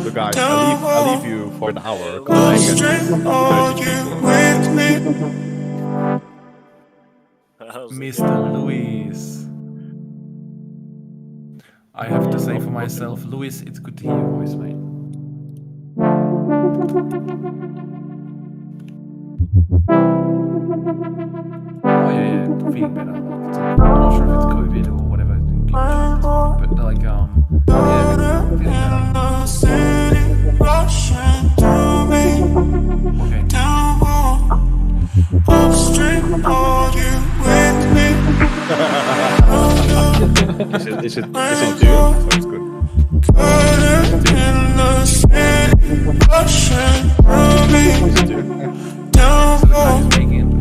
So guys, I'll leave you for an hour. Mr. Luis. I have to say for myself, Luis, it's good to hear your voice, mate. Oh yeah, feeling better. I'm not sure if it's COVID or whatever. But like, yeah, feeling better. Is it Dune? Sounds good.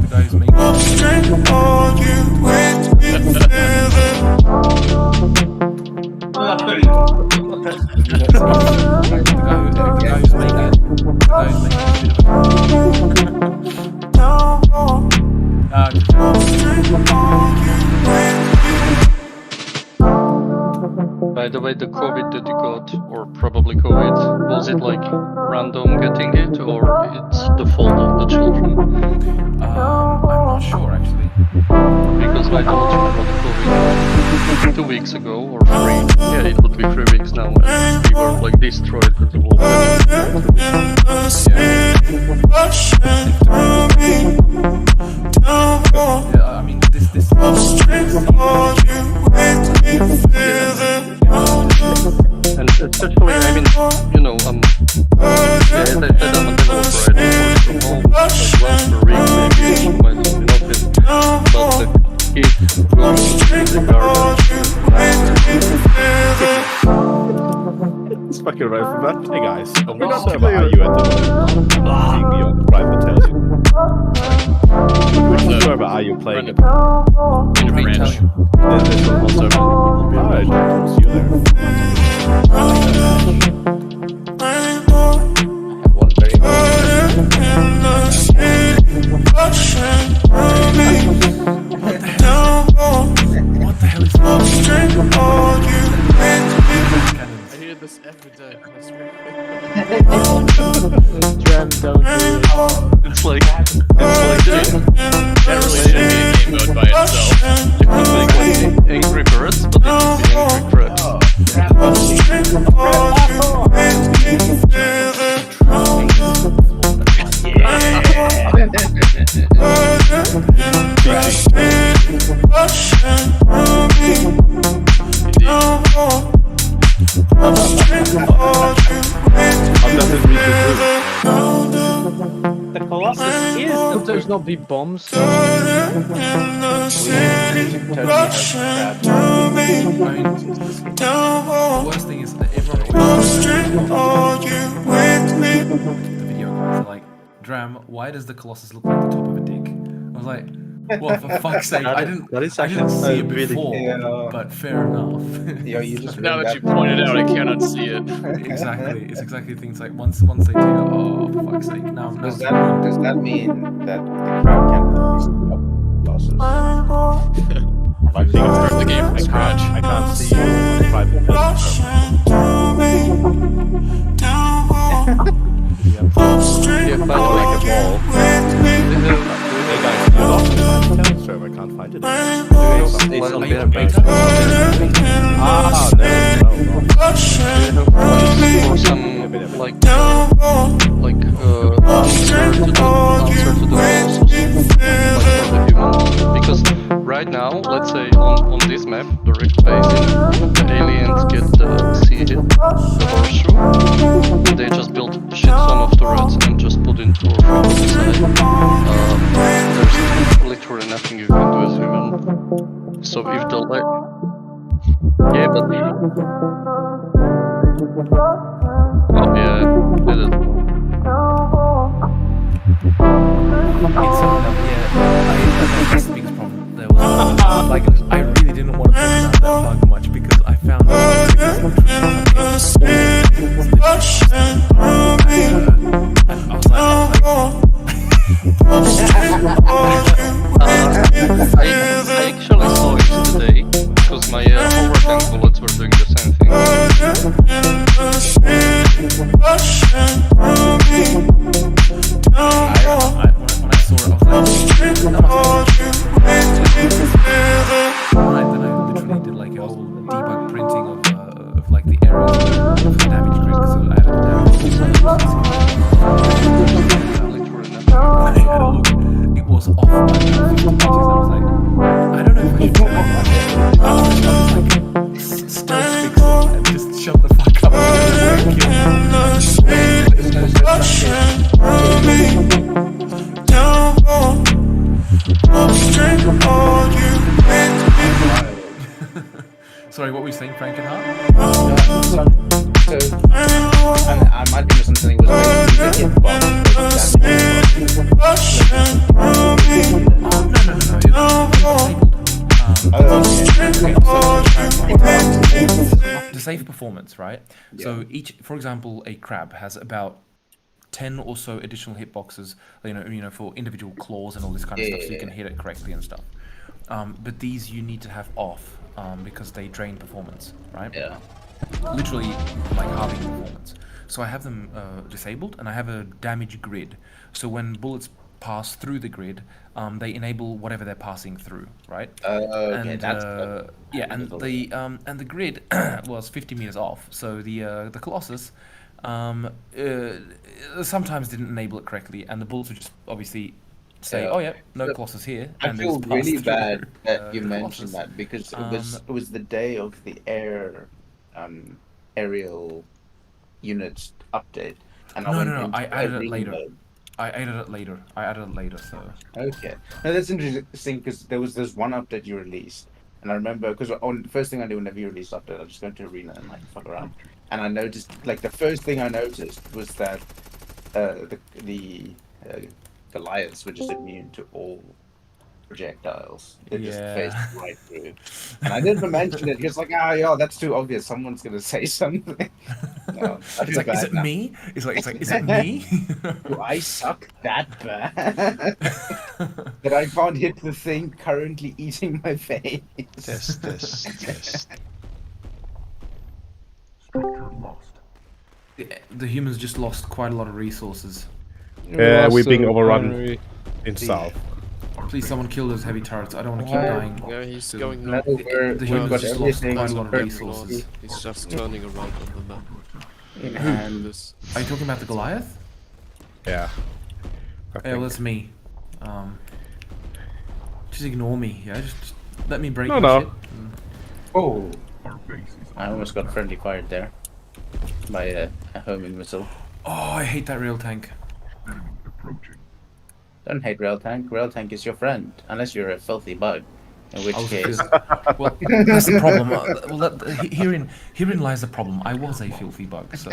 The guy who's making By the way, the COVID that you got, or probably COVID, was it like random getting it, or it's the fault of the children? I'm not sure actually. Because my daughter got COVID 2 weeks ago, or 3. Yeah, it would be 3 weeks now, and we were like destroyed with the whole Yeah, I mean, this and especially, I mean, you know, as I said, I'm a developer, I do work from home, like once per week, maybe myself in office, but the kids will be in the garden. It's fucking right for that. Hey guys, I'm not sure about how you at the moment. I'm not seeing your private telling. Which is about how you're playing it. In French. This one also. Alright, I'll see you there. I have one very what the hell is I hear this every day. Dram, don't do it. It's like that really should be a game mode by itself. You could make like Angry Birds, but it would be Angry Crabs. The Colossus is. Could there's not be bombs? the worst thing is that everyone always the video guys are like, Dram, why does the Colossus look like the top of a dick? I was like, Well, for fuck's sake, I didn't see it before, but fair enough. Yo, you just Now read that you pointed out, I cannot see it. Exactly, it's exactly things like once they take it, oh, for fuck's sake, now Does it's that mean that the crowd can release losses? I think Start the game from scratch. I can't see you on the private Yeah, find like a ball. Hey guys, you lost the private tennis server. I can't find it. It's on Are you beta. on beta? Ah, no. For some like answer to the losses, like for the humans. Because right now, let's say on this map, the Rift Basin, the aliens get the sea hit, the horseshoe. They just built shit ton of turrets and just put in two or three inside. There's literally nothing you can do as human. So if the yeah, but oh yeah, that is. It's that's the biggest problem. There was like I really didn't want to point out that bug much because I found I actually saw it today because my homework and bullets were doing the same thing. When I saw it, I was like, that then I literally did like a whole debug printing of like the errors of the damage grid because I added I had a look. It was off by about 50 pages. I was like, I don't know if I should do that. I was like, stealth fix it and just shut the fuck up. Sorry, what were you saying, Frankenheart? I might be missing something. Was the The safe performance, right? Yeah. So each, for example, a crab has about 10 or so additional hitboxes, you know, for individual claws and all this kind of stuff, so you can hit it correctly and stuff. But these you need to have off because they drain performance, right? Yeah. Literally, like halving performance. So I have them disabled, and I have a damage grid. So when bullets pass through the grid, they enable whatever they're passing through, right? Okay, And that's the grid was 50 meters off. So the Colossus sometimes didn't enable it correctly, and the bullets would just obviously say, "Oh yeah, no Colossus here." I and feel just really pass through, bad that you Colossus. mentioned that because it was the day of the aerial units update, and No, I added it later. I added it later, so. Okay. Now that's interesting because there was this one update you released, and I remember because the first thing I do whenever you release update, I just go to Arena and like fuck around, and I noticed like the first thing I noticed was that the Goliaths were just immune to all projectiles. They just faced right through. And I didn't mention it because like, that's too obvious. Someone's gonna say something. No, it's like, is it me? It's like, is it me? Do I suck that bad? That I can't hit the thing currently eating my face. Test. The humans just lost quite a lot of resources. Yeah, we're being overrun in south. Please, someone kill those heavy turrets. I don't want to keep dying. Yeah, he's going No, north. The humans just lost quite a lot of resources. He's just turning around on the map. And Are you talking about the Goliath? Yeah. Yeah, well, that's me. Just ignore me. Yeah, just let me break my shit. oh, I almost got friendly fired there by a homing missile. Oh, I hate that rail tank. Don't hate Rail Tank. Rail Tank is your friend, unless you're a filthy bug. In which case, well, that's the problem. Herein lies the problem. I was a filthy bug. So.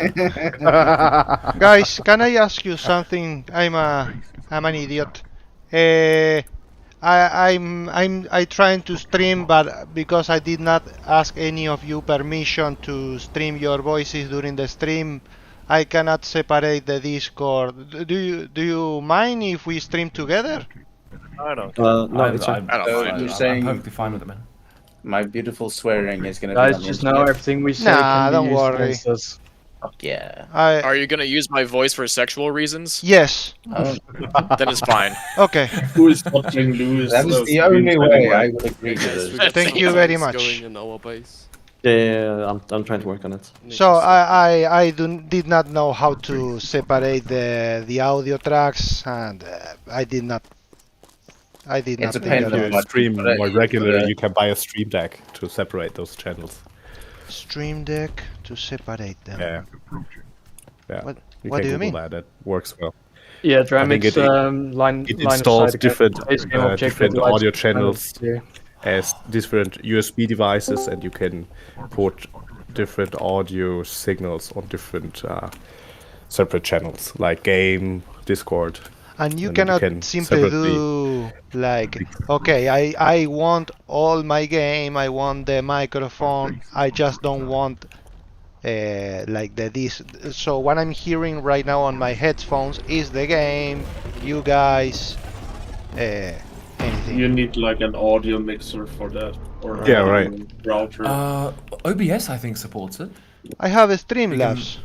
Guys, can I ask you something? I'm an idiot. I trying to stream, but because I did not ask any of you permission to stream your voices during the stream, I cannot separate the Discord. Do you mind if we stream together? I don't. No, it's I don't So mind. you're I'm saying perfectly fine with it, man. my beautiful swearing is gonna be Guys, on the just know internet? everything we say Nah, can be don't used worry. against us. Fuck yeah. Are you gonna use my voice for sexual reasons? Yes. Oh, Then it's fine. Okay. Who is watching Lewis? that was the only way I would agree to Yes, we this. got Thank some you very tanks much. Going in our base. Yeah, I'm trying to work on it. So I did not know how to separate the audio tracks, and I did not It's a think pain that in the If you butt. stream But, more regularly, you can buy a stream deck to separate those channels. Stream Deck to separate them. Yeah. Yeah. What- You what can do you Google mean? that. It works well. Yeah, I Dram think makes it line It line of installs sight different base game object different with lights audio kind of channels here. as different USB devices, and you can put different audio signals on different separate channels, like game, Discord. And you And you cannot can simply separately- do like, okay, I want all my game, I want the microphone, I just don't want like this. So what I'm hearing right now on my headphones is the game, you guys, anything. You need like an audio mixer for that, or Yeah, a right. router. OBS I think supports it. I have a Streamlabs. You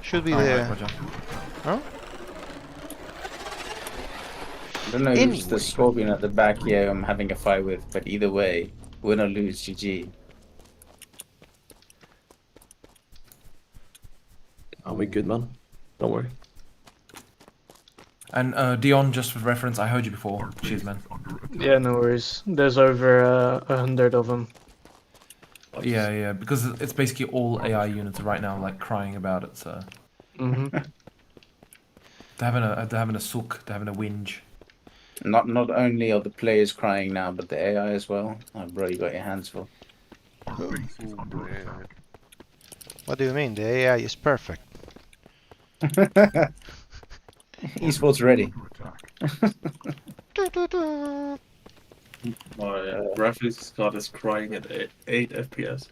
Should be Alright, there. Roger. Huh? I don't know who's Anyway. the scorpion at the back here I'm having a fight with, but either way, win or lose, GG. Are we good, man? Don't worry. And Dion, just for reference, I heard you before. Cheers, man. Yeah, no worries. There's over 100 of them. Yeah, because it's basically all AI units right now, like crying about it. So Hmm. they're having a sook, they're having a whinge. Not only are the players crying now, but the AI as well. Oh, bro, you got your hands full. What do you mean? The AI is perfect. Esports ready. My graphics card is crying at 8 FPS.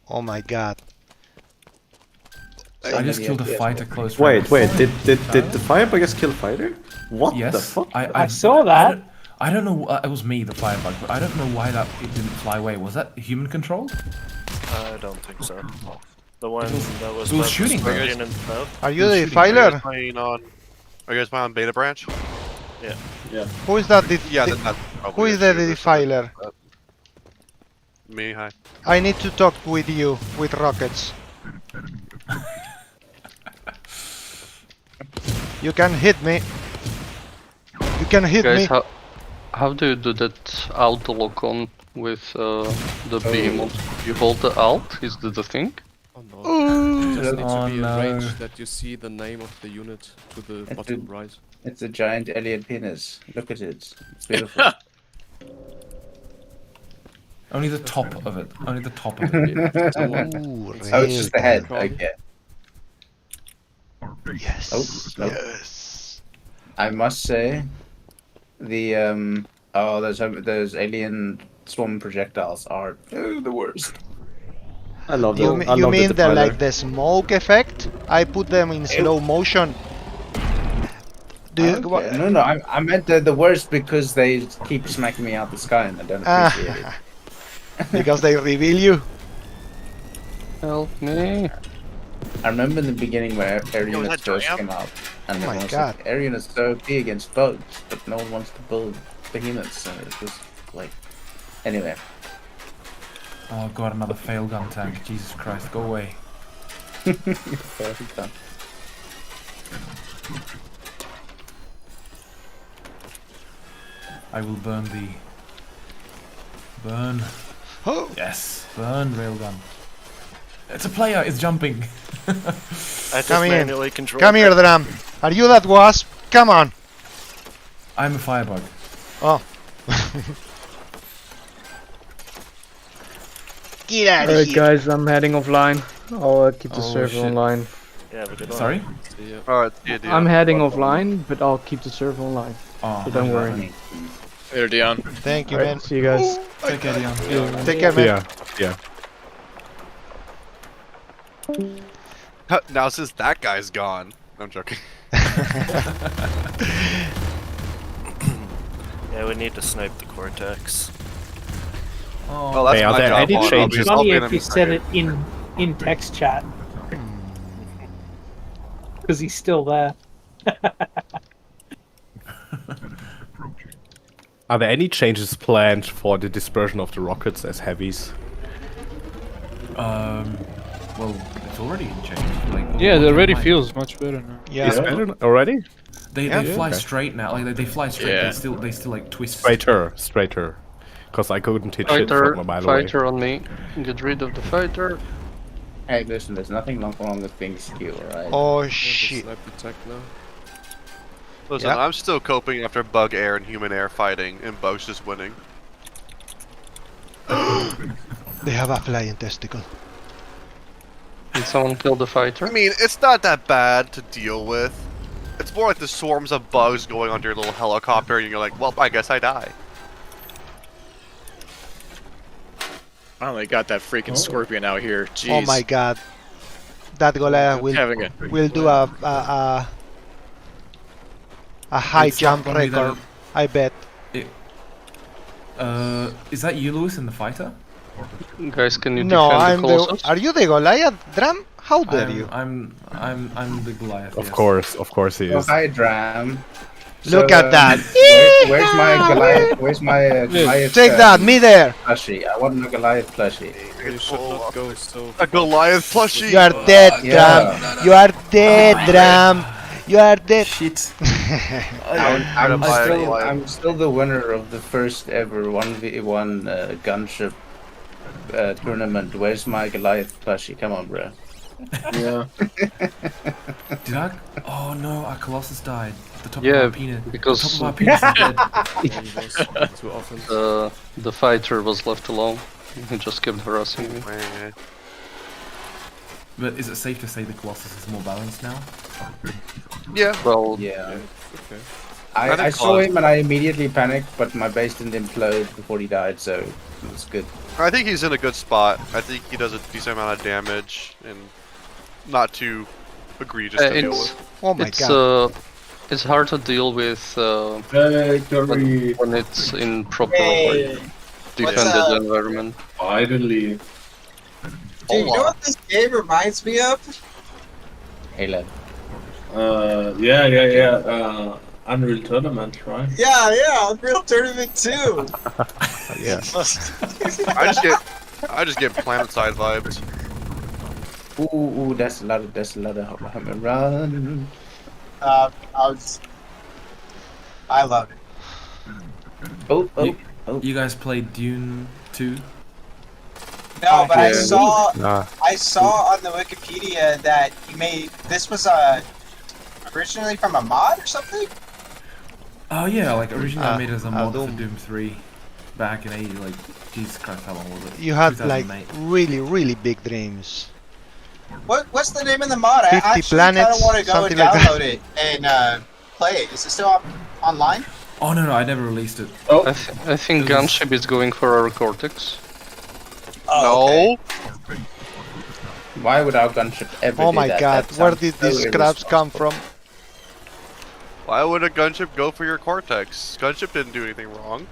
Oh my god. I just killed a fighter close. Wait, range. did the firebug just kill fighter? What Yes, the fuck? I saw that. I don't know. It was me, the firebug, but I don't know why it didn't fly away. Was that human controlled? I don't think so. The one that was it was shooting, bro. Guardian and stuff. Are you the Are you defiler? guys playing on? Are you guys playing on Beta Branch? Yeah. Who is that? Yeah, then that's Who probably is a the shooter, defiler? but- Me, hi. I need to talk with you with rockets. You can hit me. You can hit Guys, me. how do you do that auto lock on with the behemoth? You hold the alt, is that the thing? Oh no. Ooh. Just needs Oh, to be no. a range that you see the name of the unit to the bottom right. It's a giant alien penis. Look at it. It's beautiful. Only the top of it. Only the top of it. Ooh, Oh, it's just the head. Really? Okay. Yes. Oh, no. Yes. I must say, the those alien swarm projectiles are the worst. I love You, that. you mean the like the smoke effect? I put them in slow motion. Do you, Okay. No, I meant the worst because they keep smacking me out the sky and I don't appreciate it. because they reveal you. Help me. I remember in the beginning where air Yo, is units that first Dram? came out, and Oh my everyone was God. like, air units so big against boats, but no one wants to build behemoths, so it was like... Anyway. Oh god, another fail gun tank. Jesus Christ, go away. Perfect done. I will burn thee. Burn. Oh. Yes, burn railgun. It's a player. It's jumping. I just Come here. manually control. Come here, Dram. Are you that wasp? Come on. I'm a firebug. Oh. Get out of Alright, here. guys, I'm heading offline. I'll keep the Oh, server shit. online. Yeah, but good Sorry? Alright, yeah, I'm heading offline, but I'll keep the server online. Oh, So don't worry. Later, Dion. Thank you, Alright, man. see you guys. Take care, Dion. Take care, man. Yeah. Now since that guy's gone, I'm joking. Yeah, we need to snipe the Cortex. Well, that's Hey, are my there job. any I'll be- changes? It's I'll funny be if an you said it administrator. in text chat. Because he's still there. Are there any changes planned for the dispersion of the rockets as heavies? Well, it's already changed. Like, Yeah, it what already kind of feels much better now. Yeah. It's better already? They Yeah. fly Okay. straight now. Like they fly straight. Yeah. They still like twist. Straighter. Because I couldn't hit shit Fighter, from a mile away. fighter on me. Get rid of the fighter. Hey, listen, there's nothing wrong with being skill, right? Oh shit. Snipe attack now. Listen, Yeah. I'm still coping after bug air and human air fighting, and bugs just winning. They have a flying testicle. Did someone kill the fighter? I mean, it's not that bad to deal with. It's more like the swarms of bugs going onto your little helicopter, and you're like, well, I guess I die. Finally got that freaking scorpion out here. Jeez. Oh my god. That Goliath will Having it. do a high It's jump not gonna be that- record. I bet. Is that you, Lewis, in the fighter? Guys, can you No, defend I'm the the. Colossus? Are you the Goliath, Dram? How dare you? I'm the Goliath. Of yes. course he Oh, is. hi, Dram. Look at that. Where's my Goliath? Where's my Goliath? Take that, me there. Plushie. I want a Goliath plushie. You should not go so. A Goliath plushie! You are dead, Yeah. Dram. You are dead, Dram. You are dead. Shit. I'm still the winner of the first ever 1v1 gunship tournament. Where's my Goliath plushie? Come on, bro. Yeah. Did I? Oh no, our Colossus died. The top Yeah, of our penis. because- the top of our penis is dead. Too often. The fighter was left alone. He just kept harassing me. Man. But is it safe to say the Colossus is more balanced now? Yeah. Well, Yeah. Okay. I saw him and I immediately panicked, but my base didn't implode before he died, so it was good. I think he's in a good spot. I think he does a decent amount of damage, and not too egregious to deal with. Oh my it's god. it's hard to deal with Victory. when it's in proper Hey, defended environment. Finally. Dude, you know what this game reminds me of? Halo. Yeah. Unreal Tournament, right? Yeah, Unreal Tournament 2. Yeah. I just get planet side vibes. Ooh, that's a lot of run. I love it. Oh. You guys played Dune 2? No, but I Yeah. saw Nah. on the Wikipedia that you made this was originally from a mod or something. Oh yeah, like originally I made it as a mod for Doom. Doom 3 back in 80, like Jesus Christ, how long was it? You had like 2008. really big dreams. What's the name of the mod? 50 I actually kind planets, of want to go and something like that. download it and play it. Is it still online? Oh no, I never released it. Oh, I think Gunship is going for our Cortex. Oh, okay. Why would our gunship ever Oh do my that? god, That where sounds did so these scraps come from? Why would a gunship go for your Cortex? Gunship didn't do anything wrong.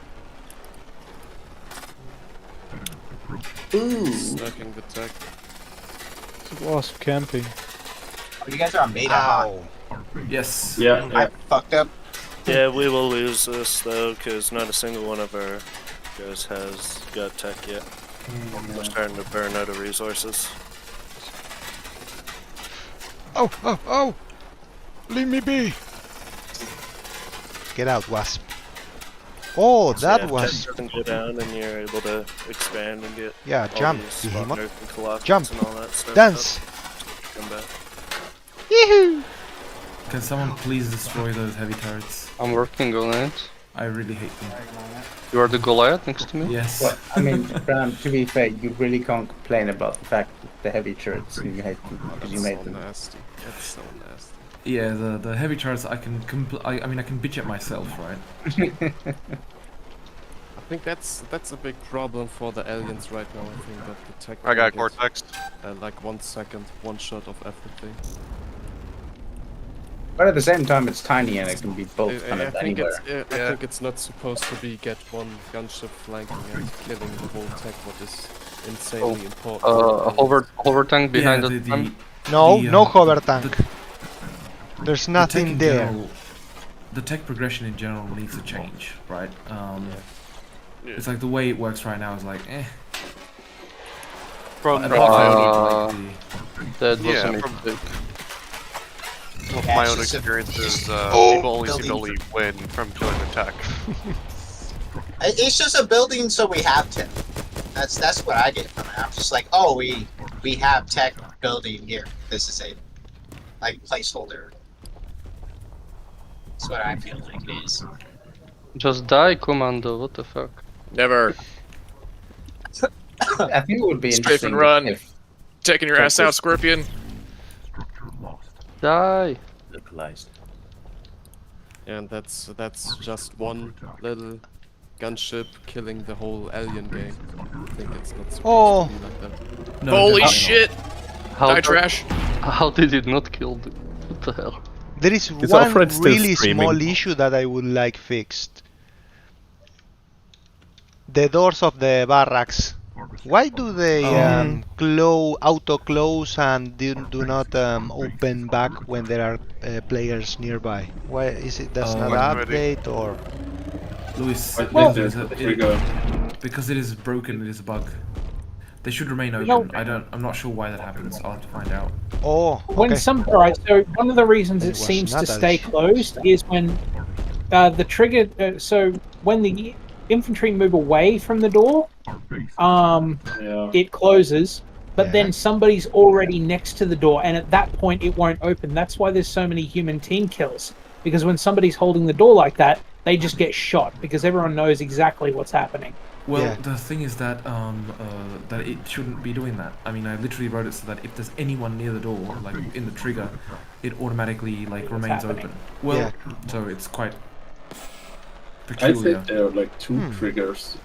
Snacking the tech. It was camping. Oh, you guys are on beta, huh? Yes. yeah. I fucked up. Yeah, we will lose this though, because not a single one of our guys has got tech yet. We're starting to burn out of resources. Oh! Leave me be! Get out, Wasp. Oh, So that yeah, was... tech doesn't go down, and you're able to expand and get Yeah, all jump, these Behemoth. Spawn and Colossus Jump. and all that stuff. Dance! Come back. Yee-hoo! Can someone please destroy those heavy turrets? I'm working on it. I really hate them. You are the Goliath next to me? Yes. Well, I mean, Bram, to be fair, you really can't complain about the fact that the heavy turrets you hate them because you made So them. nasty. That's so nasty. Yeah, the heavy charges I can I mean I can bitch at myself, right? I think that's a big problem for the aliens right now. I think that the tech. I got can Cortex. get, like 1 second, one shot of everything. But at the same time, it's tiny and it can be built kind I of think anywhere. I think it's not supposed to be get one gunship flanking and killing the whole tech. What is insanely important. Hover tank behind Yeah, the No hover tank. There's nothing there. The tech progression in general needs to change, right? It's like the way it works right now is like, eh. From that was a mistake. From my own experiences, people only seem to only win from killing the tech. It's just a building, so we have to. That's what I get from it. I'm just like, oh, we have tech building here. This is a like placeholder. That's what I feel like it is. Just die, Commando. What the fuck? Never. I think it would be Strafe interesting and run. if Taking your ass out, Scorpion. Die. localized. And that's just one little gunship killing the whole alien game. I think it's not supposed to be like that. No, Holy definitely shit! Die trash. How did it not kill the... What the hell? There is Is our one friend still really streaming? small issue that I would like fixed. The doors of the barracks. Why do they auto-close and do not open back when there are players nearby? Why is it? That's not an update or? Luis, Well, trigger. because it is broken, it is a bug. They should remain open. I'm not sure why that happens. I'll have to find out. Oh, okay. When alright, so one of the reasons it was seems not to as- stay closed is when the trigger. So when the infantry move away from the door, it closes. But then somebody's already next to the door, and at that point it won't open. That's why there's so many human team kills. Because when somebody's holding the door like that, they just get shot because everyone knows exactly what's happening. Well, the thing is that that it shouldn't be doing that. I mean, I literally wrote it so that if there's anyone near the door, like in the trigger, it automatically like remains open. Well, so it's quite I peculiar. think there are like two triggers.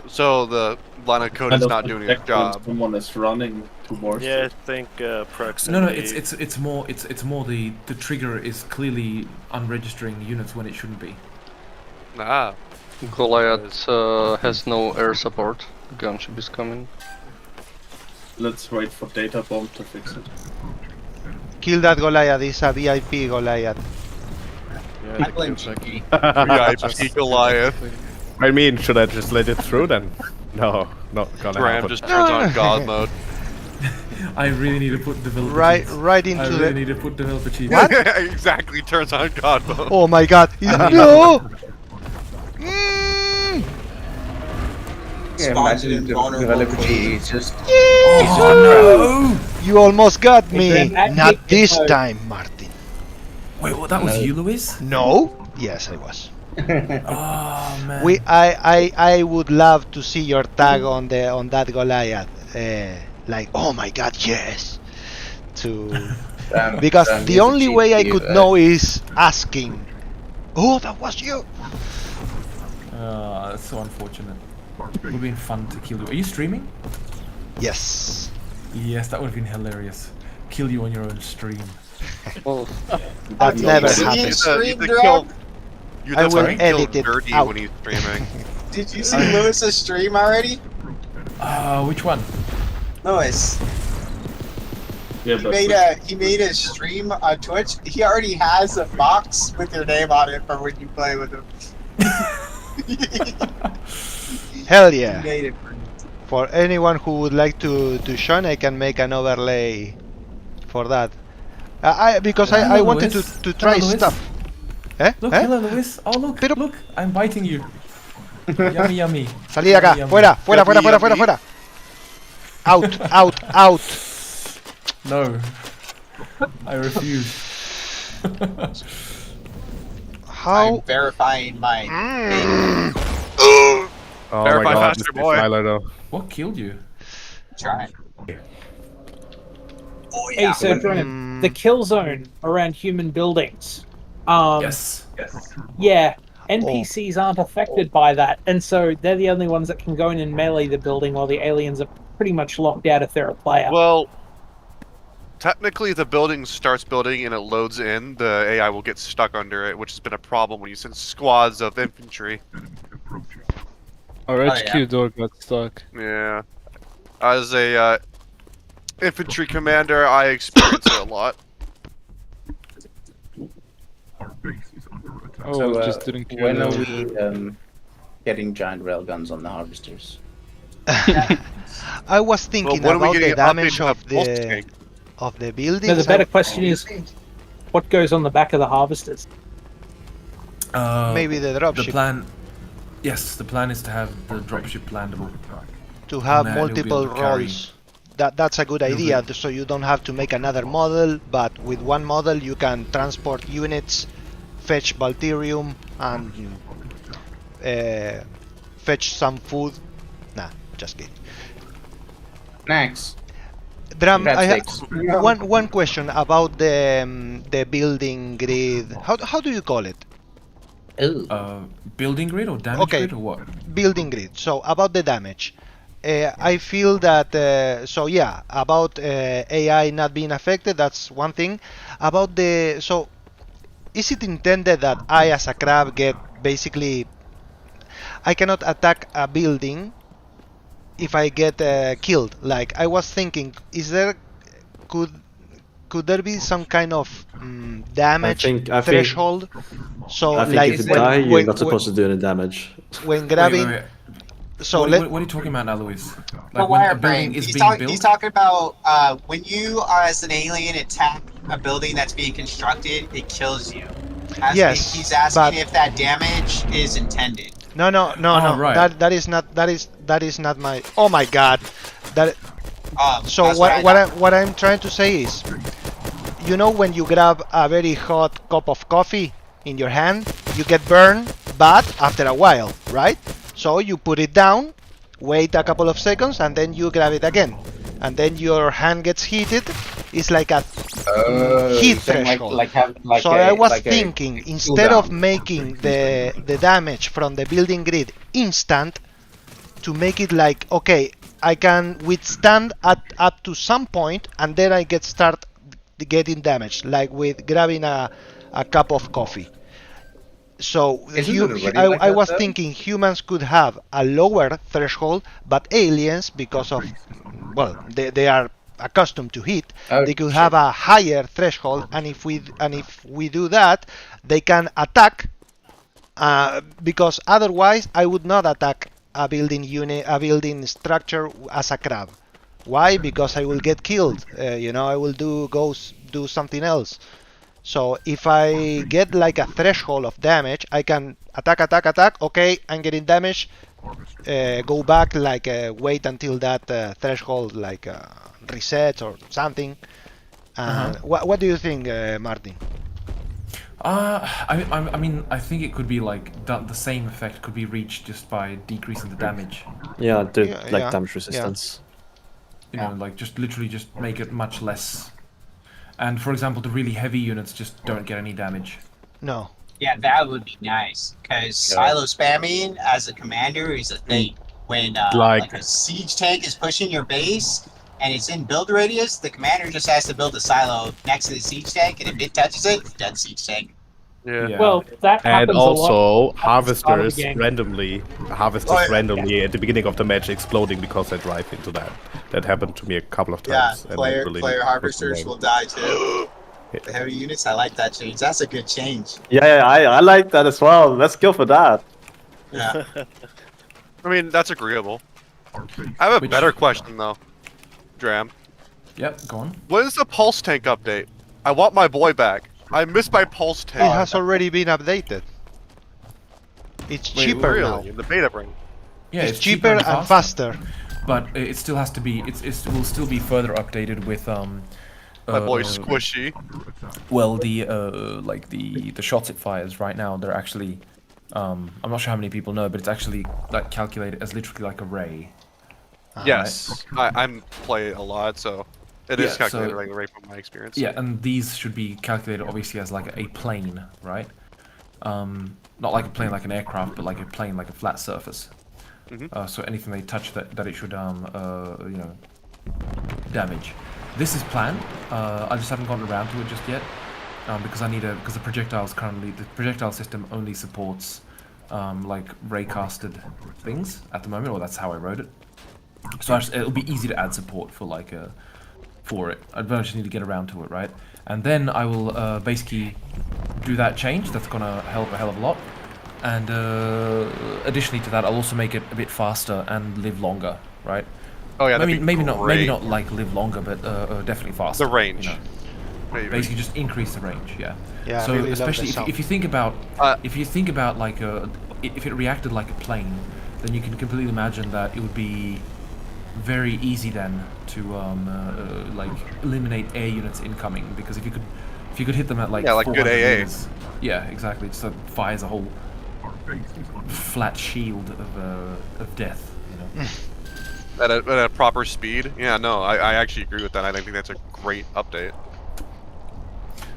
So the line of code is not doing its job. Someone is running towards. Yeah, I think proximity. No, it's more the trigger is clearly unregistering units when it shouldn't be. Ah. Goliath has no air support. The gunship is coming. Let's wait for Data Bomb to fix it. Kill that Goliath. It's a VIP Goliath. Yeah, I blame GP. VIP Goliath. I mean, should I just let it through then? No, not gonna Dram happen. just turns on God mode. I really need to put developer cheats. Right into I the. really need to put developer cheats. What? Exactly, turns on God mode. Oh my God! No! Yeah, imagine developer cheese just. Oh no! You almost got me. Not this time, Martin. Wait, what? That was you, Luis? No. Yes, I was. Oh man. I would love to see your tag on that Goliath. Like, oh my God, yes. Because the only way I could know is asking. Oh, that was you. That's so unfortunate. It would have been fun to kill you. Are you streaming? Yes. Yes, that would have been hilarious. Kill you on your own stream. Well, that never happened. I will edit it out. When he's streaming. Did you see Lewis's stream already? Which one? Lewis. Yeah, He made a stream on Twitch. He already has a box with your name on it for when you play with him. Hell yeah. He made it For anyone who would like to join, I can make an overlay for that. Because I wanted to try stuff. Look, hello Luis. Oh look, look, I'm biting you. Yummy, yummy. Salí de acá, fuera, fuera, fuera, fuera, fuera, fuera. Out, out, out. No, I refuse. I'm verifying my. Oh Verify my God, faster, this boy. Tyler, though. What killed you? Try. Oh Hey, so Dram, the kill zone around human buildings. Yes. Yeah, NPCs aren't affected by that, and so they're the only ones that can go in and melee the building, while the aliens are pretty much locked out if they're a player. Well, technically, if the building starts building and it loads in, the AI will get stuck under it, which has been a problem when you send squads of infantry. Our HQ door got stuck. Yeah. As a infantry commander, I experience it a lot. Oh, So, just didn't care. when are that we either. getting giant railguns on the harvesters? I was thinking when are we about getting the an damage update of to the pulse the tank? buildings. No, the better question is, what goes on the back of the harvesters? Maybe the dropship. The plan. Yes, the plan is to have the dropship landable. To have And, it'll be multiple able to carry- roles. That's a good idea, so you don't have to make another model, but with one model you can transport units, fetch Balterium, and fetch some food. Nah, just kidding. Next. Dram, I have Congrats, one question about the building grid. How do you call it? Building grid or damage Okay, grid or what? building grid. So about the damage, I feel that about AI not being affected. That's one thing. About is it intended that I, as a crab, get basically? I cannot attack a building if I get killed. Like I was thinking, could there be some kind of damage I think- threshold? So I think like if you die, you're not supposed to do any damage. when grabbing. Wait. So what, let. what are you talking about now, Luis? But when a Wirebrain, building is he's, being built. he's talking about when you are as an alien attack a building that's being constructed, it kills you. Yes, he's asking but- if that damage is intended. No. right. That is not my. Oh my God. That. So that's what I'm trying to say is, you know, when you grab a very hot cup of coffee in your hand, you get burned bad after a while, right? So you put it down, wait a couple of seconds, and then you grab it again, and then your hand gets heated. It's like a heat threshold. So I was thinking, instead of making the damage from the building grid instant, to make it like, okay, I can withstand up to some point, and then I start getting damaged, like with grabbing a cup of coffee. So I was thinking humans could have a lower threshold, but aliens, because of, well, they are accustomed to heat, they could have a higher threshold, and if we do that, they can attack, because otherwise I would not attack a building unit, a building structure as a crab. Why? Because I will get killed. I will do something else. So if I get like a threshold of damage, I can attack. Okay, I'm getting damage. Go back, like wait until that threshold like resets or something. What do you think, Martin? I mean, I think it could be like the same effect could be reached just by decreasing the damage. Yeah, damage resistance. You know, like just literally just make it much less. And for example, the really heavy units just don't get any damage. No. Yeah, that would be nice, because silo spamming as a commander is a thing. When like a siege tank is pushing your base and it's in build radius, the commander just has to build a silo next to the siege tank, and if it touches it, it's dead siege tank. Yeah. Well, that happens And a lot also at the start of the harvesters game. randomly at the beginning of the match exploding because they drive into that. That happened to me a couple of times. and player really harvesters will die too. The heavy units, I like that change. That's a good change. Yeah, I like that as well. Let's go for that. Yeah. I mean, that's agreeable. I have a better question though, Dram. Yep, go on. When is the pulse tank update? I want my boy back. I miss my pulse It tank. has already been updated. It's cheaper really? now. In the beta bring. Yeah, it's cheaper and faster. But it still has to be. It will still be further updated with My boy Squishy. Well, the shots it fires right now, they're actually. I'm not sure how many people know, but it's actually like calculated as literally like a ray. Yes, I'm playing a lot, so It is calculated right from my experience. Yeah, and these should be calculated obviously as like a plane, right? Not like a plane like an aircraft, but like a plane like a flat surface. So anything they touch that it should damage. This is planned. I just haven't gotten around to it just yet because the the projectile system only supports like raycasted things at the moment, or that's how I wrote it. So it'll be easy to add support for it. I just need to get around to it, right? And then I will basically do that change. That's gonna help a hell of a lot. And additionally to that, I'll also make it a bit faster and live longer, right? Oh yeah, maybe not like live longer, but definitely faster. The range. You know? Basically, just increase the range. Yeah. Yeah. So really especially if you think about like if it reacted like a plane, then you can completely imagine that it would be very easy then to like eliminate air units incoming, because if you could hit them at like good AA. meters, yeah, exactly, just fires a whole flat shield of death, you know. At a proper speed. Yeah, no, I actually agree with that. I think that's a great update.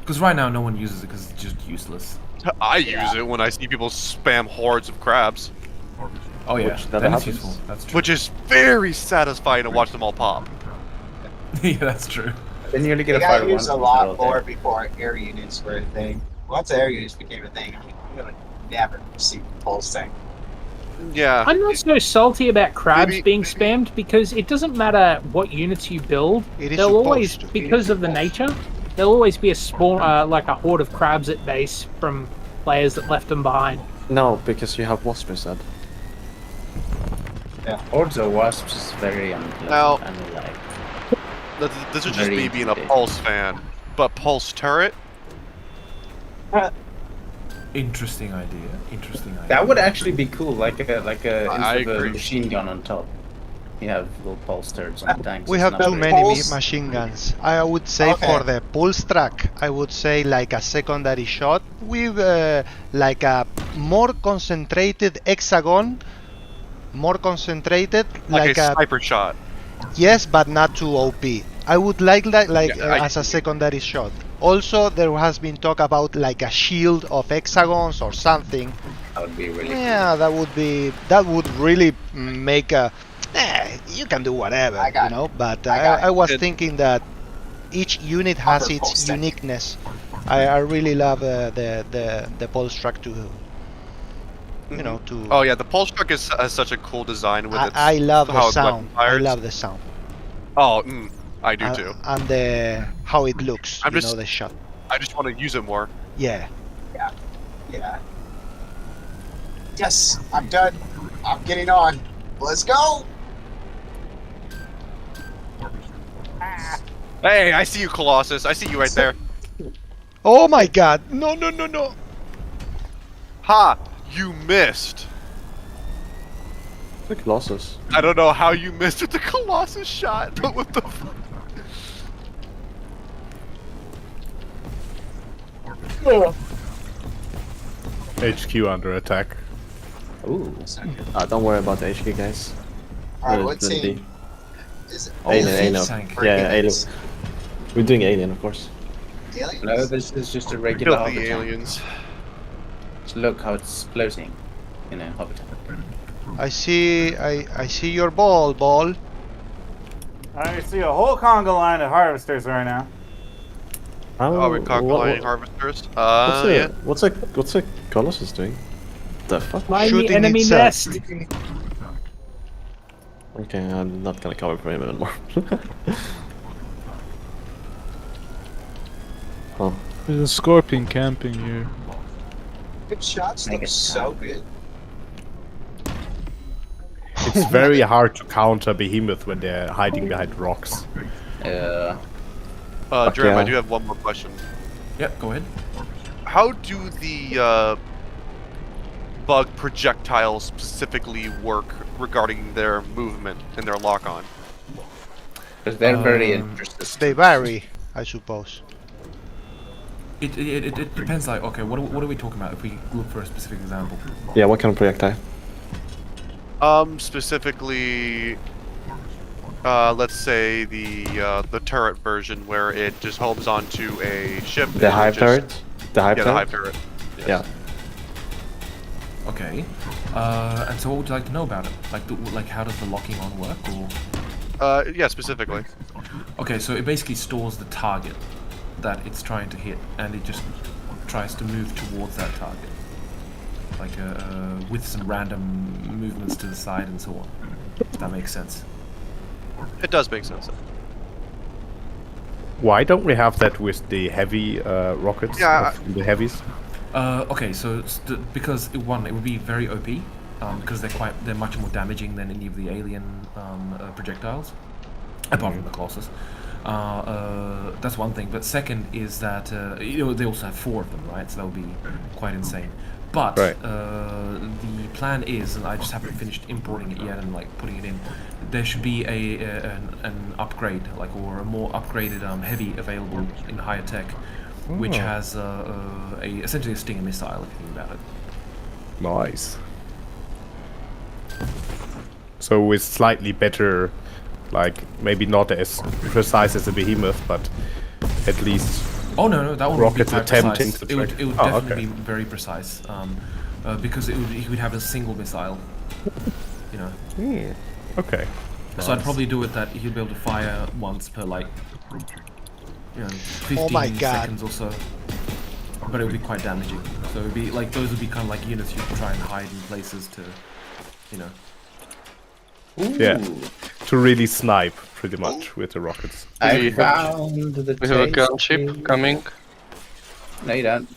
Because right now no one uses it because it's just useless. I use it when I see people spam hordes of crabs. Oh yeah, that's useful. That's true. Which is very satisfying to watch them all pop. Yeah, that's true. Then you're gonna get You a gotta fire use one a lot all more day. before air units were a thing. Once air units became a thing, you're gonna never see the pulse thing. Yeah. I'm not so salty about crabs being spammed because it doesn't matter what units you build. They'll always, because of the nature, there'll always be a spawn, like a horde of crabs at base from players that left them behind. No, because you have wasps instead. Yeah, hordes of wasps is very unpleasant. Now, and like, this is just me being a Pulse fan, but Pulse turret. Interesting idea. Interesting idea. that would actually be cool, like a I instead of a agree. machine gun on top. You have little pulse turrets on the tanks. We It's have not too very- many machine guns. I would say Okay. for the pulse track, I would say like a secondary shot with like a more concentrated hexagon, more concentrated, Like a sniper shot. yes, but not too OP. I would like that Yeah, as a secondary shot. Also, there has been talk about like a shield of hexagons or something. That would be really Yeah, that would really make a. You can do whatever, you know. But I was thinking that each unit has Upper its pulse uniqueness. I really love the pulse track to, you know, to. Oh yeah, the Pulse truck has such a cool design with its. I love how the its sound. weapon I fires. love the sound. Oh, I do too. And the how it looks. I'm You just- know, the shot. I just want to use it more. Yeah. Yeah. Yes, I'm done. I'm getting on. Let's go. Hey, I see you, Colossus. I see you right there. Oh my God! No! No! No! No! Ha! You missed. The Colossus. I don't know how you missed with the Colossus shot, but what the fuck? HQ under attack. Ooh. Don't worry about the HQ, guys. Alright, Let what it be. team? Is it Alien, Tank. Yeah, Alien. We're doing Alien, of course. aliens? No, this is just a regular Filthy hover tank. aliens. Just look how it's floating in a hover tank. I see your ball. I see a whole conga line of harvesters right now. Oh, we're calculating harvesters. Yeah. What's a Colossus doing? The fuck? Mighty Shooting enemy itself. nest. Okay, I'm not gonna cover for him anymore. Oh. There's a scorpion camping here. Good shots look so good. It's very hard to counter behemoth when they're hiding behind rocks. Yeah. Dram, yeah. I do have one more question. Yep, go ahead. How do the bug projectiles specifically work regarding their movement and their lock-on? Because they're very interesting. They vary, I suppose. It depends. Like, okay, what are we talking about? If we look for a specific example. Yeah, what kind of projectile? Specifically, Let's say the turret version where it just homes onto a ship. The and hive just- turret? The hive Yeah, turret? the hive turret. Yes. Yeah. Okay. And so what would you like to know about it? Like how does the locking on work, or? Yeah, specifically. Okay, so it basically stores the target that it's trying to hit, and it just tries to move towards that target, like with some random movements to the side and so on. If that makes sense. It does make sense. Why don't we have that with the heavy rockets? Yeah, The heavies. Okay, so because it would be very OP, because they're much more damaging than any of the alien projectiles, apart from the Colossus. That's one thing. But second is that they also have 4 of them, right? So that would be quite insane. But the plan is, and I just haven't finished importing it yet and like putting it in. There should be an upgrade, or a more upgraded heavy available in higher tech, which has essentially a Stinger missile, if you think about it. Nice. So with slightly better, like maybe not as precise as a behemoth, but at least. Oh no, that one rockets would be quite attempting precise. to track. It would definitely be very precise, because he would have a single missile. You know. Okay. So I'd probably do it that he'd be able to fire once per 15 Oh my God. seconds or so. But it would be quite damaging. So it would be like those would be kind of like units you'd try and hide in places to, you know. Yeah. To really snipe, pretty much, with the rockets. I found the We have a gunship coming. No, you don't.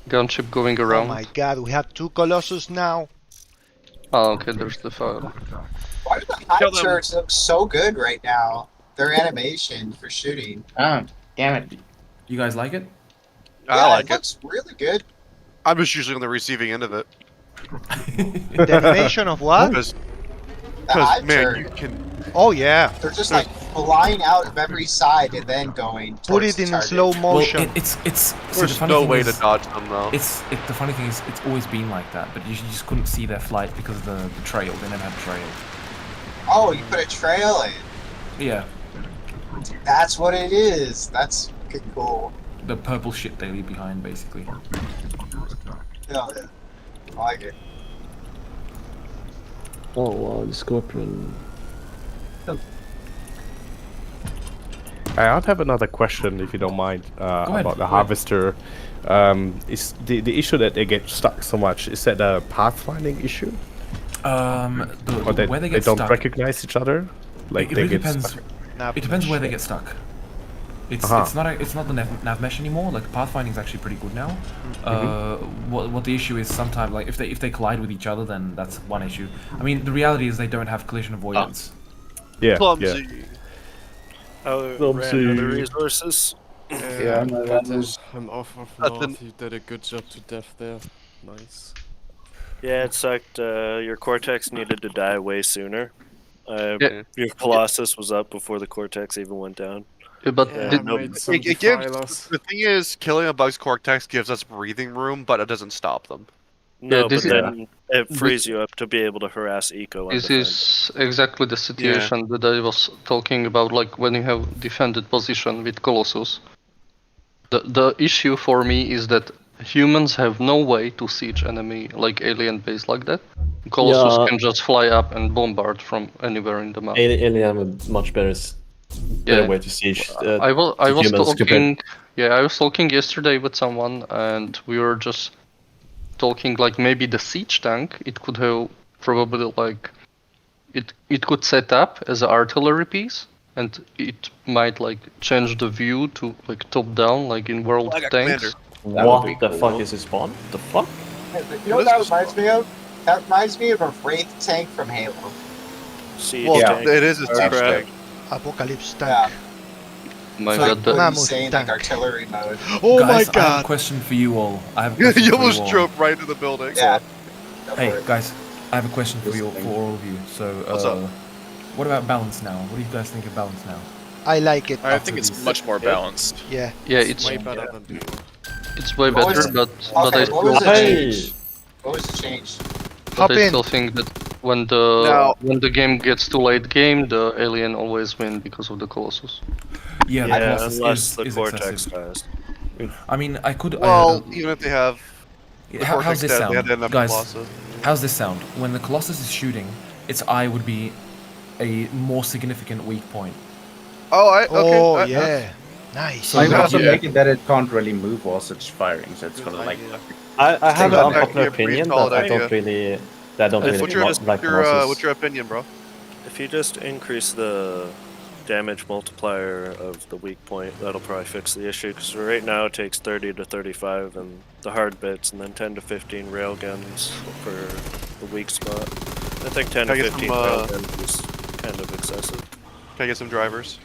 Gunship going Oh around. my god, we have 2 Colossus now. Oh, okay, there's the fire. Why do the hive turrets look so good right now? Their animation for shooting. Oh, damn it. You guys like it? I like it. Looks really good. I'm just usually on the receiving end of it. The animation of what? Because hive man, turret. you can. Oh yeah. They're just like flying out of every side and then going. Put towards it in the a target. slow motion. Well, it's see, There's the funny no thing way is, to dodge them though. The funny thing is, it's always been like that, but you just couldn't see their flight because of the trail. They never had a trail. Oh, you put a trail in. Yeah, That's what it is. That's fucking cool. the purple shit they leave behind, basically. Yeah, I like it. Oh wow, the Scorpion. I'd have another question, if you don't mind, ahead, about the go harvester. Is the issue that they get stuck so much? Is that a pathfinding issue? Or that where they they get don't stuck. recognize each other? Like It they really get depends. stuck. It depends where they get stuck. It's not the nav mesh anymore. Like pathfinding is actually pretty good now. What the issue is sometimes, like if they collide with each other, then that's one issue. I mean, the reality is they don't have collision avoidance. Yeah. Clumsy. Oh, ran out of resources. Yeah, no, that is. I'm off of Nothing. north. You did a good job to death there. Nice. Yeah, it sucked. Your Cortex needed to die way sooner. Yeah. Your Colossus was up before the Cortex even went down. Yeah, but Yeah, did, I made some It gives, defilers. the thing is, killing a bug's cortex gives us breathing room, but it doesn't stop them. No, this but is- then it frees you up to be able to harass Eco. this is exactly the situation that I was talking about, like when you have defended position with Colossus. The issue for me is that humans have no way to siege enemy like alien base like that. Colossus Yeah. can just fly up and bombard from anywhere in the map. Alien have a much better way to siege. I was humans talking. Yeah, I was talking yesterday with someone, and we were just talking like maybe the siege tank. It could have probably like it could set up as an artillery piece, and it might like change the view to like top down, like in World Like a Tanks. What the fuck is his spawn? The fuck? You know what that reminds me of? That reminds me of a Wraith tank from Halo. Siege Well, tank. it is a siege tank. Apocalypse Yeah. tank. My It's like god, the, Mammoth insane, tank. like artillery mode. Oh guys, my I have a god! question for you all. I have a question You for almost you all. drove right into the building. Yeah. Hey guys, I have a question for you for all of you. So, What's up? what about balance now? What do you guys think of balance now? I like it. I think it's much more balanced. Yeah. yeah, it's Way better than before. way What was better, it? but I Okay, what still was the Hey! change? What was the change? Hop but I in. still think that When the game gets to late game, the alien always win because of the Colossus. Yeah, Yeah, the Colossus unless the is Cortex excessive. dies. I mean, I could. Well, even if they have the how's Cortex this dead, sound, they had to end up guys? Colossus. How's this sound? When the Colossus is shooting, its eye would be a more significant weak point. Oh, okay. Oh, yeah. Nice. So you can also make it that it can't really move whilst it's firing, so it's gonna like. I have an That's unpopular actually a pretty opinion solid that I idea. don't really What's your Colossus. opinion, bro? If you just increase the damage multiplier of the weak point, that'll probably fix the issue. Because right now it takes 30 to 35 and the hard bits, and then 10 to 15 railguns for the weak spot. I think 10 to Can I get 15 some, railguns is kind of excessive. Can I get some drivers?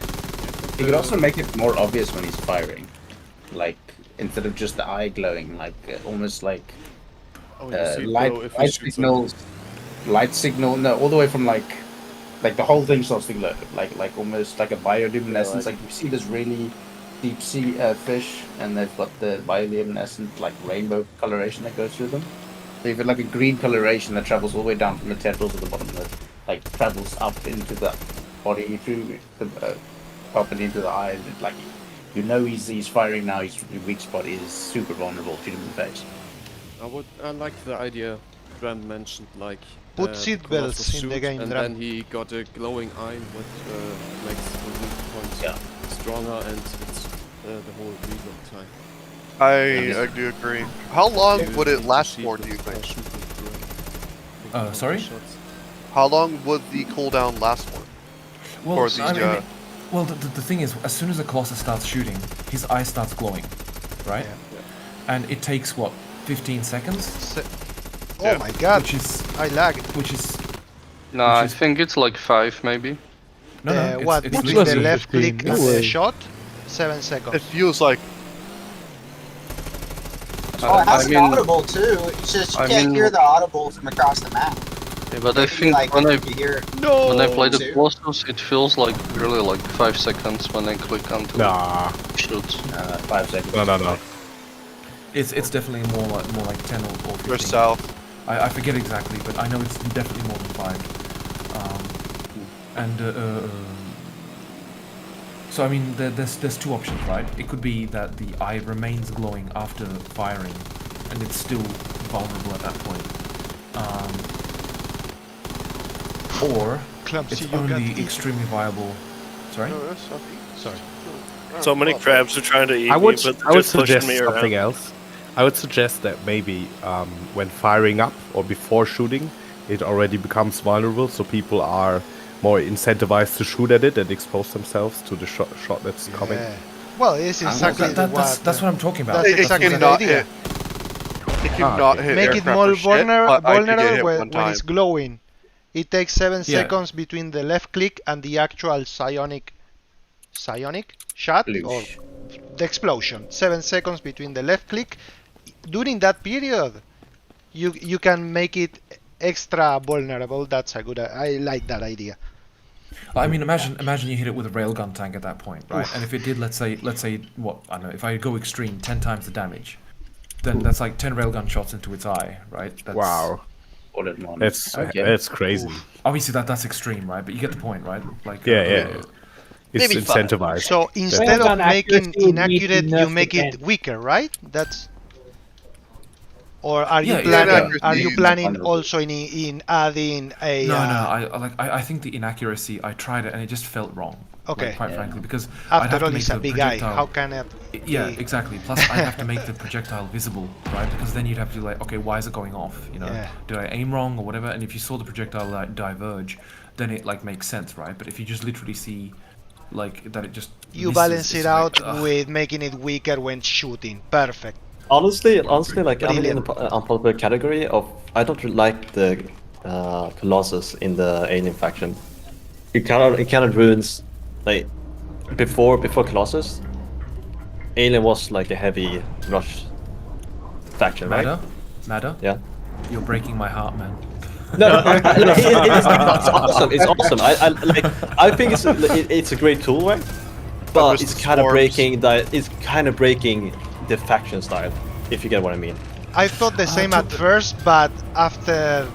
You could also make it more obvious when he's firing, like instead of just the eye glowing, like almost like light signals, no, all the way from like the whole thing starts to glow, like almost like a bioluminescence. Like you see this really deep sea fish, and they've got the bioluminescent like rainbow coloration that goes through them. They've got like a green coloration that travels all the way down from the tentacles to the bottom, that like travels up into the body through the up and into the eye, and like you know he's firing now. His weak spot is super vulnerable. Shoot him in the face. I like the idea Dram mentioned, like Put seat belts in the game, and Dram. then he got a glowing eye, which makes the weak point stronger, and it's the whole reload time. I do agree. How long would it last for, do you think? Sorry? How long would the cooldown last for? Well, For these, well, the thing is, as soon as the Colossus starts shooting, his eye starts glowing, right? And it takes what, 15 seconds? Oh my god! Which is I lagged. Which is No, I think it's like 5 maybe. No, what? it's Between the literally left click 15. and No the way. shot, 7 seconds. It feels like. Oh, it has I an mean- audible too. It's just you I can't mean- hear the audible from across the map. Yeah, but I Maybe, think like, when I you hear it. when I play the Too. Colossus, it feels like really like 5 seconds when I click onto shoots. 5 seconds. No. It's definitely more like 10 or 15. Or south. I forget exactly, but I know it's definitely more than 5. So I mean, there's two options, right? It could be that the eye remains glowing after firing, and it's still vulnerable at that point. Or Clumsy, it's you only can't eat. extremely viable. Sorry. Sorry. So many crabs are trying to eat I would me, but I would just pushing suggest me something around. else. I would suggest that maybe when firing up or before shooting, it already becomes vulnerable, so people are more incentivized to shoot at it and expose themselves to the shot that's coming. Yeah. Well, it's exactly That's what I'm talking about. That's exactly the cannot idea. It cannot hit Make it aircraft more for shit, but I could get vulnerable hit when one time. it's glowing. It takes 7 Yeah. seconds between the left click and the actual psionic shot or the explosion. 7 seconds between the left click. During that period, you can make it extra vulnerable. That's a good. I like that idea. I mean, imagine you hit it with a railgun tank at that point, right? And if it did, let's say what, I don't know, if I go extreme, 10 times the damage, then that's like 10 railgun shots into its eye, right? That's, Wow. All at once. That's crazy. Obviously that's extreme, right? But you get the point, right? Like Yeah. It's Maybe five. incentivized. So instead of Railgun making accuracy would need to be inaccurate, you nerfed make it again. weaker, right? That's. Or are you Yeah, planning? yeah. Are you Yeah. planning also in adding a? No, I think the inaccuracy, I tried it and it just felt wrong. Okay. Like, quite frankly, because I'd After have to all, make it's a the big eye. projectile. How can it? Yeah, be- exactly. Plus, I'd have to make the projectile visible, right? Because then you'd have to be like, okay, why is it going off? You know, Yeah. did I aim wrong or whatever? And if you saw the projectile like diverge, then it like makes sense, right? But if you just literally see, like that, it just You misses, balance it's it out like, ugh. with making it weaker when shooting. Perfect. Honestly, like I'm in Brilliant. the unpopular category of I don't really like the Colossus in the Alien faction. It kind of ruins like before Colossus. Alien was like a heavy rush faction, right? Madder? Yeah. You're breaking my heart, man. No, it's awesome. It's awesome. I think it's a great tool, right? But it's kind of breaking the faction style, if you get what I mean. I thought the same at first, but after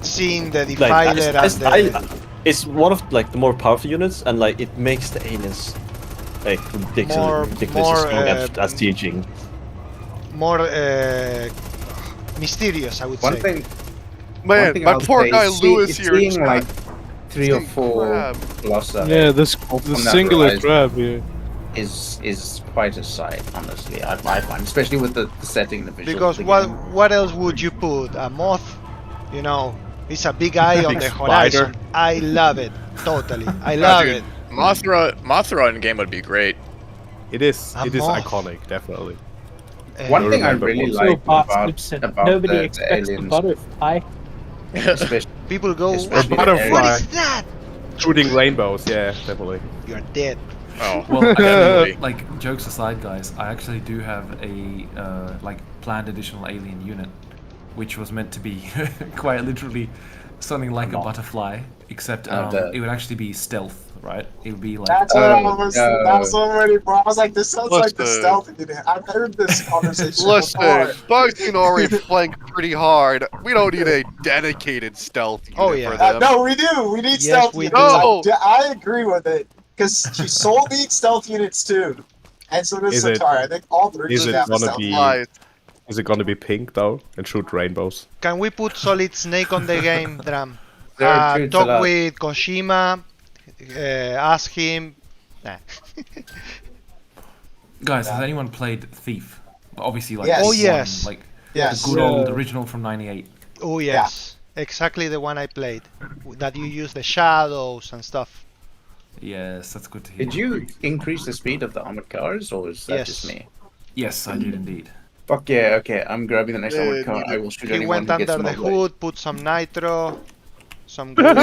seeing the Like, Defiler and the... it's one of like the more powerful units, and like it makes the aliens like ridiculously strong as sieging. More mysterious, I would One say. thing, Man, my poor guy Lewis here. Seeing like 3 or 4 Colossi. Yeah, the from that singular horizon crab here. is quite a sight, honestly. I find, especially with the setting, the visuals. Because of the game. what else would you put? A moth? You know, it's a big eye on Big the spider. horizon. I love it. Totally. I love it. Mothra in game would be great. It is. A It is moth. iconic, definitely. One thing I remember really also like Bart about Simpson. about Nobody the expects the aliens, butterfly. especially, People go, especially what the butterfly. is that? Shooting rainbows, yeah, definitely. You're dead. Oh, Well, actually, definitely. like jokes aside, guys, I actually do have a like planned additional alien unit, which was meant to be quite literally something like a butterfly, except it would actually be stealth, right? It would be like That's what I was. That's already, bro. I was like, this sounds like the Listen. stealth unit. I've heard this conversation Listen, before. Bugs can already flank pretty hard. We don't need a dedicated stealth unit Oh, yeah. for them. No, we do. We need Yes, stealth we units. do. I agree with it. Because she soul needs stealth units too. And so does Is it- Satar. I think all three Is should it have gonna stealth be? units. Is it gonna be pink though and shoot rainbows? Can we put Solid Snake on the game, Dram? There are two Talk Salat. with Kojima, ask him. Nah. guys, has anyone played Thief? Obviously, like Yes. the Oh, one, yes. like Yes. the good old original from '98. Oh yes, exactly the one I played. That you use the shadows and stuff. Yes, that's good to hear. Did you increase the speed of the armored cars, or is that Yes. just me? Yes, I did indeed. Fuck yeah, okay, I'm grabbing the next armored car. I will shoot He anyone went who gets under in the my way. hood, put some nitro, some good.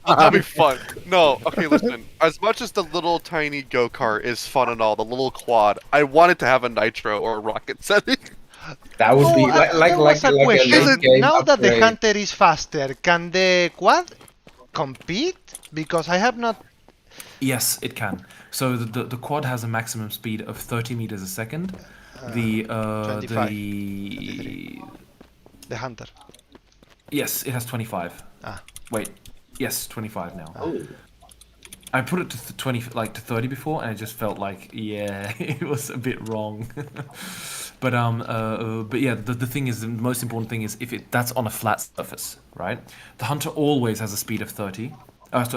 That'll be fun. No, okay, listen. As much as the little tiny go-kart is fun and all, the little quad, I wanted to have a nitro or a rocket setting. That would be Oh, like there was a a question. late game Now that the upgrade. hunter is faster, can the quad compete? Because I have not. Yes, it can. So the quad has a maximum speed of 30 meters a second. The 25. The hunter. Yes, it has 25. Ah. Wait, yes, 25 now. Oh. I put it to 30 before, and it just felt like, yeah, it was a bit wrong. But yeah, the thing is, the most important thing is if that's on a flat surface, right? The hunter always has a speed of 30.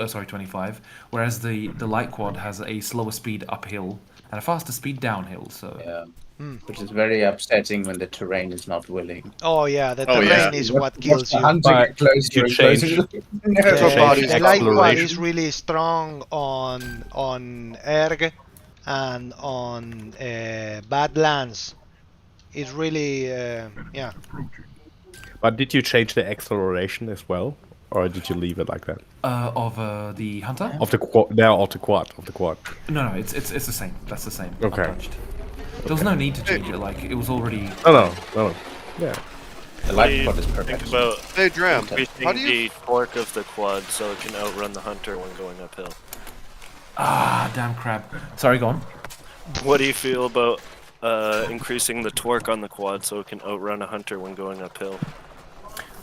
Sorry, 25. Whereas the light quad has a slower speed uphill and a faster speed downhill. So Yeah. Which is very upsetting when the terrain is not willing. Oh yeah, the Oh, terrain yeah. is what kills the you. hunter But get closer you and closer change- to the- The light quad acceleration. is really strong on erg and on badlands. It's really yeah. But did you change the acceleration as well, or did you leave it like that? of the hunter? Of the quad, now of the quad, No, it's the same. That's the same. Okay. Untouched. There was no need to change it. Like it was already. No. Yeah. The What do light you quad is think perfect. about Hey, Dram, increasing how do you... the torque of the quad so it can outrun the hunter when going uphill? Ah, damn crab. Sorry, go on. What do you feel about increasing the torque on the quad so it can outrun a hunter when going uphill?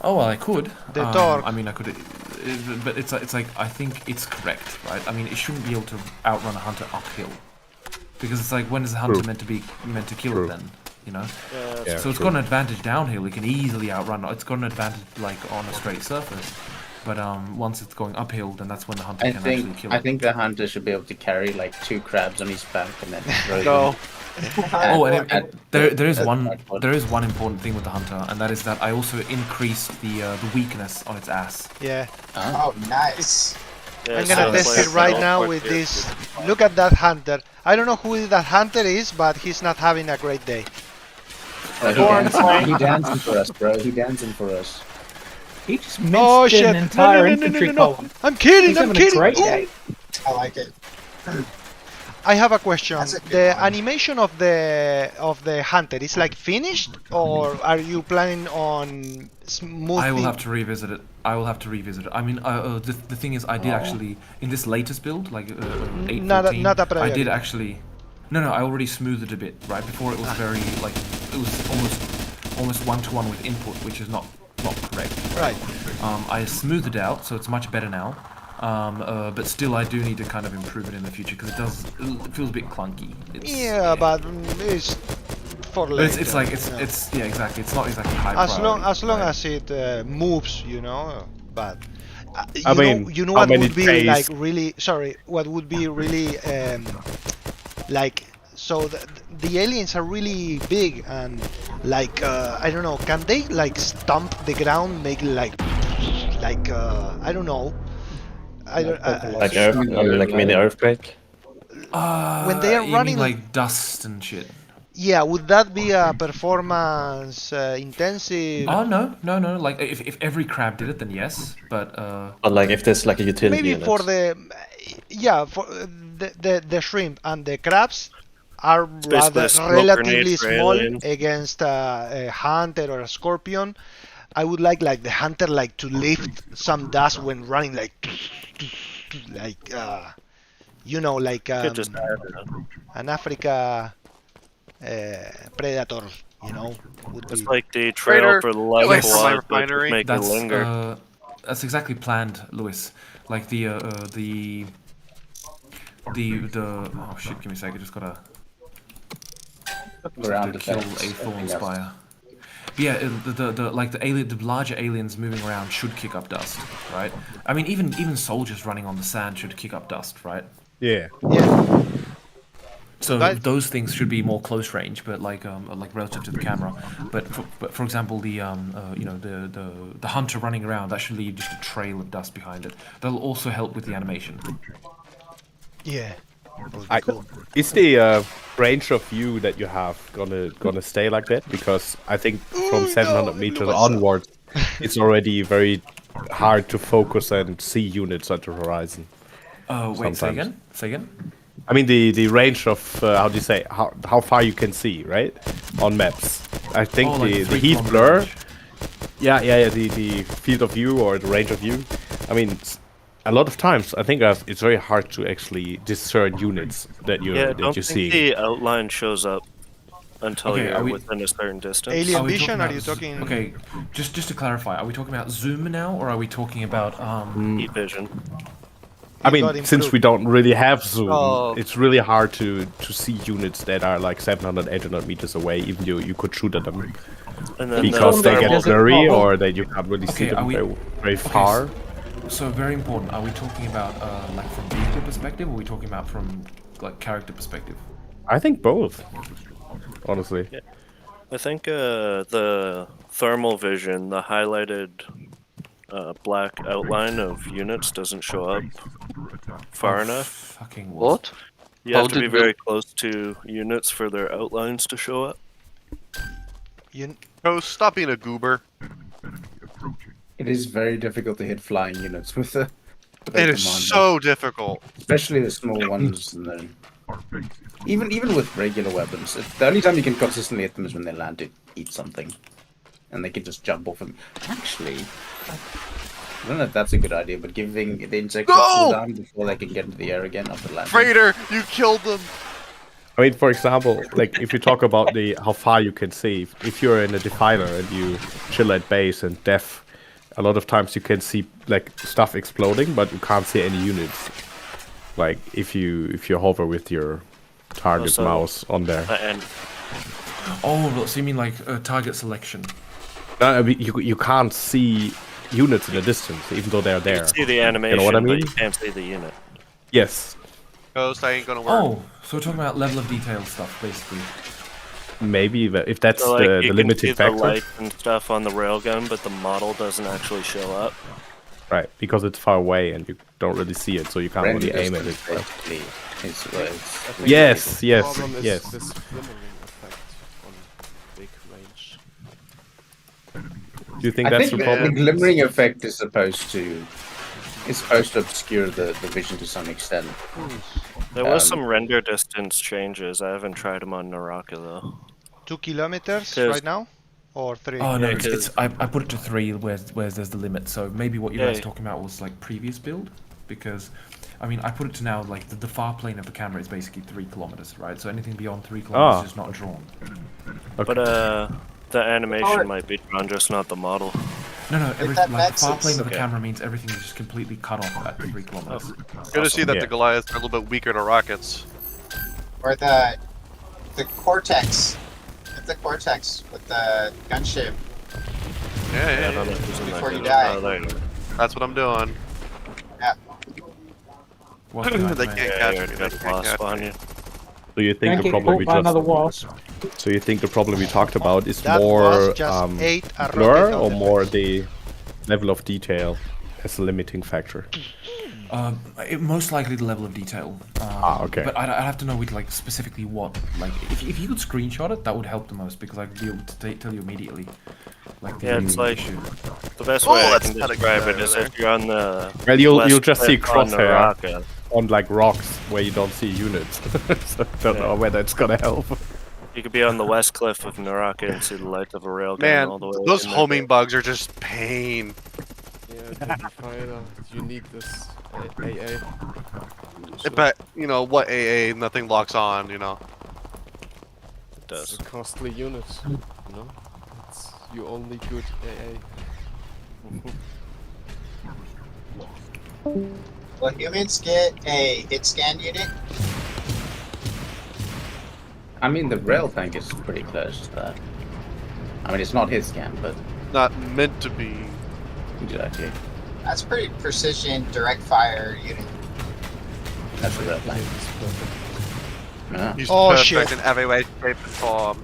Oh well, I could. The torque. I mean, I could, but it's like I think it's correct, right? I mean, it shouldn't be able to outrun a hunter uphill, because it's like when is the hunter True. meant to kill True. it then? You know. Yeah, So it's got an advantage downhill. It can easily outrun. It's got an advantage like on a straight surface, but once it's going uphill, then that's when the hunter I can actually think kill I it. think the hunter should be able to carry like 2 crabs on his back and then throw No. them. Oh, and there is at one that point. there is one important thing with the hunter, and that is that I also increased the weakness on its ass. Yeah. Oh, nice. Yeah, I'm gonna so test play it right Final now Torque with here. this. Look at that hunter. I don't know who that hunter is, but he's not having a great day. He dancing for us, bro. He dancing for us. He just missed Oh shit! an entire no, infantry no. column. I'm kidding. He's I'm having a kidding. great Ooh. day. I like it. I have a question. That's a good The one. animation of the hunter is like finished, or are you planning on smoothing? I will have to revisit it. I mean, the thing is, I did actually in this latest build, like 8.14, Not a I priority. did actually. No, I already smoothed it a bit. Right before it was very like it was almost 1-to-1 with input, which is not not correct. Right. I smoothed it out, so it's much better now. But still, I do need to kind of improve it in the future because it feels a bit clunky. But it's for later. It's like it's yeah, exactly. It's not exactly high priority. As long as it moves, you know. But you know how what many would be days- like really what would be really like so the aliens are really big and like I don't know, can they like stomp the ground, make like I don't know. Like mini earthquake. When they are you running mean like dust and shit. Yeah, would that be a performance intensive? Oh no. Like if every crab did it, then yes. But like if there's like a utility maybe unit. for for the shrimp and the crabs are rather relatively small against a hunter or a scorpion. I would like the hunter like to lift some dust when running like you know, like an Africa predator, you know, would It's be like the trail for the life quad, but just make it that's linger. that's exactly planned, Lewis. Like the oh shit, give me a sec. I just gotta kill a thorn spire. Yeah, the larger aliens moving around should kick up dust, right? I mean, even soldiers running on the sand should kick up dust, right? Yeah. So those things should be more close range, but like relative to the camera. But for example, the the hunter running around, that should leave just a trail of dust behind it. That'll also help with the animation. Yeah. Is the range of view that you have gonna stay like that? Because I think from 700 meters onwards, it's already very hard to focus and see units at the horizon. Wait, say again? I mean the range of how do you say how far you can see, right? On maps. I think the heat blur. Yeah, the field of view or the range of view. I mean, a lot of times I think it's very hard to actually discern units that you're seeing. The outline shows up until you're we, within a certain distance. Alien vision? Are you talking? Okay, just to clarify, are we talking about zoom now, or are we talking about heat vision? I mean, since we don't really have zoom, it's really hard to see units that are like 700, 800 meters away, even though you could shoot at them. And then because they get blurry or that you can't really see them very far. So very important. Are we talking about like from vehicle perspective, or are we talking about from like character perspective? I think both, honestly. Yeah. I think the thermal vision, the highlighted black outline of units doesn't show up far enough. Fucking what? You have to be very close to units for their outlines to show up. Oh, stop being a goober. It is very difficult to hit flying units with the. It is so difficult, especially the small ones. And then, even with regular weapons, the only time you can consistently hit them is when they land to eat something, and they can just jump off them. Actually, I don't know if that's a good idea, but giving the insects a cooldown before they can get into the air again after landing. Traitor, you killed them. I mean, for example, like if you talk about how far you can see, if you're in a Defiler and you chill at base and def. A lot of times you can see like stuff exploding, but you can't see any units. Like if you hover with your target mouse on there. Oh, so you mean like target selection? No, I mean, you can't see units in the distance, even though they're there. You can see the animation, you know what I mean? but you can't see the unit. Yes. Ghost, I ain't gonna work. Oh, so we're talking about level of detail stuff, basically. Maybe if that's so, like, the limited factor. You can see the lights and stuff on the railgun, but the model doesn't actually show up. Right, because it's far away and you don't really see it, so you can't really aim at it. Yes. The problem is this glimmering effect on big range. Do you think that's the problem? The glimmering effect is supposed to obscure the vision to some extent. There was some render distance changes. I haven't tried them on Naraka though. 2 kilometers right now, or 3? Oh no, I put it to 3 where there's the limit. So maybe what you guys were talking about was like previous build, because I mean I put it to now like the far plane of the camera is basically 3 kilometers, right? So anything beyond 3 kilometers is not drawn. Okay. But the animation might be drawn, just not the model. No, that like the far nexus. plane of the camera means everything is just completely cut off at 3 kilometers. Good to see that the Goliaths are a little bit weaker to rockets. Or the Cortex. Hit the Cortex with the gunship. Yeah. Before you die. That's what I'm doing. Yeah. They can't catch me. They can't catch me. So you think Don't the get problem caught we by another wasp. So you think the problem we talked about is That more was just ate a blur rocket on or the more the level of detail as a limiting factor? Most likely the level of detail. Okay. But I have to know with like specifically what. Like if you could screenshot it, that would help the most because I'd be able to tell you immediately. Like Yeah, it's like issue. the best way I can describe it is if you're on the. Well, you'll west just see cliff on the crosshair rocket. on like rocks where you don't see units. So I don't know whether it's gonna help. You could be on the west cliff of Naraka and see the light of a railgun Man, all the way. those in homing there. bugs are just pain. Yeah, you need this AA. But you know what AA? Nothing locks on. You know. It does. It's a costly unit. You know, it's you only good AA. Will humans get a hit scan unit? I mean, the rail tank is pretty close to that. I mean, it's not his scan, but Not meant to be. exactly. That's pretty precision direct fire unit. That's the rail tank. Yeah. He's Oh, perfect shit. in every way, shape, and form.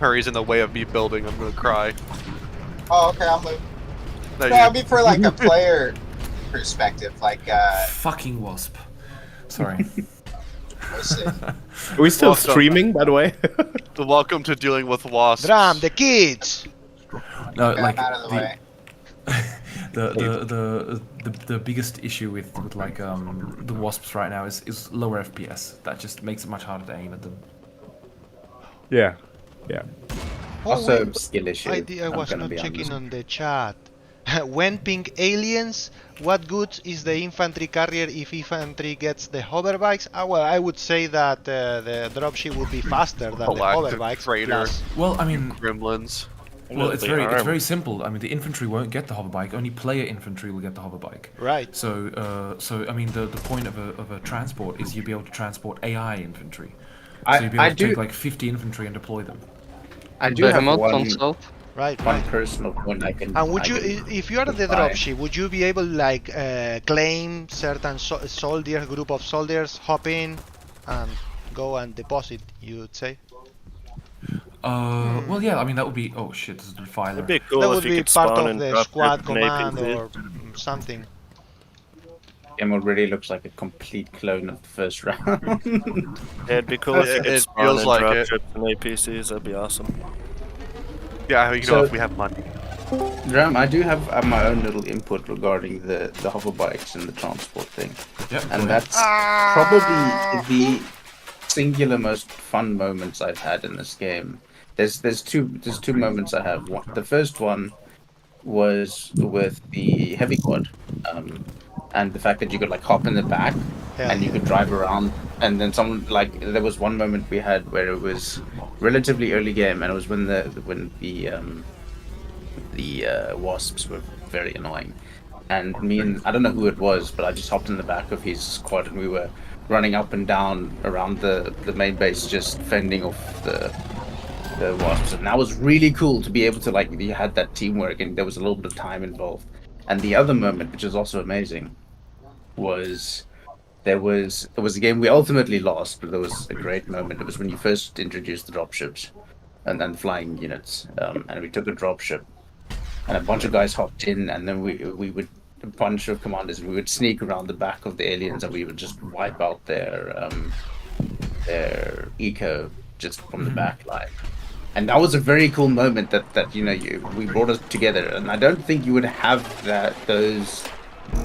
Hurry's in the way of me building. I'm gonna cry. Oh, okay, I'll move. No, No, I mean for like a player perspective, like Fucking wasp. Sorry. Are we still Welcome. streaming, by the way? Welcome to dealing with wasps. Dram, the kids. No, Okay, like I'm out of the way. the biggest issue with like the wasps right now is lower FPS. That just makes it much harder to aim at them. Yeah. Also, wait, skill issue. I was gonna not be checking honest. on the chat. When ping aliens, what good is the infantry carrier if infantry gets the hoverbikes? Well, I would say that the dropship would be faster than the Galactic hoverbikes. Raider. Plus, Well, I mean, Gremlins. well, it's They very arm. simple. I mean, the infantry won't get the hoverbike. Only player infantry will get the hoverbike. right. So I mean, the point of a transport is you'll be able to transport AI infantry. So you'll be able to take like 50 infantry and deploy them. I do have Behemoth on one south. Right, one right. personal point I can. And would I you, can if you are the buy. dropship, would you be able like claim certain soldiers, group of soldiers, hop in, and go and deposit? You would say Well, yeah. I mean, that would be. Oh shit! This is the defiler. It'd be cool that if would you be could part spawn of and the drop squad an command APC. or something. Game already looks like a complete clone of the first round. Yeah, it'd be cool if you could It spawn feels and like drop it. ships and APCs. That'd be awesome. Yeah, you know, So- if we have money. Dram, I do have my own little input regarding the hoverbikes and the transport thing, Yeah. go and ahead. that's probably the singular most fun moments I've had in this game. There's two moments I have. The first one was with the heavy quad, and the fact that you could like hop in the back Yeah. and you could drive around, and then someone like there was one moment we had where it was relatively early game, and it was when the wasps were very annoying, and me and I don't know who it was, but I just hopped in the back of his squad and we were running up and down around the main base, just fending off the wasps, and that was really cool to be able to like you had that teamwork and there was a little bit of time involved. And the other moment, which is also amazing, was there was a game we ultimately lost, but there was a great moment. It was when you first introduced the dropships and then flying units, and we took a dropship, and a bunch of guys hopped in, and then we would a bunch of commanders. We would sneak around the back of the aliens, and we would just wipe out their eco just from the back line. And that was a very cool moment that we brought us together, and I don't think you would have those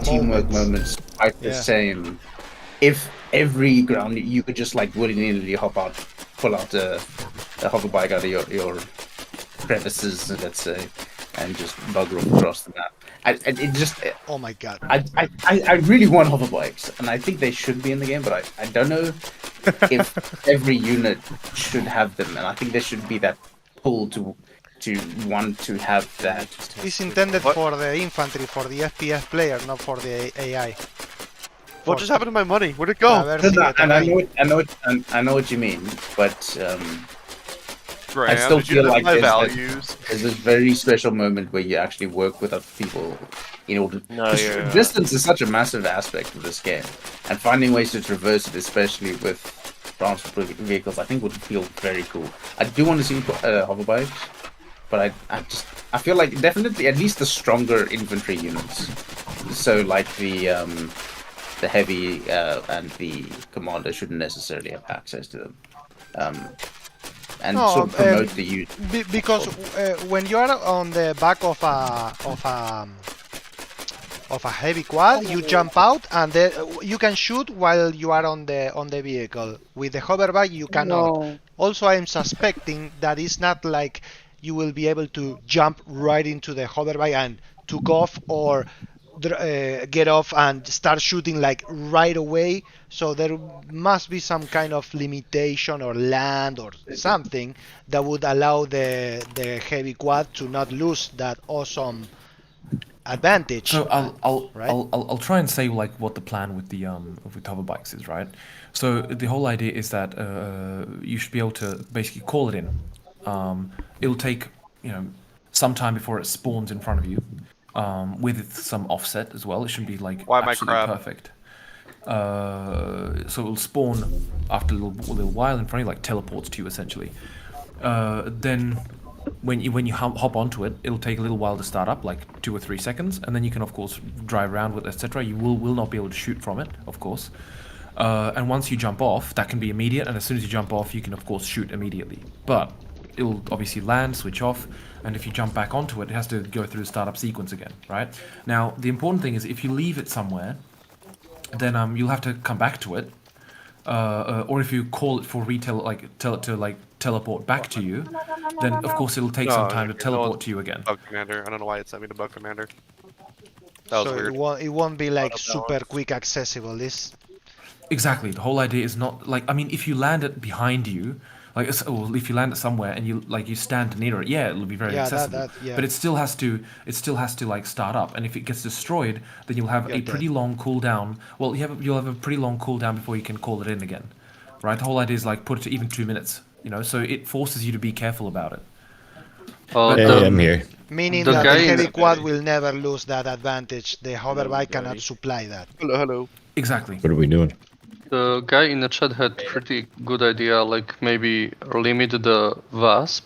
teamwork moments quite the same if every ground you could just like willy-nilly pull out a hoverbike out of your crevices, let's say, and just bugger off across the map. Oh my god. I really want hoverbikes, and I think they should be in the game, but I don't know if every unit should have them, and I think there should be that pull to to want to have that. It's intended for the infantry, for the FPS player, not for the AI. What just happened to my money? Where'd it go? And I know what you mean, but Dram, I still did you feel know like my there's values? there's this very special moment where you actually work with other people in order. No, yeah. Distance is such a massive aspect of this game, and finding ways to traverse it, especially with transport vehicles, I think would feel very cool. I do want to see hoverbikes, but I feel like definitely at least the stronger infantry units. So like the heavy and the commander shouldn't necessarily have access to them. And sort of promote the use. Because when you are on the back of a heavy quad, you jump out and you can shoot while you are on the vehicle. With the hoverbike, you cannot. No. Also, I'm suspecting that it's not like you will be able to jump right into the hoverbike and took off or get off and start shooting like right away. So there must be some kind of limitation or land or something that would allow the heavy quad to not lose that awesome advantage. So right? I'll try and say like what the plan with the with hoverbikes is, right? So the whole idea is that you should be able to basically call it in. It'll take some time before it spawns in front of you, with some offset as well. It shouldn't be like absolutely perfect. So it'll spawn after a little while in front of you, like teleports to you essentially. Then when you hop onto it, it'll take a little while to start up, like 2 or 3 seconds, and then you can of course drive around with it, etc. You will not be able to shoot from it, of course. And once you jump off, that can be immediate, and as soon as you jump off, you can of course shoot immediately. But it'll obviously land, switch off, and if you jump back onto it, it has to go through the startup sequence again, right? Now, the important thing is if you leave it somewhere, then you'll have to come back to it, or if you call it for retail, like tell it to like teleport back to you, then of course it'll take some time to teleport to you again. Bug commander. I don't know why it sent me to bug commander. That was So weird. it won't be like super quick accessible. Exactly. The whole idea is not like, I mean, if you land it behind you, like, or if you land it somewhere and you stand near it, yeah, it'll be very accessible. Yeah. But it still has to like start up, and if it gets destroyed, then you'll have a pretty long cooldown. Well, you'll have a pretty long cooldown before you can call it in again, right? The whole idea is like put it to even 2 minutes, so it forces you to be careful about it. I'm here. Meaning that the heavy quad will never lose that advantage. The hoverbike cannot supply that. Hello. Exactly. What are we doing? The guy in the chat had pretty good idea, like maybe limit the VASP,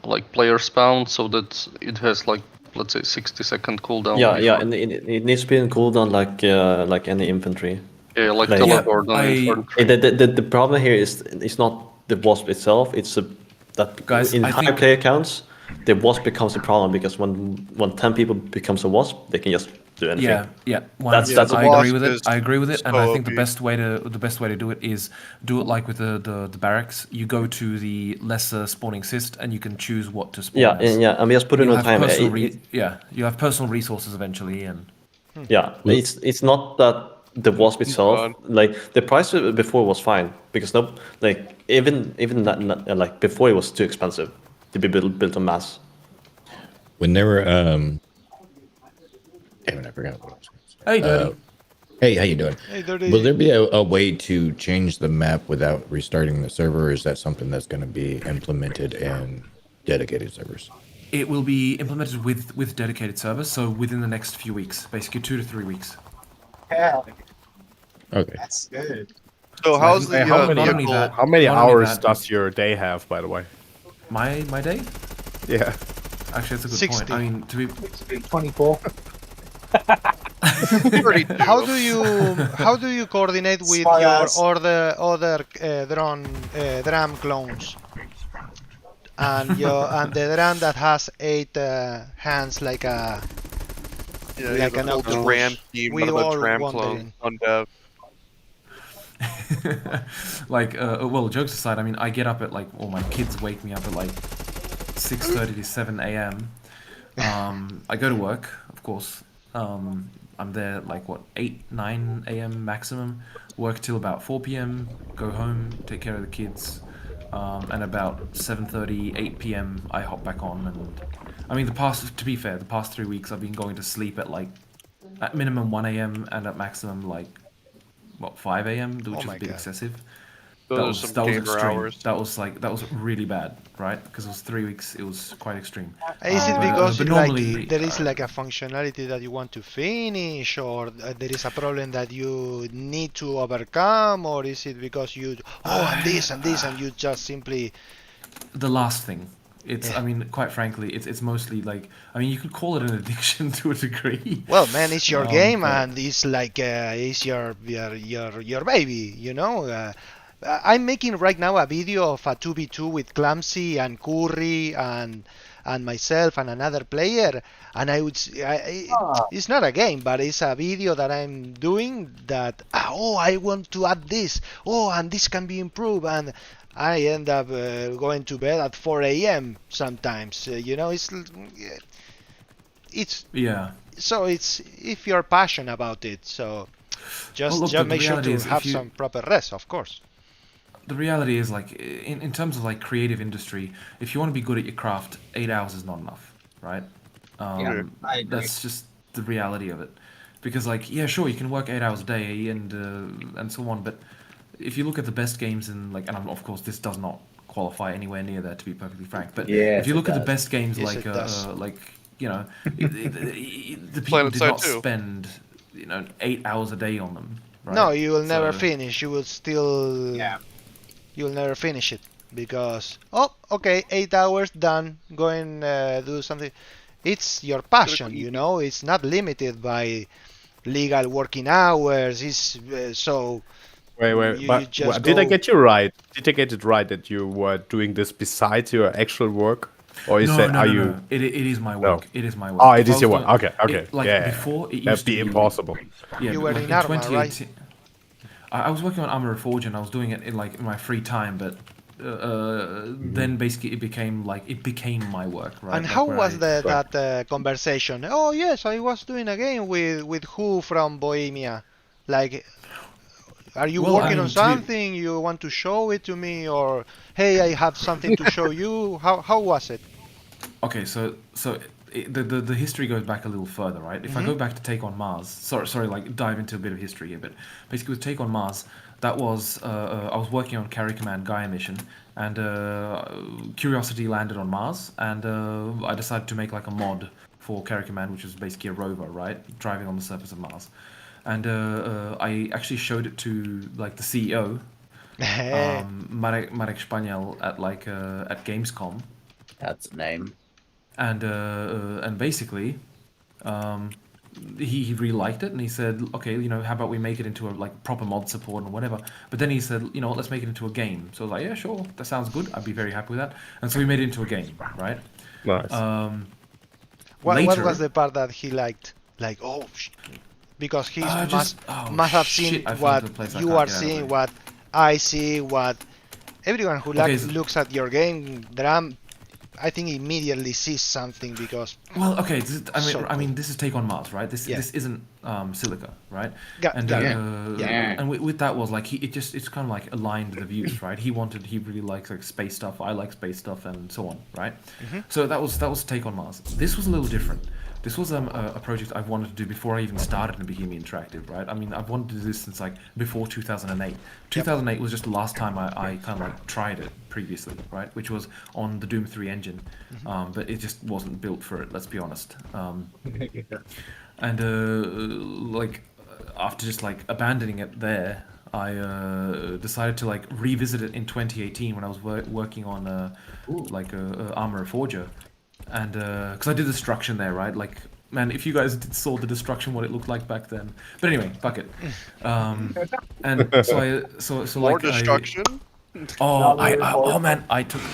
like player spawn, so that it has like, let's say 60-second cooldown. Yeah, and it needs to be in cooldown like any infantry. Yeah, like teleport. The problem here is it's not the wasp itself, it's that guys, in high player counts, the wasp becomes a problem because when 10 people becomes a wasp, they can just do anything. Yeah. That's I agree with it, and I think the best way to do it is do it like with the barracks. You go to the lesser spawning cyst, and you can choose what to spawn. And we just put in on time. You have personal resources eventually, and it's not that the wasp itself, like the price before was fine because even that, like before it was too expensive to be built en masse. When they were damn it, I forgot what I was going to say. Hey, Dirty. Hey, how you doing? Hey, Dirty. Will there be a way to change the map without restarting the server, or is that something that's going to be implemented in dedicated servers? It will be implemented with dedicated servers, so within the next few weeks, basically 2 to 3 weeks. Hell, Okay. that's good. So how's the how many hours does your day have, by the way? My day? Yeah. Actually, that's a good 60. point. I mean, to be 24. How do you coordinate with your other Dram clones? And the Dram that has 8 hands like an octopus. Dram team, We one of all the Dram wondering. clones on dev. well, jokes aside, I mean, I get up at like, my kids wake me up at like 6:30 to 7 a.m. I go to work, of course. I'm there like 8, 9 a.m. maximum. Work till about 4 p.m. Go home, take care of the kids. and about 7:30, 8 p.m. I hop back on, and I mean to be fair, the past 3 weeks I've been going to sleep at like at minimum 1 a.m. and at maximum like 5 a.m., which is a bit excessive. Those are some gamer extreme. hours. That was really bad, right? Because it was 3 weeks. It was quite extreme. Is it because but normally there is like a functionality that you want to finish, or there is a problem that you need to overcome, or is it because you and this and this and you just simply the last thing? I mean, quite frankly, it's mostly like, I mean, you could call it an addiction to a degree. Well, man, it's your game and it's like it's your baby, you know. I'm making right now a video of a 2v2 with Clumsy and Curry and myself and another player, and it's not a game, but it's a video that I'm doing that I want to add this, and this can be improved, and I end up going to bed at 4 a.m. sometimes. You know, it's yeah. So it's if you're passionate about it, so just make sure to have some proper rest, of course. The reality is, like, in terms of like creative industry, if you want to be good at your craft, 8 hours is not enough, right? I agree. That's just the reality of it. Because, like, yeah, sure, you can work 8 hours a day and so on, but if you look at the best games in, like, and of course this does not qualify anywhere near that, to be perfectly frank, but if you look at the best games, like you know, the people did not spend 8 hours a day on them. Right? No, you will never finish. You will still. Yeah. You'll never finish it because 8 hours done. Go and do something. It's your passion, you know. It's not limited by legal working hours. It's so. Wait. Did I get you right? Did I get it right that you were doing this besides your actual work, or is no. It is my work. No. It is my work. Oh, it is your work. Okay. Before, it used that'd be to impossible. Yeah, you were in Arma, right? I was working on Arma Reforged and I was doing it in my free time, but then basically it became my work, right? And how was that conversation? Oh yes, I was doing a game with who from Bohemia. Like, are you working on something? You want to show it to me, or hey, I have something to show you? How was it? Okay, so the history goes back a little further, right? If I go back to Take on Mars, sorry, like dive into a bit of history here, but basically with Take on Mars, that was I was working on Carry Command Gaia mission, and Curiosity landed on Mars, and I decided to make like a mod for Carry Command, which is basically a rover, right, driving on the surface of Mars, and I actually showed it to like the CEO, Marek Spaniel at Gamescom. That's the name. And basically, he really liked it, and he said, okay, how about we make it into a like proper mod support and whatever. But then he said, what, let's make it into a game. So I was like, yeah, sure, that sounds good. I'd be very happy with that. And so we made it into a game, right? Nice. What was the part that he liked? Like, because he must have seen what you are seeing, what I see, what everyone who looks at your game, Dram, I think immediately sees something because. Well, okay. I mean, this is Take on Mars, right? This isn't Silica, right? And with that was like it's kind of like aligned the views, right? He really likes like space stuff. I like space stuff, and so on, right? So that was Take on Mars. This was a little different. This was a project I've wanted to do before I even started in Bohemia Interactive, right? I mean, I've wanted to do this since like before 2008. 2008 was just the last time I kind of like tried it previously, right? Which was on the Doom 3 engine, but it just wasn't built for it. Let's be honest. And like after just like abandoning it there, I decided to like revisit it in 2018 when I was working on Arma Reforged. And because I did destruction there, right? Like, man, if you guys saw the destruction, what it looked like back then. But anyway, fuck it. And so more like destruction. I took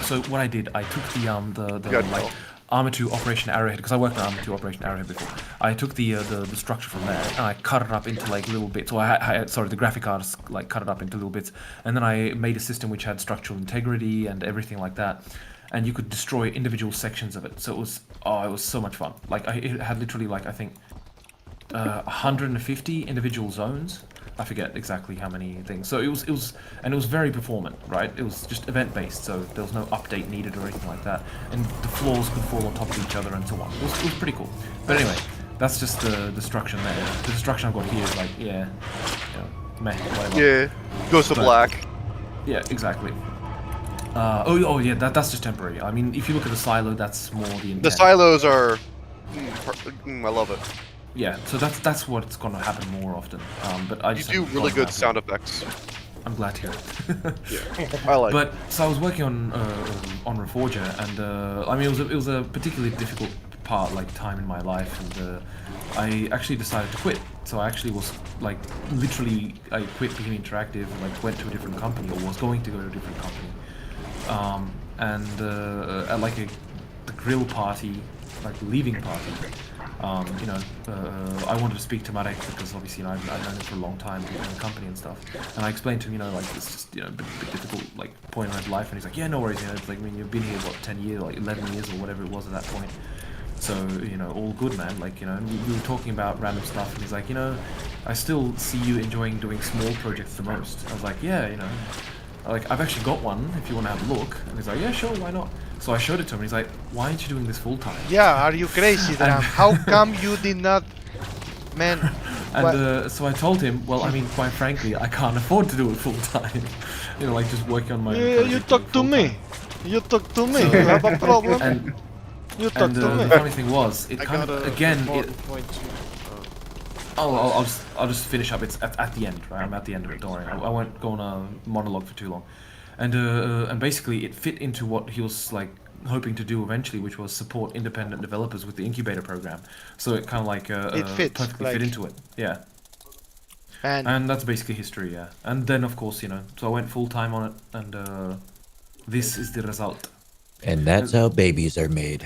the like Arma 2 Operation Arrowhead, because I worked on Arma 2 Operation Arrowhead before. I took the structure from there and I cut it up into like little bits. Or the graphic artists like cut it up into little bits, and then I made a system which had structural integrity and everything like that. And you could destroy individual sections of it. So it was so much fun. Like it had literally like I think 150 individual zones, I forget exactly how many things. So it was very performant, right? It was just event based, so there was no update needed or anything like that. And the floors could fall on top of each other and so on. It was pretty cool. But anyway, that's just the destruction there. The destruction I've got here is like, yeah, meh, whatever. Yeah, goes to black. Yeah, exactly. Oh yeah, that's just temporary. I mean, if you look at the silo, that's more the intent. The silos are. I love it. Yeah, so that's what's gonna happen more often. But I just do really good sound effects. I'm glad to hear it. Yeah, I like. But so I was working on Reforger, and I mean it was a particularly difficult time in my life, and I actually decided to quit. So I actually was like literally I quit Bohemia Interactive, and like went to a different company, or was going to go to a different company. At like the grill party, like the leaving party, I wanted to speak to Marek because obviously I've known him for a long time in the company and stuff, and I explained to him, like it's just a bit difficult like point in his life, and he's like, yeah, no worries, it's like, I mean, you've been here what 10 years, like 11 years or whatever it was at that point, so all good, man, like and we were talking about random stuff, and he's like, I still see you enjoying doing small projects the most. I was like, yeah, like I've actually got one if you want to have a look, and he's like, yeah, sure, why not? So I showed it to him, and he's like, why aren't you doing this full time? Yeah, are you crazy, Dram? How come you did not, man? And so I told him, well, I mean, quite frankly, I can't afford to do it full time. Like just working on my. Yeah, you talk to me. You talk to me. You have a problem. And you talk to me. The funny thing was, it kind of again. I'll just finish up. It's at the end, right? I'm at the end of it. Don't worry. I won't go on a monologue for too long. And basically, it fit into what he was like hoping to do eventually, which was support independent developers with the Incubator program. So it kind of like it fits, perfectly fit into it. Yeah. And that's basically history. Yeah. And then of course, so I went full time on it, and this is the result. And that's how babies are made.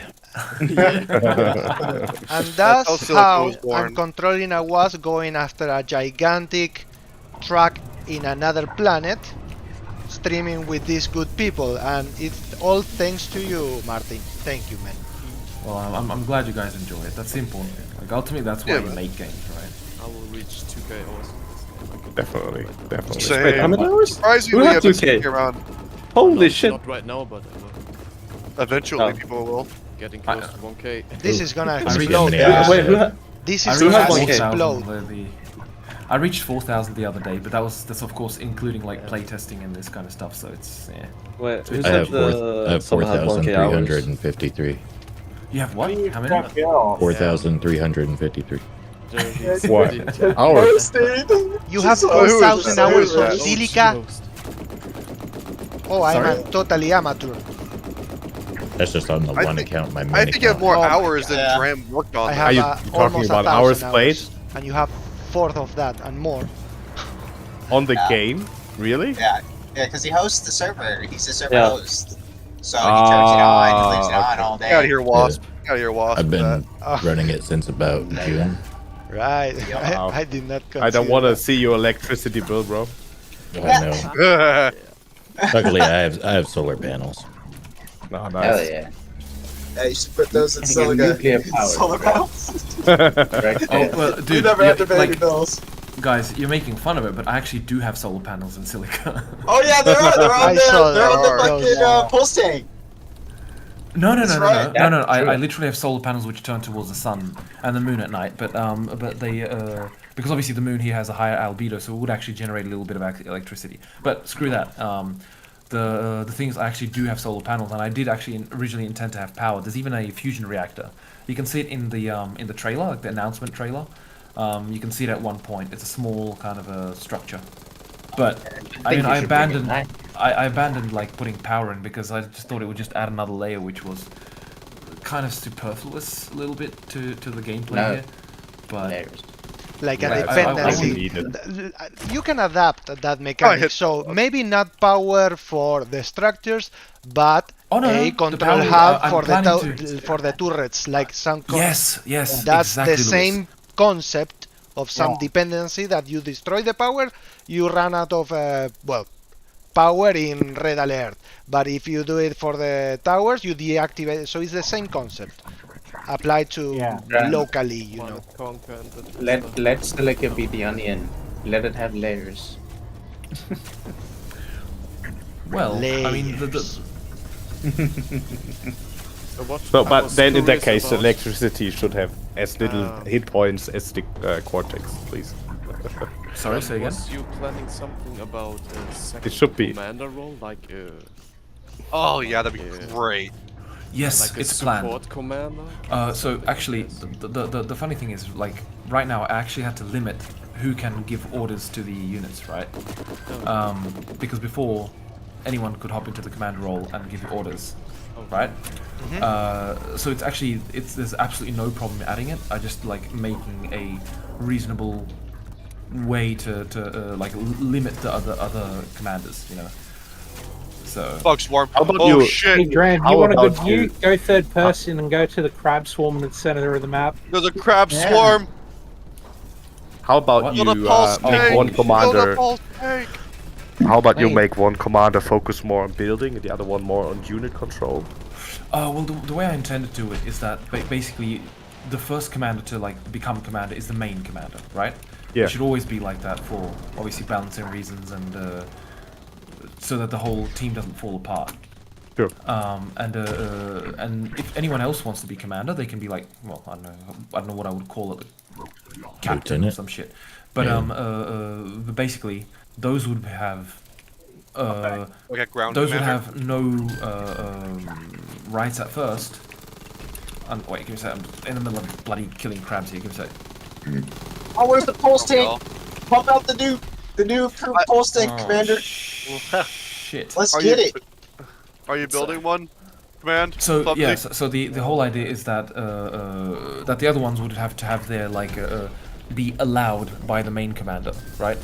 And that's how I'm controlling a wasp going after a gigantic truck in another planet, streaming with these good people, and it's all thanks to you, Martin. Thank you, man. Well, I'm glad you guys enjoy it. That's the important thing. Like ultimately, that's why you make games, right? I will reach 2K hours. Definitely. Wait, how many hours? Surprisingly, I've been sticking around. Holy shit! Not right now, but I will. Eventually, people will. Getting close to 1K. This is gonna explode. This is gonna explode. I reached 4,000 the other day, but that's of course including like playtesting and this kind of stuff. So it's Wait, I have 4,353. You have what? How many? 4,353. What? Hours? You have 4,000 hours of Silica? Oh, I'm totally amateur. That's just on the one account. My main I think you have more account. hours than Dram worked on. I that. have Are you talking about hours played? And you have fourth of that and more. On the game? Really? Yeah, because he hosts the server. He's the server host. So he turns it on and leaves it on all day. Get out of here, Wasp. Get out of here, Wasp. I've been running it since about June. Right. I did not consider I don't want to see your electricity bill, bro. I know. Luckily, I have solar panels. No, nice. Hell yeah. Yeah, you should put those in Silica. Nuclear power. Solar panels. Well, dude, you never had to pay any bills. Guys, you're making fun of it, but I actually do have solar panels in Silica. Oh yeah, they're on the fucking pulse tank. No. I literally have solar panels which turn towards the sun and the moon at night. But they because obviously the moon here has a higher albedo, so it would actually generate a little bit of electricity. But screw that. The thing is, I actually do have solar panels, and I did actually originally intend to have power. There's even a fusion reactor. You can see it in the trailer, like the announcement trailer. You can see it at one point. It's a small kind of a structure. But I mean, I abandoned like putting power in because I just thought it would just add another layer, which was kind of superfluous a little bit to the gameplay here. But like a dependency. You can adapt that mechanic. So maybe not power for the structures, but a control hub for the turrets, like some. Yes. That's exactly, the same concept of some dependency that you destroy the power, you run out of power in red alert. But if you do it for the towers, you deactivate. So it's the same concept applied to locally, you know. Let Silica be the onion. Let it have layers. Well, I mean, But then in that case, about- electricity should have as little hit points as the Cortex, please. Sorry, say again? Was you planning something about a second should be. commander role, like Oh yeah, that'd be great. Yes, like a it's support planned. commander? So actually, the funny thing is, like, right now I actually had to limit who can give orders to the units, right? Because before, anyone could hop into the command role and give orders, right? So it's actually, there's absolutely no problem adding it. I just like making a reasonable way to like limit the other commanders, you know. So. Bug swarm. How about Oh you? shit! Hey, Dram, How you want a good about view? you? Go third person and go to the crab swarm in the center of the map. There's a crab Yeah. swarm. How about What? you Build a pulse make tank. one Build a commander? pulse tank. How about you Wait. make one commander focus more on building and the other one more on unit control? Well, the way I intended to do it is that basically the first commander to like become commander is the main commander, right? Yeah. It should always be like that for obviously balancing reasons and so that the whole team doesn't fall apart. Sure. And if anyone else wants to be commander, they can be like, well, I don't know what I would call it, captain or Lieutenant. some shit. But but basically those would have. Okay, ground Those would commander. have no rights at first. Wait, give me a sec. I'm in the middle of bloody killing crabs here. Give me a sec. Oh, where's the pulse tank? Pump out the new pulse tank, Oh, Commander. Shit. Let's Are get you- it. Are you building one? Command. So Something? yes, so the whole idea is that that the other ones would have to have their like be allowed by the main commander, right?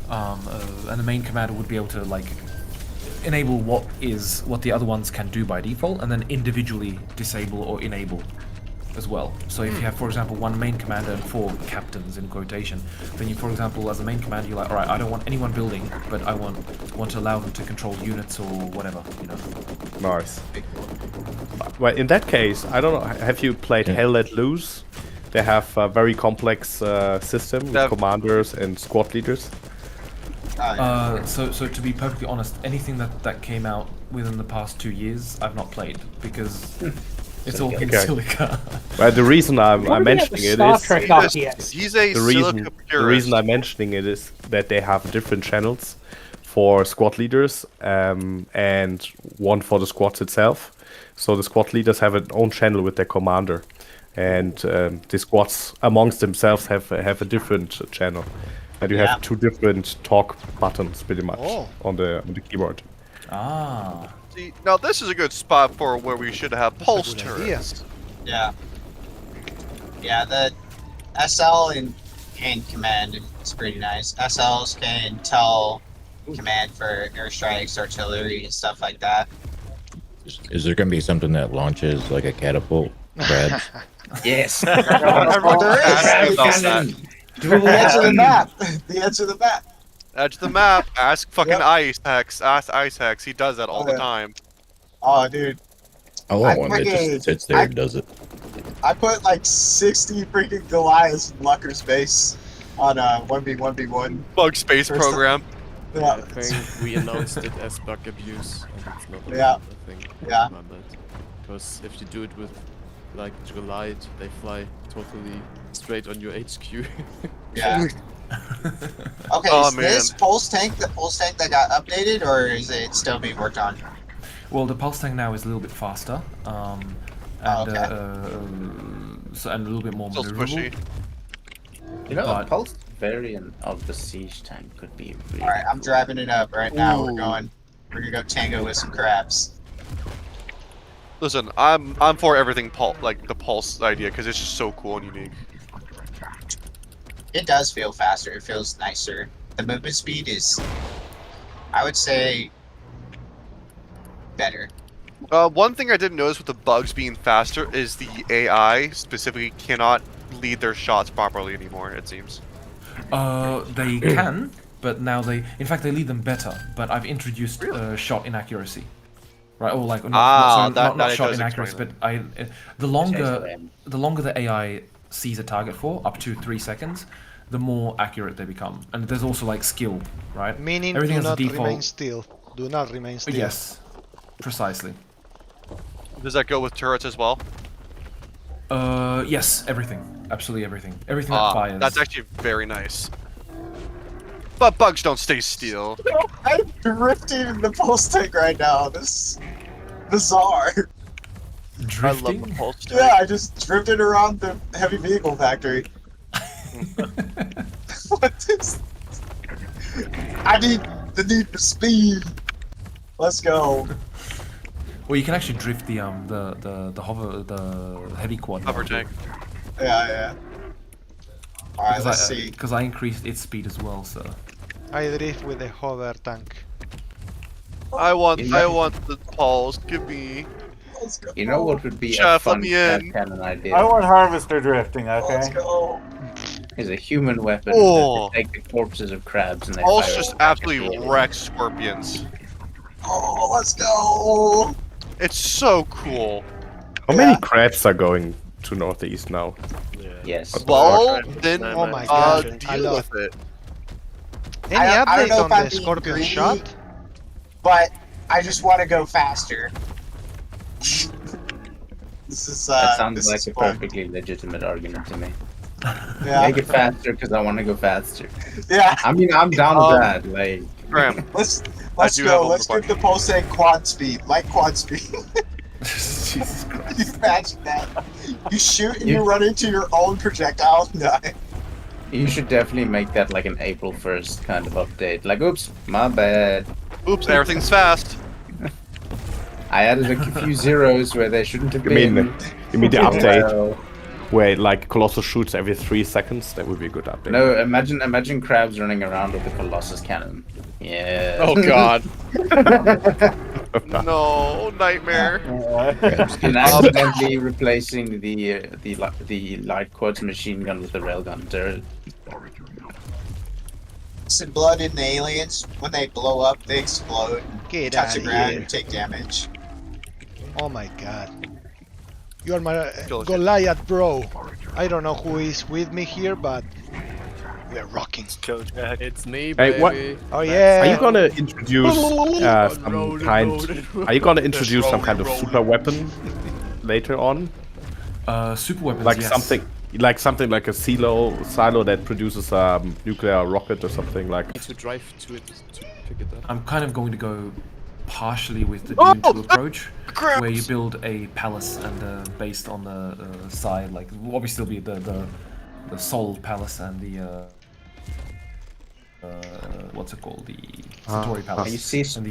And the main commander would be able to like enable what the other ones can do by default, and then individually disable or enable as well. So if you have, for example, one main commander and 4 captains in quotation, then you, for example, as a main commander, you're like, all right, I don't want anyone building, but I want to allow them to control units or whatever, you know. Nice. Well, in that case, I don't know. Have you played Hell Let Loose? They have a very complex system with commanders and squad leaders. So to be perfectly honest, anything that came out within the past 2 years, I've not played because it's all been Okay. Silica. Well, the reason I'm What do we have mentioning with it Star is Trek RTS? He's a the Silica reason I'm mentioning it is that they have different channels for squad leaders and one for the squads itself. So the squad leaders have an own channel with their commander, and the squads amongst themselves have a different channel, and you have 2 different talk buttons pretty much on the keyboard. Ah. See, now this is a good spot for where we should have pulse turrets. Yeah. Yeah, the SL in command is pretty nice. SLs can tell command for airstrikes, artillery, and stuff like that. Is there going to be something that launches like a catapult? Crabs? Yes. There is. The edge of the map. The edge of the map. Edge of the map. Ask fucking Ice Hex. Ask Ice Hex. He does that all the time. Oh, dude. I want one that freaking- just sits there and does it. I put like 60 freaking Goliaths in Lucker's base on a 1v1v1. Bug space First program. Yeah. I think we announced it as bug abuse, and it's not Yeah. a thing. Yeah. Remember it. Because if you do it with like July, they fly totally straight on your HQ. Yeah. Okay, Oh, is this pulse tank the pulse tank that got updated, or is it still being worked on? Well, the pulse tank now is a little bit faster, and so and a little bit more Still maneuverable. squishy. You know, a But- pulse variant of the siege tank could be really All right, I'm driving it up right now. We're gonna go tango with some crabs. Listen, I'm for everything like the pulse idea because it's just so cool and unique. It does feel faster. It feels nicer. The movement speed is, I would say, better. One thing I didn't notice with the bugs being faster is the AI specifically cannot lead their shots properly anymore, it seems. They can, but now in fact, they lead them better. But I've introduced shot inaccuracy, right? Or like not that shot does inaccuracy, but explain the longer the AI sees a target for up to 3 seconds, the more accurate they become. And there's also like skill, right? Meaning Everything do has a not default. remain still. Do not remain still. Yes, precisely. Does that go with turrets as well? Yes, everything. Absolutely everything. Everything that fires. That's actually very nice. But bugs don't stay still. I'm drifting in the pulse tank right now. This is bizarre. Drifting? I love the pulse tank. Yeah, I just drifted around the heavy vehicle factory. What is... I need the need for speed. Let's go. Well, you can actually drift the hover, the heavy quad. Hover tank. Yeah. Alright, let's see. Because I increased its speed as well, so. I drift with the hover tank. I want the pulse. Give me. You know what would be Chef, a let fun me in. cannon idea? I want harvester drifting. Okay. Let's go. Is a human weapon Oh. that they take the corpses of crabs and they Pulse fire just it back at the absolutely alien. wrecks scorpions. Oh, let's go. It's so cool. How many crabs are going to northeast now? Yes. Well, then Oh my god, I deal love with it. Any I don't update know on if I'm the being Scorpion greedy, shot? But I just want to go faster. This is That sounds this like is a fun. perfectly legitimate argument to me. Yeah. Make it faster because I want to go faster. Yeah. I mean, I'm down with that. Like, Graham, Let's do have go. one Let's more give the pulsate quad speed, like quad speed. Jesus Christ. You imagine that? You shoot and you run into your own projectile and die. you should definitely make that like an April 1st kind of update. Like, oops, my bad. Oops, everything's fast. I added a few zeros where they shouldn't have You been. mean the update Well, where like Colossus shoots every 3 seconds? That would be a good update. no, imagine crabs running around with the Colossus cannon. Yeah. Oh god. No, nightmare. And accidentally replacing the light quads machine gun with the railgun turret. Some blood in the aliens. When they blow up, they explode. Get Touch the outta ground here. and take damage. Oh my god. You are my Kill it. Goliath bro. I don't know who is with me here, but we are rocking. Coach Jack. It's me, Hey, baby. what- Oh yeah. Are you gonna introduce some kind? Are you gonna introduce some kind of super weapon later on? Super weapons, Like yes. something like a silo that produces a nuclear rocket or something like. Need to drive to it to pick it up. I'm kind of going to go partially with the Dune 2 approach, where you build a palace and based on the side, like obviously there'll be the Sol Palace and the what's it called, the Satori Palace. You see, and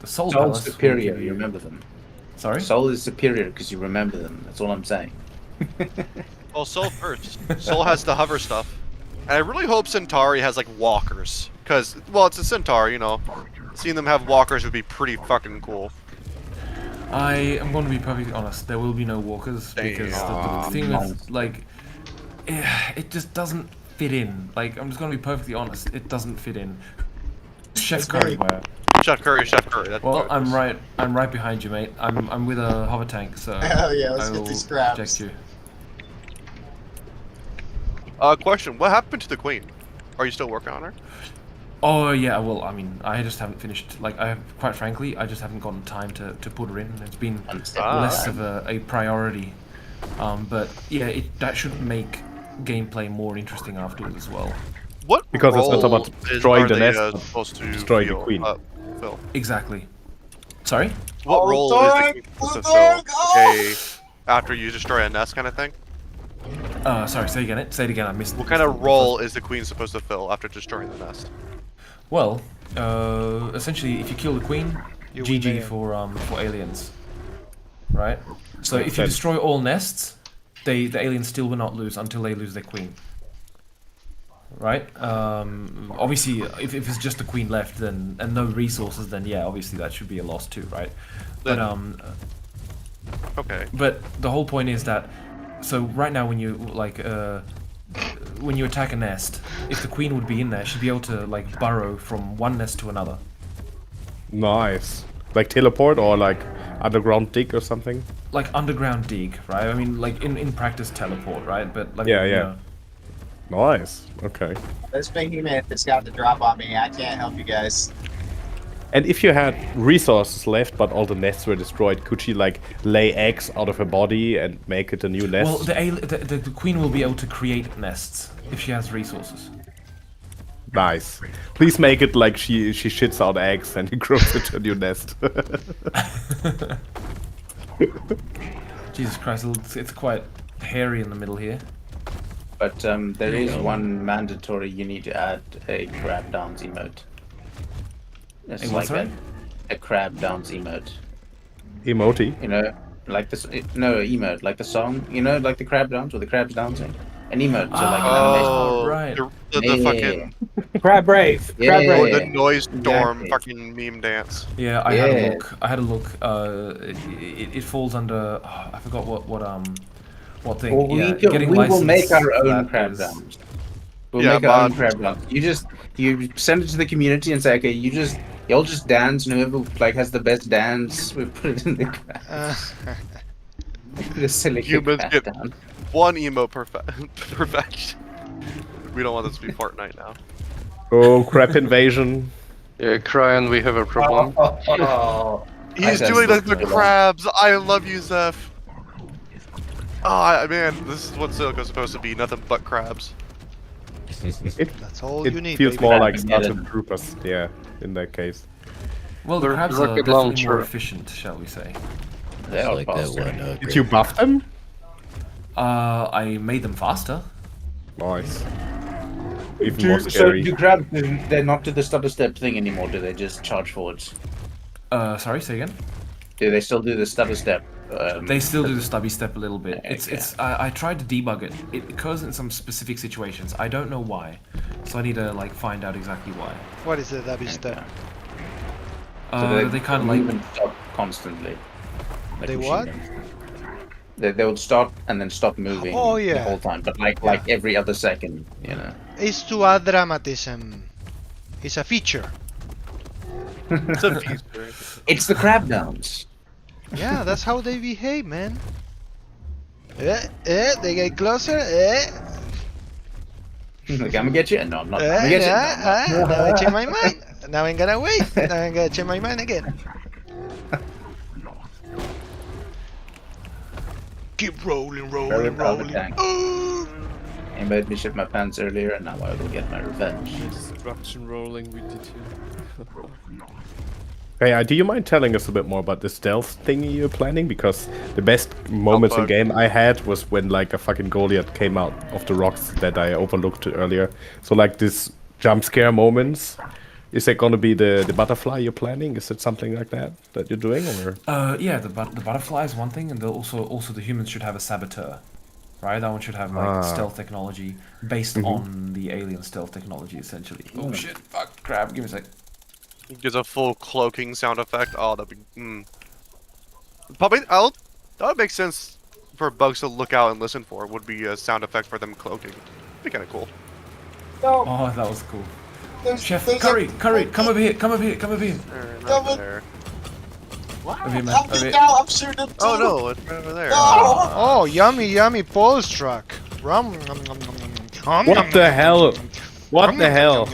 the Sol Soul's Palace. will superior. give You remember them. Sorry. Soul is superior because you remember them. That's all I'm saying. Well, Soul first. Soul has the hover stuff. And I really hope Centauri has like walkers. Because, well, it's a Centaur, you know. Seeing them have walkers would be pretty fucking cool. I am going to be perfectly honest. There will be no walkers because the thing is, like, it just doesn't fit in. Like, I'm just going to be perfectly honest. It doesn't fit in. Chef Curry, where? Chef Curry. That's Well, what it is. I'm right behind you, mate. I'm with a hover tank, so Hell yeah, let's I get will these scraps. protect you. Question. What happened to the queen? Are you still working on her? Oh yeah, well, I mean, I just haven't finished. Like, quite frankly, I just haven't gotten time to put her in. It's been less of a priority. But yeah, that should make gameplay more interesting afterwards as well. What Because it's not role about is- destroying are the they, nest, but supposed to destroying the feel- queen. Phil? Exactly. Sorry? What role is the queen supposed to fill? After you destroy a nest kind of thing? Sorry, say it again, I missed. What kind of role is the queen supposed to fill after destroying the nest? Well, essentially, if you kill the queen, You win the GG game. for aliens, right? So if you sense. destroy all nests, the aliens still will not lose until they lose their queen, right? Obviously, if it's just the queen left, then and no resources, then yeah, obviously that should be a loss too, right? But Okay. But the whole point is that, so right now when you when you attack a nest, if the queen would be in there, she'd be able to like burrow from one nest to another. Nice. Like teleport or like underground dig or something. Like underground dig, right? I mean, like in practice teleport, right? But like, Yeah, you yeah. know. Nice. Okay. This behemoth has got the drop on me. I can't help you guys. And if you had resources left, but all the nests were destroyed, could she like lay eggs out of her body and make it a new nest? Well, the queen will be able to create nests if she has resources. Nice. Please make it like she shits out eggs and it grows into a new nest. Jesus Christ, it's quite hairy in the middle here. But there is one mandatory. You need to add a crab downs emote. It's what, like sorry? a crab downs emote. Emote? You know, like this. No, emote, like the song. You know, like the crab dance, or the crabs dancing. An emote, so like an animation. Right. The fucking Crab Brave. Yeah. Crab or Brave. the noise storm Exactly. fucking meme dance. Yeah, I had a look. I had a look. It falls under. Oh, I forgot what thing. Well, yeah, we will make our own crab is- dams. We'll Yeah, make our own mod. crab dams. You send it to the community and say, okay, y'all just dance, and whoever like has the best dance, we put it in the crab. The Silica Humans crab get dance. one emo perfection. We don't want this to be Fortnite now. Oh, crab invasion. Yeah, Cryan, we have a problem. He's doing like the crabs. I love you, Zeph. Oh man, this is what Silica's supposed to be. Nothing but crabs. That's all It you need. feels baby. more like Starship Troopers, yeah, in that case. Well, the crabs are rocket definitely launcher. more efficient, shall we say? They I are like that faster. one. Did you buff them? I made them faster. Nice. Even more So scary. do crabs? They're not to the stutter step thing anymore. Do they just charge forwards? Sorry, say again. Do they still do the stutter step? They still do the stubby step a little bit. Okay. I tried to debug it. It occurs in some specific situations. I don't know why, so I need to like find out exactly why. What is the Dabby step? They kind of move like and stop constantly. Like They machine what? guns. They would start and then stop moving Oh, the yeah. whole time, but like every other second, you know. It's to add dramatism. It's a feature. It's a feature. It's the crab downs. Yeah, that's how they behave, man. They get closer. Like, I'm gonna get you. No, I'm not. I'm gonna get you. No, I'm not. Now I change my mind. Now I'm gonna wait. Now I'm gonna change my mind again. Keep rolling, Very rolling, proud of rolling. tank. He made me shit my pants earlier, and now I will get my revenge. Destruction rolling, we did too. Hey, do you mind telling us a bit more about the stealth thingy you're planning? Because the best moments in game I had was when like a fucking Goliath came out of the rocks that I overlooked earlier. So like this jump scare moments. Is it gonna be the butterfly you're planning? Is it something like that you're doing, or? yeah, the butterfly is one thing, and also the humans should have a saboteur, right? That one should have like stealth technology based on the alien stealth technology, essentially. Oh shit! Fuck! Crab! Give me a sec. Gives a full cloaking sound effect. Oh, that'd be. Probably. That would make sense for bugs to look out and listen for. Would be a sound effect for them cloaking. Be kind of cool. Oh, that was cool. Chef, curry, come over here, come over here. Not there. Wow, Over here, man, help over me here. now, I'm shooting too. Oh no, it's right over there. Oh, yummy, yummy pulse truck. Rum. What the hell? What the hell?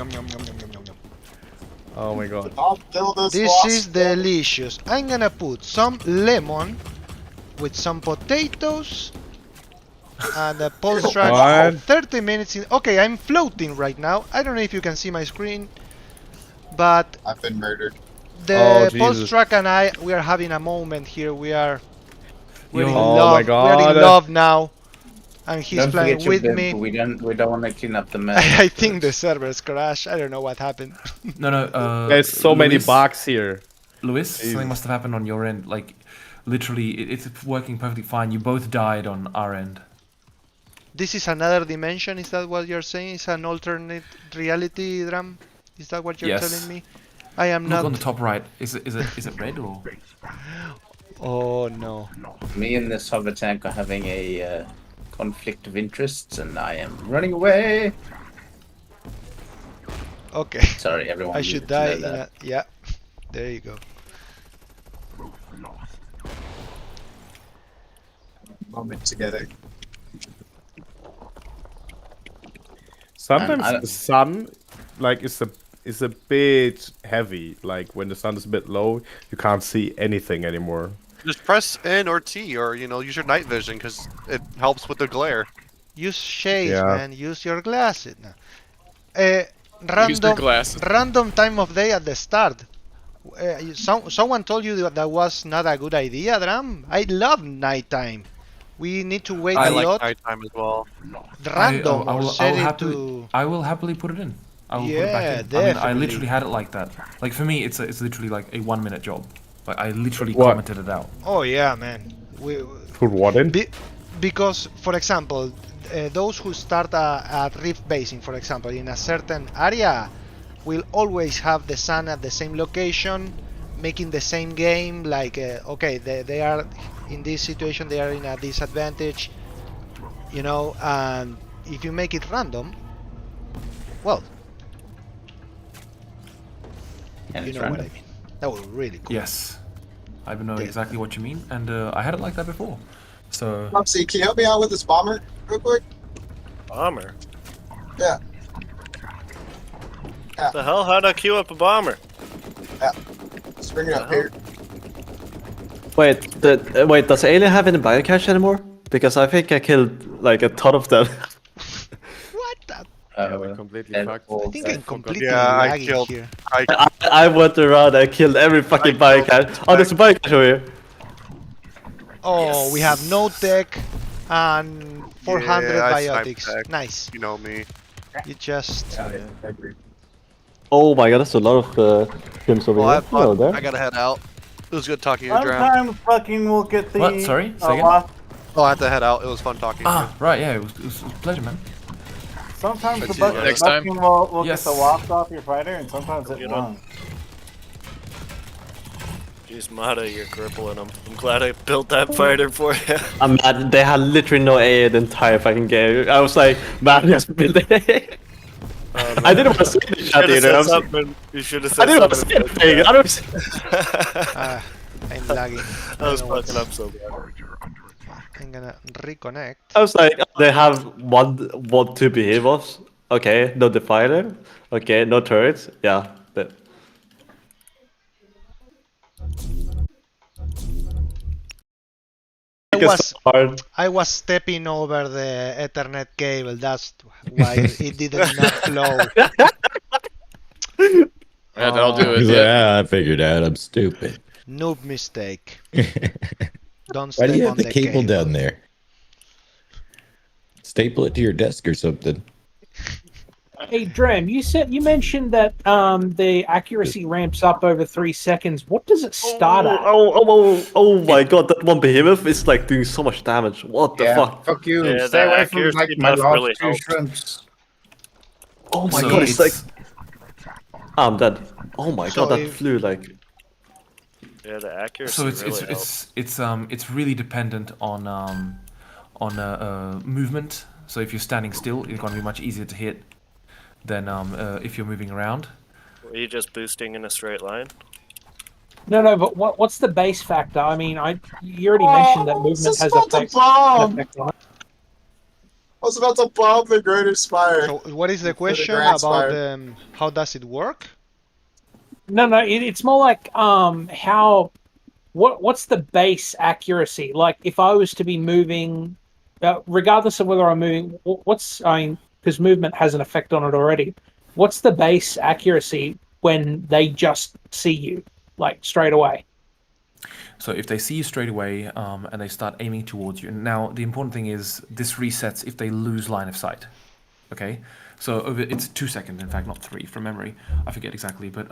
Oh my god. I'll kill this This wasp. is delicious. I'm gonna put some lemon with some potatoes and a pulse track What? for 30 minutes. Okay, I'm floating right now. I don't know if you can see my screen, but I've been murdered. the Oh, pulse Jesus. track and we are having a moment here. We're in Oh love. my God. We're in love now, and he's Don't playing forget your with bimp, me. We don't want to clean up the mess. I think the servers crashed. I don't know what happened. No. There's so many Luis, bugs here. Luis, Jesus. something must have happened on your end. Like, literally, it's working perfectly fine. You both died on our end. This is another dimension. Is that what you're saying? It's an alternate reality, Dram? Is that what you're Yes. telling me? I am Look not. on the top right. Is it red or? Oh no. Me and this hover tank are having a conflict of interests, and I am running away. Okay. Sorry, everyone. I needed should to know die in that. a. Yeah. There you go. Moment together. Sometimes I- the sun, like, is a bit heavy. Like when the sun is a bit low, you can't see anything anymore. Just press N or T, or use your night vision because it helps with the glare. Use shades, Yeah. man. Use your glasses. No. Use your glasses. Random time of day at the start. Someone told you that was not a good idea, Dram. I love nighttime. We need to wait I a like lot. nighttime as well. Random or set it happily, to. I will happily put it in. I will put it back Yeah, in. I mean, I definitely. literally had it like that. Like for me, it's literally like a 1 minute job. Like I literally What? commented it out. Oh yeah, man. Put what in? Because, for example, those who start at rift basing, for example, in a certain area, will always have the sun at the same location, making the same game. Like, okay, they are in this situation, they are in a disadvantage, and if you make it random, well, you know what I mean. That was really cool. Yes, I know exactly what you mean, and I had it like that before. So. Mopsy, can you help me out with this bomber real quick? Bomber? Yeah. What the hell? How'd I queue up a bomber? Yeah. Let's bring it up here. Wait, does Alien have any biocache anymore? Because I think I killed like a ton of them. We're completely fucked. I think I'm completely I lagging killed. here. I went around, I killed every fucking biocache. Oh, there's a biocache over here. Oh, we have no tech and 400 Yeah, I sniped biotics. tech. Nice. You know me. You just. Oh my god, that's a lot of films over Well, here. Hello there. I gotta head out. It was good talking to you, Dram. Sometimes fucking we'll get the. What? Sorry? Say again? wasp. Oh, I have to head out. It was fun talking to you. Right, yeah, it was a pleasure, man. Sometimes Let's the see you next time. bucking will Yes. get the wasp off your fighter, and sometimes it You know. won't. Jeez, Mata, you're crippling them. I'm glad I built that fighter for you. I'm mad. They had literally no AA the entire fucking game. I was like, man, just build it. I didn't want to say the chat either. You should have I said didn't want to say something. anything. I don't. I'm lagging. I was don't know fucking what's- up so bad. I'm gonna reconnect. I was like, they have two behemoths. Okay, no defiler. Okay, no turrets. Yeah. I was stepping over the Ethernet cable. That's why it did not flow. Yeah, that'll do it. He's like, Yeah. I figured out. I'm stupid. Noob mistake. Don't Why step do you on have the cable down there? Staple it to your desk or something. Hey, Dram, you mentioned that the accuracy ramps up over 3 seconds. What does it start at? Oh my god, that one behemoth is like doing so much damage. What the fuck? Fuck you. Yeah, Stay the away from accuracy like my buff last really two helps. shrimps. Oh my So god, it's like. it's- I'm dead. Oh my So god, that if- flew like. Yeah, the accuracy So really helps. it's really dependent on movement. So if you're standing still, it's going to be much easier to hit than if you're moving around. Were you just boosting in a straight line? No, but what's the base factor? I mean, you already mentioned that movement has about to an bomb. effect on it. I was about to bomb the Greater Spire. So what is the question Grand about Spire. how does it work? No, it's more like what's the base accuracy? Like if I was to be moving, regardless of whether I'm moving, because movement has an effect on it already. What's the base accuracy when they just see you, like straight away? So if they see you straight away and they start aiming towards you. Now the important thing is this resets if they lose line of sight. Okay, so it's 2 seconds, in fact, not 3 from memory. I forget exactly, but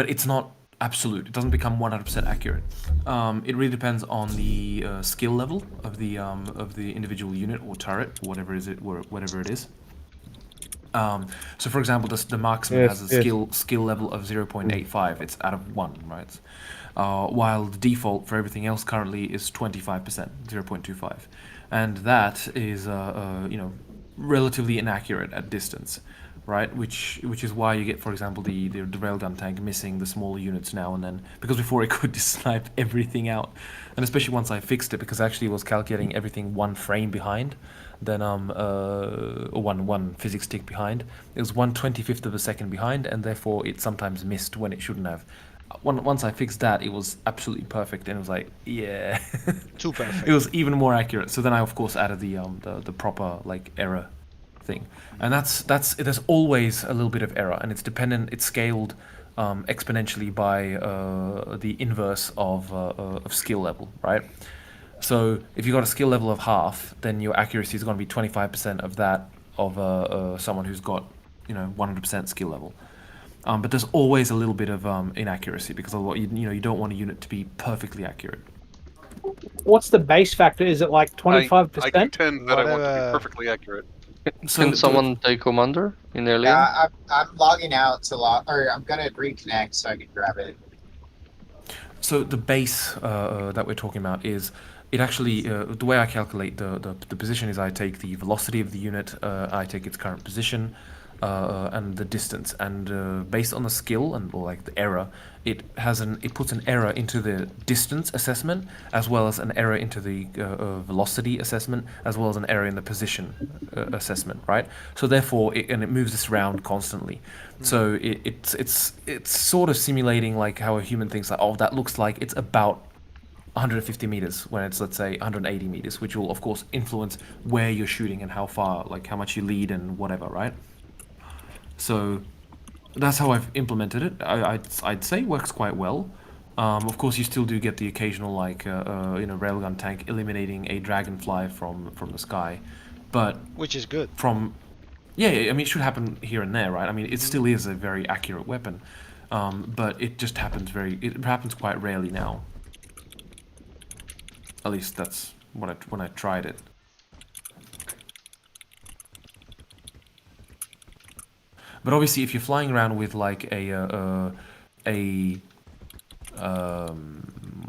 it's not absolute. It doesn't become 100% accurate. It really depends on the skill level of the individual unit or turret, whatever it is. So for example, the marksman has a skill level of 0.85. It's out of 1, right? While the default for everything else currently is 25%, 0.25, and that is relatively inaccurate at distance. right? Which is why you get, for example, the railgun tank missing the smaller units now and then, because before it could just snipe everything out, and especially once I fixed it, because actually it was calculating everything one frame behind, then or one physics tick behind. It was 1/25 of a second behind, and therefore it sometimes missed when it shouldn't have. Once I fixed that, it was absolutely perfect, and it was like, yeah, Too perfect. It was even more accurate. So then I of course added the proper like error thing, and there's always a little bit of error, and it's dependent. It's scaled exponentially by the inverse of skill level, right? So if you got a skill level of half, then your accuracy is going to be 25% of that of someone who's got 100% skill level. But there's always a little bit of inaccuracy, because otherwise you don't want a unit to be perfectly accurate. What's the base factor? Is it like 25%? I contend that I want to be perfectly accurate. Can someone take commander in Alien? Yeah, I'm logging out to or I'm gonna reconnect so I can grab it. So the base that we're talking about is, it actually, the way I calculate the position is I take the velocity of the unit, I take its current position, and the distance, and based on the skill or like the error, it puts an error into the distance assessment, as well as an error into the velocity assessment, as well as an error in the position assessment, right? So therefore, it moves this around constantly. So it's sort of simulating like how a human thinks, like, oh, that looks like it's about 150 meters when it's, let's say, 180 meters, which will of course influence where you're shooting and how far, like how much you lead and whatever, right? So that's how I've implemented it. I'd say it works quite well. Of course, you still do get the occasional like railgun tank eliminating a dragonfly from the sky, but which is good. Yeah, I mean, it should happen here and there, right? I mean, it still is a very accurate weapon, but it just happens it happens quite rarely now. At least that's when I tried it. But obviously, if you're flying around with like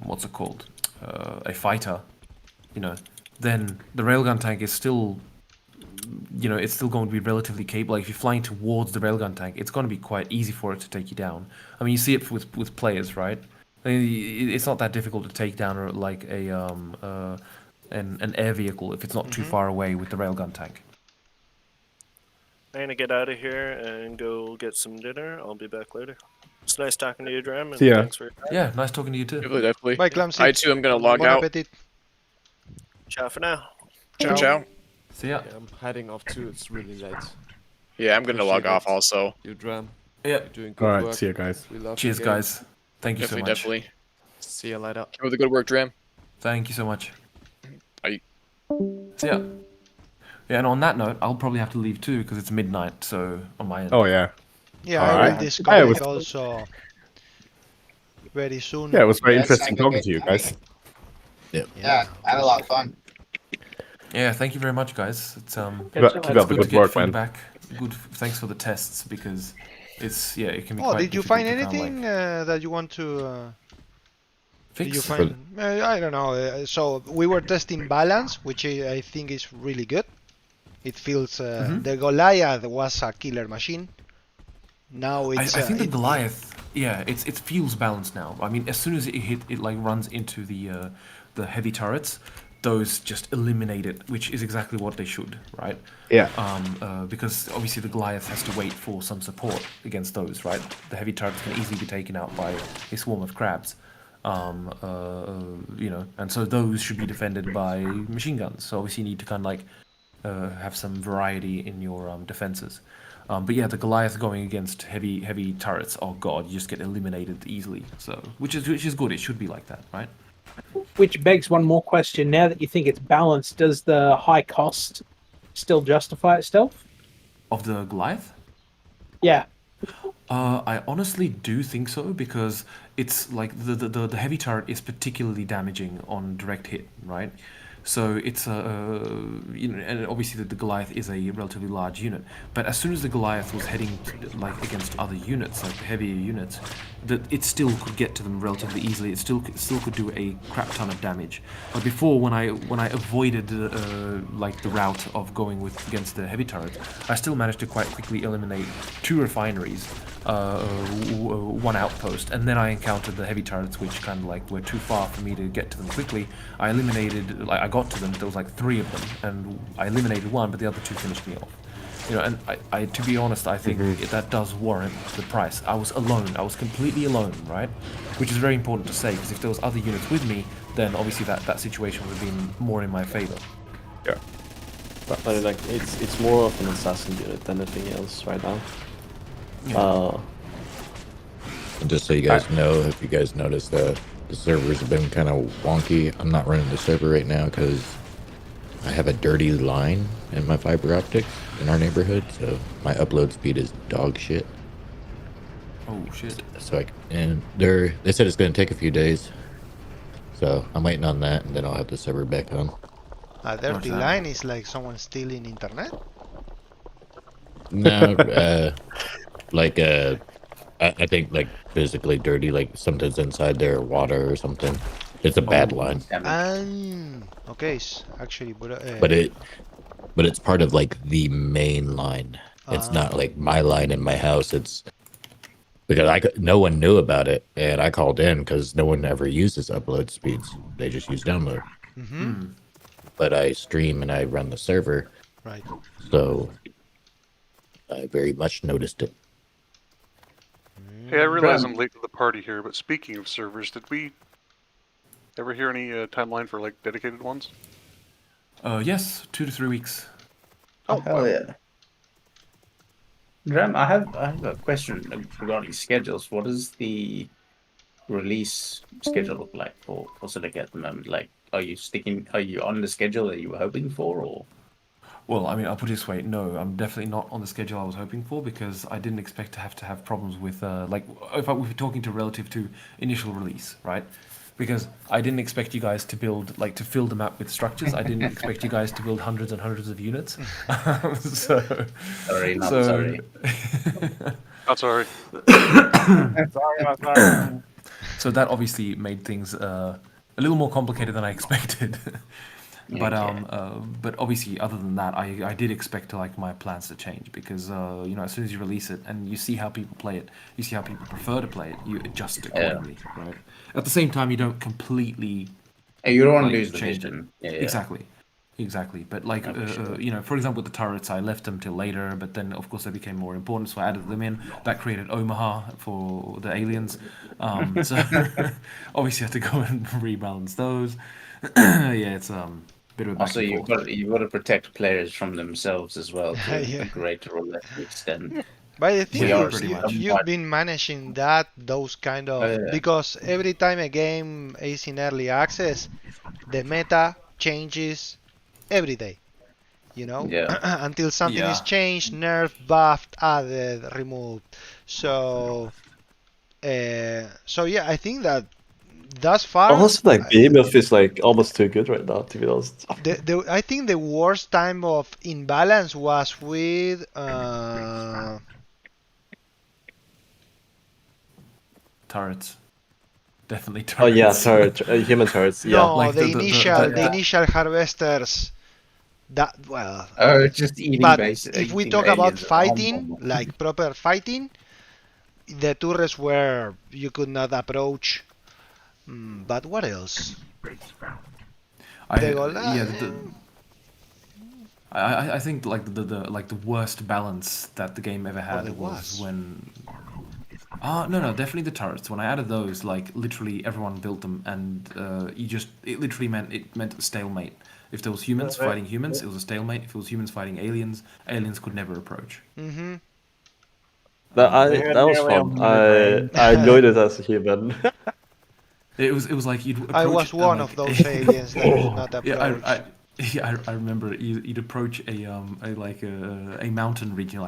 what's it called, a fighter, then the railgun tank is still, it's still going to be relatively capable. Like if you're flying towards the railgun tank, it's going to be quite easy for it to take you down. I mean, you see it with players, right? I mean, it's not that difficult to take down like an air vehicle if it's not too far away with the railgun tank. I'm gonna get out of here and go get some dinner. I'll be back later. It's nice talking to you, Dram, and thanks for your time. Yeah, nice talking to you too. Definitely. Bye, Clamsy. I too am gonna log Bon out. appetit. Ciao for now. Ciao, ciao. See ya. Yeah, I'm heading off too. It's really late. Yeah, I'm gonna log off also. You, Dram. Yeah. You're doing good Alright, work. see ya, guys. We love Cheers, your game. guys. Thank you so much. Definitely. See you later. Keep up the good work, Dram. Thank you so much. Bye. See ya. Yeah, and on that note, I'll probably have to leave too because it's midnight. So on my end. Oh yeah. Yeah, All I right. will disconnect Yeah, it was- also very soon. Yeah, it was very Yeah, interesting it's like a talking to you good guys. Yeah, I had a lot of fun. Yeah, thank you very much, guys. It's Keep up the good to good get work, man. feedback. Good, thanks for the tests because it can be. Oh, quite did you difficult find to kind of, anything that you want to fix? Did you find? I don't know. So we were testing balance, which I think is really good. It feels the Goliath was a killer machine. Now it's. I think the Goliath, it feels balanced now. I mean, as soon as it like runs into the heavy turrets, those just eliminate it, which is exactly what they should, right? Yeah. Because obviously the Goliath has to wait for some support against those, right? The heavy turrets can easily be taken out by a swarm of crabs, and so those should be defended by machine guns. So obviously you need to kind of like have some variety in your defenses. But yeah, the Goliath going against heavy turrets, oh god, you just get eliminated easily. So which is good. It should be like that, right? Which begs one more question. Now that you think it's balanced, does the high cost still justify itself? Of the Goliath? Yeah. I honestly do think so, because it's like the heavy turret is particularly damaging on direct hit, right? So it's and obviously the Goliath is a relatively large unit. But as soon as the Goliath was heading against other units, like the heavier units, that it still could get to them relatively easily. It still could do a crap ton of damage. But before, when I avoided the route of going against the heavy turrets, I still managed to quite quickly eliminate 2 refineries, 1 outpost, and then I encountered the heavy turrets, which kind of were too far for me to get to them quickly. I eliminated, I got to them. There was 3 of them, and I eliminated 1, but the other 2 finished me off. And I to be honest, I think that does warrant the price. I was alone. I was completely alone, right? Which is very important to say, because if there was other units with me, then obviously that situation would have been more in my favor. Yeah. But it's more of an assassin unit than anything else right now. Yeah. And just so you guys know, if you guys notice that the servers have been kind of wonky, I'm not running the server right now because I have a dirty line in my fiber optics in our neighborhood, so my upload speed is dog shit. Oh shit! So they said it's going to take a few days, so I'm waiting on that, and then I'll have the server back on. A dirty line is like someone stealing internet? No, I think physically dirty, like something's inside their water or something. It's a bad line. Okay, actually, but it's part of the main line. It's not like my line in my house. It's because no one knew about it, and I called in because no one ever uses upload speeds. They just use download. But I stream and I run the server, right? So I very much noticed it. Hey, I realize I'm late to the party here, but speaking of servers, did we ever hear any timeline for dedicated ones? Yes, 2 to 3 weeks. Oh, hell yeah. Dram, I have a question regarding schedules. What does the release schedule look like for Silica at the moment? Are you on the schedule that you were hoping for, or? Well, I mean, I'll put it this way. No, I'm definitely not on the schedule I was hoping for, because I didn't expect to have problems with, if I were talking to relative to initial release, right? Because I didn't expect you guys to build, to fill the map with structures. I didn't expect you guys to build hundreds and hundreds of units. Sorry, not sorry. Not sorry. Sorry, not sorry. So that obviously made things a little more complicated than I expected. But but obviously, other than that, I did expect my plans to change, because as soon as you release it and you see how people play it, you see how people prefer to play it, you adjust accordingly, right? At the same time, you don't completely. You don't want to lose the vision. Exactly. But for example, with the turrets, I left them till later, but then of course they became more important, so I added them in. That created Omaha for the aliens. So obviously, I had to go and rebalance those. It's bit of a back also, you've got to protect players from themselves as well to a greater or lesser extent. But I think you've been managing those kind of because every time a game is in early access, the meta changes every day. Until something is changed, nerfed, buffed, added, removed. So I think that thus far, also Behemoth is almost too good right now, to be honest. I think the worst time of imbalance was with turrets. Definitely turrets. Oh yeah, human turrets. Yeah. No, the initial harvesters. It's just eating base. If we talk about fighting, proper fighting, the turrets where you could not approach. But what else? I think the worst balance that the game ever had was when. No, definitely the turrets. When I added those, literally everyone built them, and it literally meant a stalemate. If there was humans fighting humans, it was a stalemate. If it was humans fighting aliens, aliens could never approach. Mm-hmm. That was fun. I enjoyed it as a human. It was like you'd approach. I was one of those aliens that could not approach. I remember you'd approach a mountain region,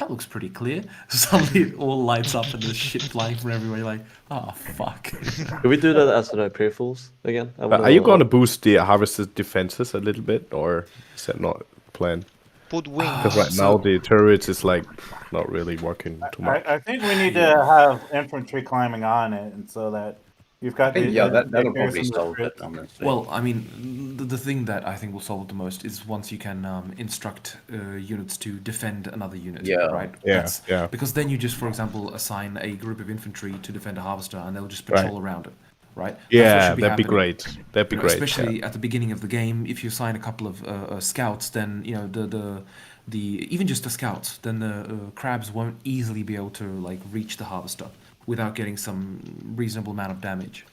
that looks pretty clear. Suddenly it all lights up and there's shit flying from everywhere. You're like, oh, fuck. Can we do that as the pre-fulls again? Are you going to boost the harvested defenses a little bit, or is that not the plan? Put wings. Because right now the turrets is like not really working too much. I think we need to have infantry climbing on it, and so that you've got. That'll probably solve it. Honestly. Well, I mean, the thing that I think will solve it the most is once you can instruct units to defend another unit, right? Yeah. Because then you just, for example, assign a group of infantry to defend a harvester, and they'll just patrol around it, right? Yeah, that'd be great. That'd be great. Especially at the beginning of the game, if you assign a couple of scouts, then you know the even just the scouts, then the crabs won't easily be able to like reach the harvester without getting some reasonable amount of damage.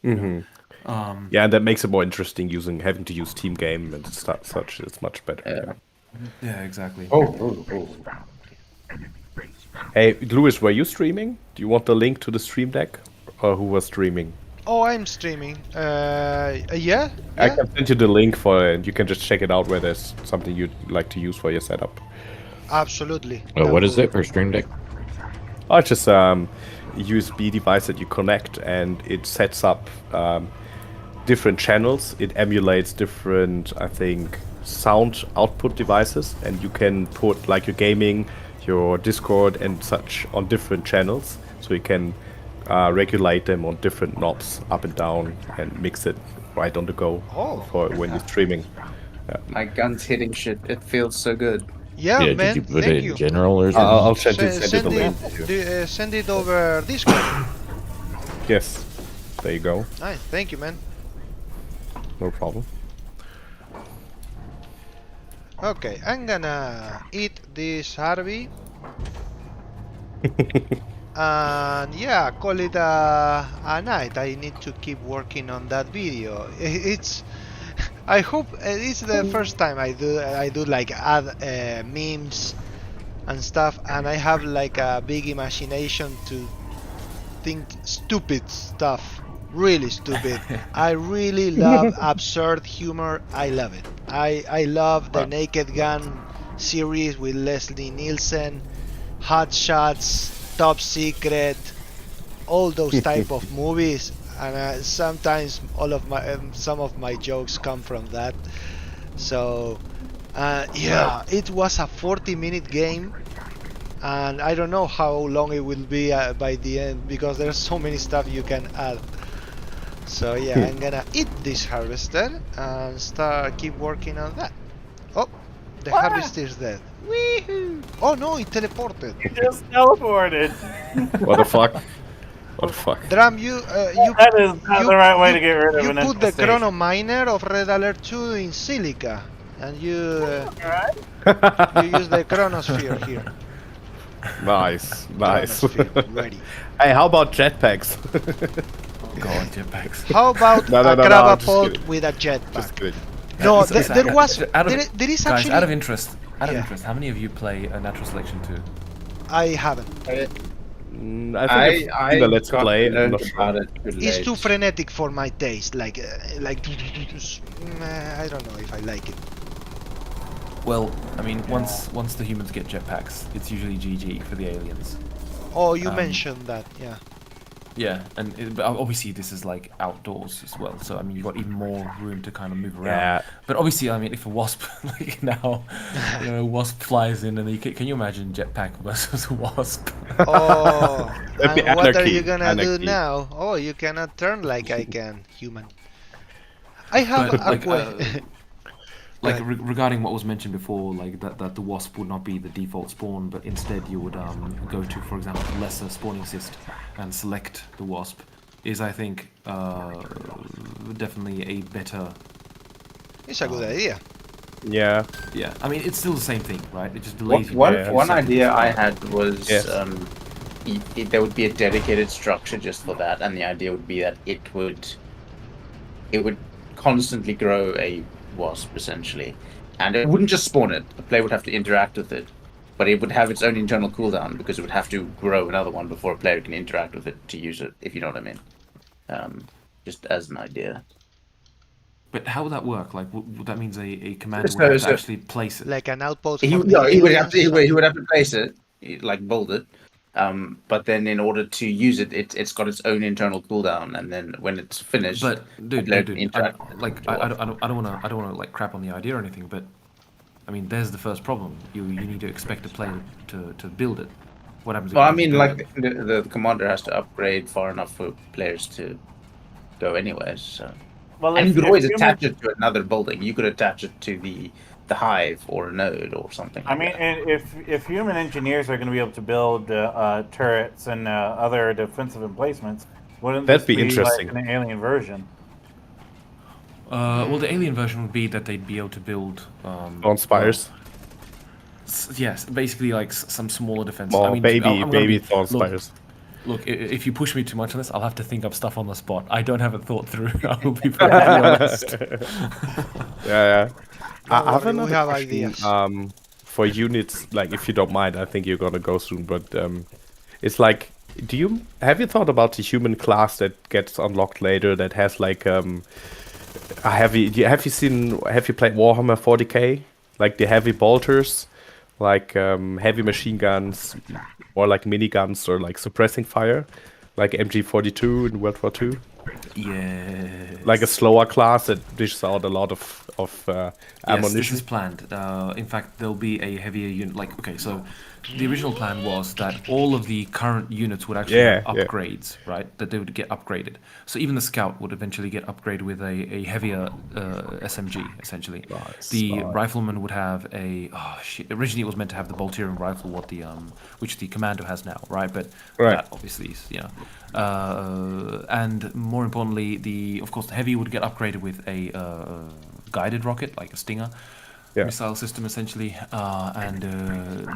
Mm-hmm. Yeah, and that makes it more interesting having to use team game and such. It's much better. Yeah, exactly. Oh. Hey, Lewis, were you streaming? Do you want the link to the stream deck, or who was streaming? Oh, I'm streaming. Yeah. I can send you the link for it, and you can just check it out where there's something you'd like to use for your setup. Absolutely. What is it for Stream Deck? Oh, it's just USB device that you connect, and it sets up different channels. It emulates different, I think, sound output devices, and you can put like your gaming, your Discord, and such on different channels, so you can regulate them on different knobs up and down and mix it right on the go for when you're streaming. My gun's hitting shit. It feels so good. Yeah, man. Did you put thank it you. in general or something? I'll send it the link. Send it over Discord. Yes, there you go. Nice, thank you, man. No problem. Okay, I'm gonna eat this Harvey. And yeah, call it a night. I need to keep working on that video. I hope it's the first time I do like add memes and stuff, and I have like a big imagination to think stupid stuff, really stupid. I really love absurd humor. I love it. I love the Naked Gun series with Leslie Nielsen, Hot Shots, Top Secret, all those type of movies, and sometimes some of my jokes come from that. So yeah, it was a 40-minute game, and I don't know how long it will be by the end, because there's so many stuff you can add. So yeah, I'm gonna eat this harvester and keep working on that. Oh, the harvester is dead. Weehoo! Oh no, it teleported. It just teleported. What the fuck? What the fuck? Dram, that is not the right way to get rid of an You put the infestation. chrono miner of Red Alert 2 in Silica, and you use the chronosphere here. Nice. Ready. Hey, how about jetpacks? Oh god, jetpacks. How about No, a just Cravapult kidding. with a Just jetpack? kidding. No, there is guys, actually. out of interest, how many of you play Natural Selection 2? I haven't. I think it's the Let's Play. I'm not sure. It's too frenetic for my taste. Like I don't know if I like it. Well, I mean, once the humans get jetpacks, it's usually GG for the aliens. Oh, you mentioned that, yeah. Yeah, and obviously this is like outdoors as well, so I mean you've got even more room to kind of move around. Yeah. But obviously, I mean, if a wasp like now, you know, wasp flies in, and can you imagine jetpack versus wasp? Oh, That'd be and what are anarchy. you gonna do Anarchy. now? Oh, you cannot turn like I can, human. I have a Like regarding what was mentioned before, like that the wasp would not be the default spawn, but instead you would go to, for example, lesser spawning assist and select the wasp, is I think definitely a better. It's a good idea. Yeah. Yeah, I mean it's still the same thing, right? It just delays you. One idea I had was Yes. there would be a dedicated structure just for that, and the idea would be that it would constantly grow a wasp essentially, and it wouldn't just spawn it. The player would have to interact with it, but it would have its own internal cooldown because it would have to grow another one before a player can interact with it to use it, if you know what I mean. Just as an idea. But how would that work? Like, that means a commander would have to actually place it. Like an outpost. He would have to place it, like build it. But then in order to use it, it's got its own internal cooldown, and then when it's finished, But dude, let dude, interact. I don't wanna like crap on the idea or anything, but I mean, there's the first problem. You need to expect a player to build it. What happens? Well, if I you mean, build like it? the commander has to upgrade far enough for players to go anywhere. So, Well, and you if, could if always human, attach it to another building. You could attach it to the hive or a node or something. I Like mean, that. if human engineers are going to be able to build turrets and other defensive emplacements, wouldn't That'd this be be interesting. like an alien version? Well, the alien version would be that they'd be able to build Dawn Spires. Yes, basically like some smaller defense. Small I mean, baby I'm gonna be, Dawn Spires. Look, if you push me too much on this, I'll have to think up stuff on the spot. I don't have it thought through. I will be perfectly honest. Yeah. Don't I have worry, we another have question. ideas. For units, like if you don't mind, I think you're gonna go soon, but it's like, have you thought about the human class that gets unlocked later that has like a heavy? Have you played Warhammer 40k? Like the heavy bolters, like heavy machine guns, or like miniguns, or like suppressing fire, like MG42 in World War II. Yeah. Like a slower class that dishes out a lot of Yes, ammunition. this is planned. In fact, there'll be a heavier unit. Like, okay, so the original plan was that all of the current units would actually have upgrades, right? That they would get upgraded. So even the scout would eventually get upgraded with a heavier SMG, essentially. The rifleman would have a originally it was meant to have the Bolterian rifle, which the commando has now, right? But that obviously is, and more importantly, of course the heavy would get upgraded with a guided rocket, like a Stinger missile system, essentially, and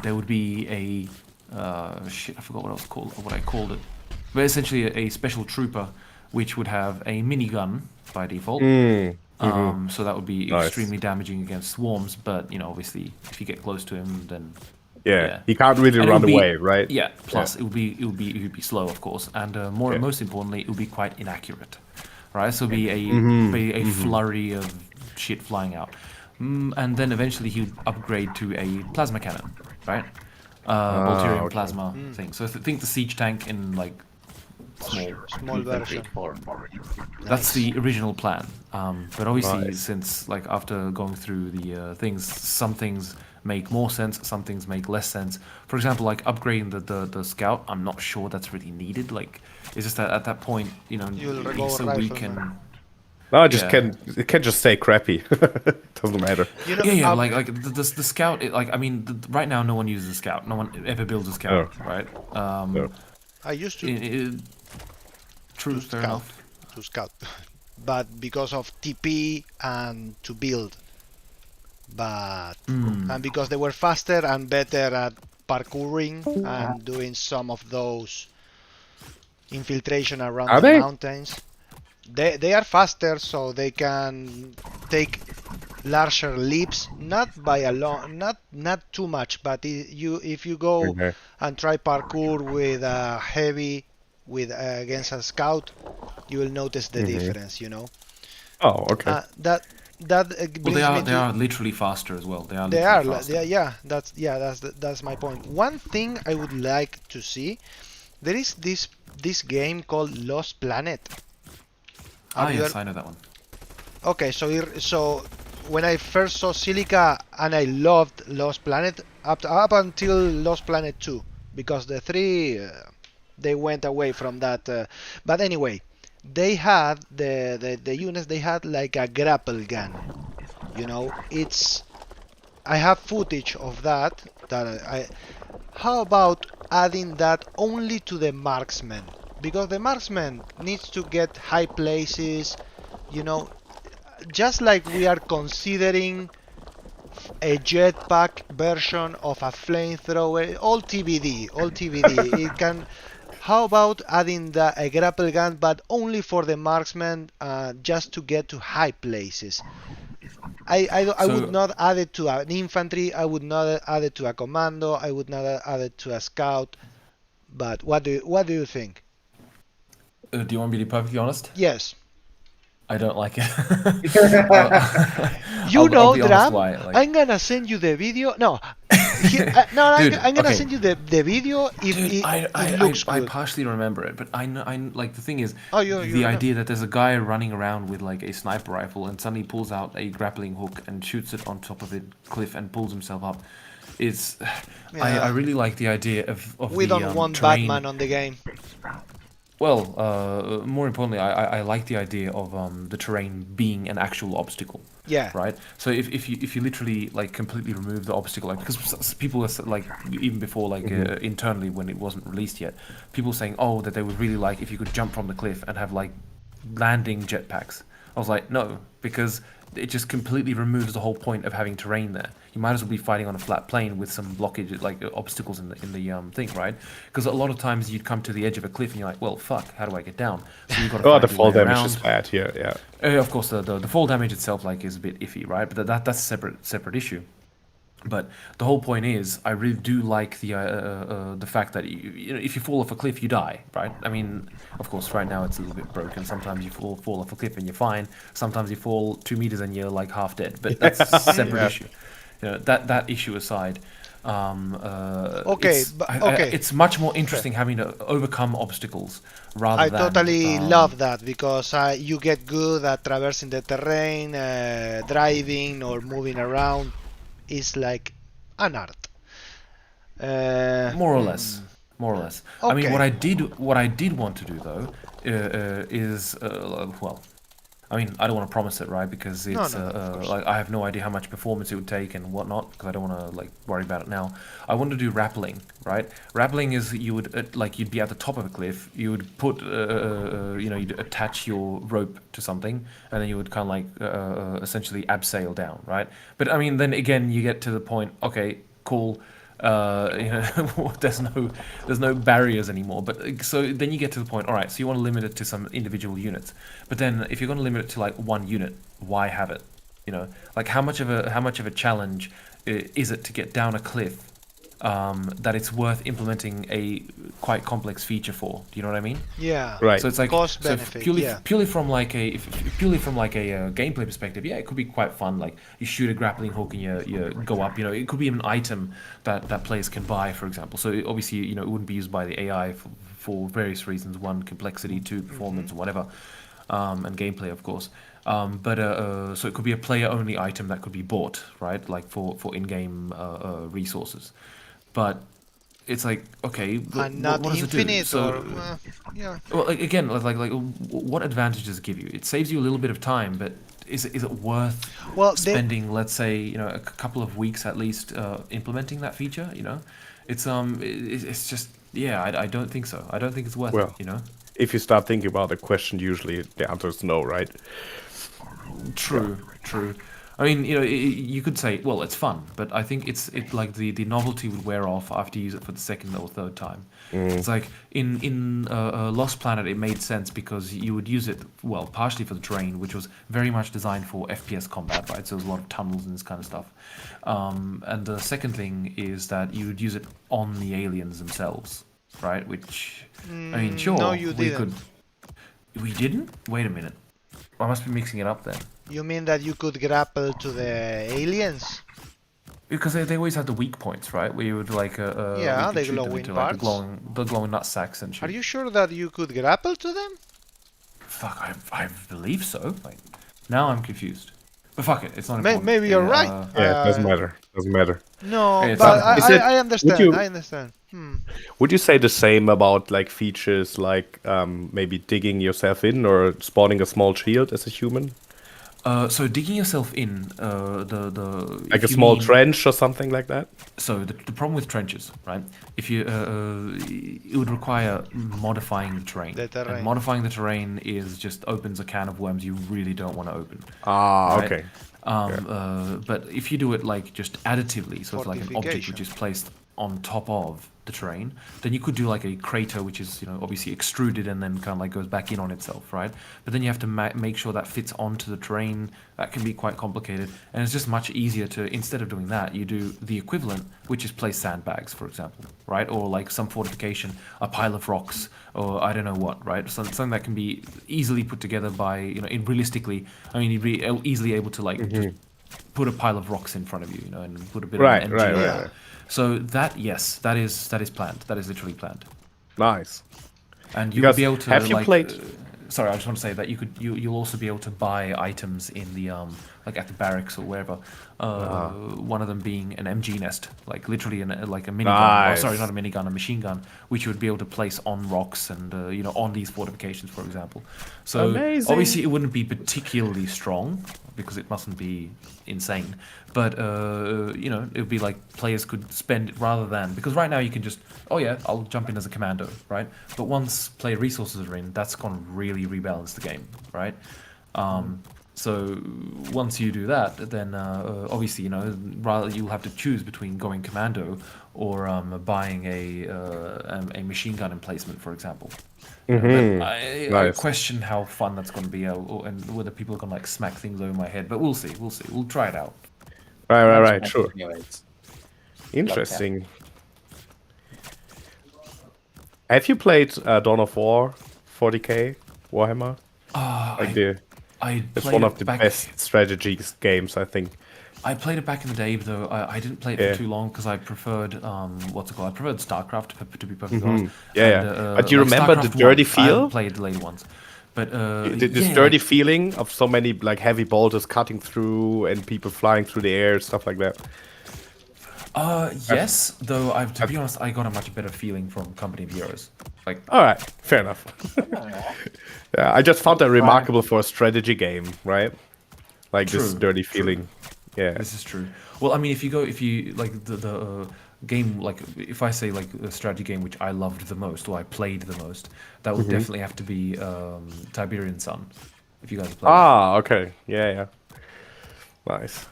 there would be a I forgot what I called it, but essentially a special trooper, which would have a minigun by default. So that would be extremely damaging against swarms, but obviously if you get close to him, then he can't really run away, right? Yeah. Plus, it would be slow, of course, and most importantly, it would be quite inaccurate, right? So it'd be a flurry of shit flying out, and then eventually he would upgrade to a plasma cannon, right? Bolterian plasma thing. So think the siege tank in like small version. That's the original plan. But obviously, since like after going through the things, some things make more sense, some things make less sense. For example, like upgrading the scout, I'm not sure that's really needed. Like, it's just that at that point, being so weak and no, it can just stay crappy. Doesn't matter. Like the scout. Right now, no one uses a scout. No one ever builds a scout, right? I used to. True, fair enough. To scout, but because of TP and to build, and because they were faster and better at parkouring and doing some of those infiltration around the mountains. They are faster, so they can take larger leaps, not by a long, not too much, but if you go and try parkour with a heavy against a scout, you will notice the difference. Oh, okay. They are literally faster as well. They are. That's my point. One thing I would like to see, there is this game called Lost Planet. Yes, I know that one. Okay, so when I first saw Silica, and I loved Lost Planet up until Lost Planet 2, because the 3 they went away from that. But anyway, they had the units. They had like a grapple gun. I have footage of that. How about adding that only to the marksman? Because the marksman needs to get high places, just like we are considering a jetpack version of a flamethrower, all TBD. It can. How about adding a grapple gun, but only for the marksman, just to get to high places? I would not add it to an infantry. I would not add it to a commando. I would not add it to a scout. But what do you think? Do you want me to be perfectly honest? Yes. I don't like it. Dram, I'm gonna send you the video. No, I'm gonna okay. send you the video if Dude, it looks I good. partially remember it, but I like the thing is you the idea that there's a guy running around with like a sniper rifle and suddenly pulls out a grappling hook and shoots it on top of a cliff and pulls himself up. Is I really like the idea of we the don't want terrain. Batman on the game. Well, more importantly, I like the idea of the terrain being an actual obstacle. Yeah. Right. So if you literally like completely remove the obstacle, like because people are like even before like internally when it wasn't released yet, people saying that they would really like if you could jump from the cliff and have like landing jetpacks. I was like, no, because it just completely removes the whole point of having terrain there. You might as well be fighting on a flat plane with some blockage, like obstacles in the thing, right? Because a lot of times you'd come to the edge of a cliff and you're like, well, fuck, how do I get down? So you've got to the fall damage is bad here. Yeah. Of course, the fall damage itself like is a bit iffy, right? But that's a separate issue. But the whole point is, I really do like the fact that you know, if you fall off a cliff, you die, right? I mean, of course, right now it's a little bit broken. Sometimes you fall off a cliff and you're fine. Sometimes you fall 2 meters and you're like half dead. But that's a separate issue. You know, that issue aside, it's much more interesting having to overcome obstacles rather than. I totally love that because you get good at traversing the terrain, driving or moving around. Is like an art. More or less. Okay. I mean, what I did want to do though is well, I mean, I don't want to promise it, right? Because it's like I have no idea how much performance it would take and whatnot. Because I don't want to like worry about it now. I want to do rappelling, right? Rappelling is you would like you'd be at the top of a cliff. You would put you'd attach your rope to something, and then you would kind of like essentially abseil down, right? But I mean, then again, you get to the point. Okay, cool. There's no barriers anymore, but so then you get to the point, all right, so you want to limit it to some individual units, but then if you're going to limit it to like one unit, why have it? Like how much of a challenge is it to get down a cliff that it's worth implementing a quite complex feature for? Do you know what I mean? Yeah. Right. So it's like cost benefit. Purely from like a gameplay perspective, yeah, it could be quite fun. Like you shoot a grappling hook and you go up. It could be an item that players can buy, for example. So obviously, it wouldn't be used by the AI for various reasons. One, complexity. Two, performance, or whatever, and gameplay, of course. So it could be a player-only item that could be bought, right? Like for in-game resources. But it's like, okay, and not what does infinite it do? So, yeah. Well, again, like what advantage does it give you? It saves you a little bit of time, but is it worth spending, let's say, a couple of weeks at least implementing that feature? It's just I don't think so. I don't think it's worth it. If you start thinking about the question, usually the answer is no, right? True. I mean, you could say, well, it's fun, but I think it's like the novelty would wear off after you use it for the second or third time. It's like in Lost Planet, it made sense because you would use it, well, partially for the terrain, which was very much designed for FPS combat, right? So there was a lot of tunnels and this kind of stuff. And the second thing is that you would use it on the aliens themselves, right? Which, I mean, sure, no, you didn't. We didn't? Wait a minute. I must be mixing it up then. You mean that you could grapple to the aliens? Because they always had the weak points, right? Where you would like the glowing parts, like the glowing nut sacks and shit. Are you sure that you could grapple to them? Fuck, I believe so. Like, now I'm confused. But fuck it, it's not important. Maybe you're right. Yeah, it doesn't matter. No, but I understand. I understand. Would you say the same about like features like maybe digging yourself in or spawning a small shield as a human? So digging yourself in, like a small trench or something like that. So the problem with trenches, right? If you, it would require modifying the terrain. And modifying the terrain just opens a can of worms you really don't want to open. Ah, right? Okay. But if you do it like just additively, so it's like an object which is placed on top of the terrain, then you could do like a crater which is obviously extruded and then kind of like goes back in on itself, right? But then you have to make sure that fits onto the terrain. That can be quite complicated, and it's just much easier to, instead of doing that, you do the equivalent, which is place sandbags, for example, right? Or like some fortification, a pile of rocks, or I don't know what, right? Something that can be easily put together by realistically, I mean, you'd be easily able to like just put a pile of rocks in front of you, you know, and put a bit Right, of an MG. right. So that, yes, that is planned. That is literally planned. Nice. And you'll be able to have you played? Sorry, I just want to say that you'll also be able to buy items in the like at the barracks or wherever. One of them being an MG nest, like literally like a minigun. Nice. Oh, sorry, not a minigun, a machine gun, which you would be able to place on rocks and you know, on these fortifications, for example. So Amazing. obviously it wouldn't be particularly strong because it mustn't be insane. But you know, it would be like players could spend rather than, because right now you can just, oh yeah, I'll jump in as a commando, right? But once player resources are in, that's going to really rebalance the game, right? So once you do that, then obviously, you know, rather you'll have to choose between going commando or buying a machine gun emplacement, for example. Mm-hmm. I question how fun that's going to be, and whether people are going to like smack things over my head. But we'll see. We'll try it out. Right. Sure. Anyways. Interesting. Have you played Dawn of War 40k Warhammer? It's one of the best strategy games, I think. I played it back in the day, though I didn't play it for too long because I preferred what's it called? I preferred Starcraft to be perfectly honest. But you like remember Starcraft the dirty 1, feel? I haven't played the later ones, but this dirty feeling of so many like heavy bolters cutting through and people flying through the air, stuff like that. Yes, though to be honest, I got a much better feeling from Company of Heroes. Like, all right, fair enough. Yeah, I just found that remarkable for a strategy game, right? Like this dirty feeling. Yeah, this is true. Well, I mean, if you like the game, like if I say like a strategy game which I loved the most or I played the most, that would definitely have to be Tiberian Sun. If you guys play. Okay, yeah. Nice.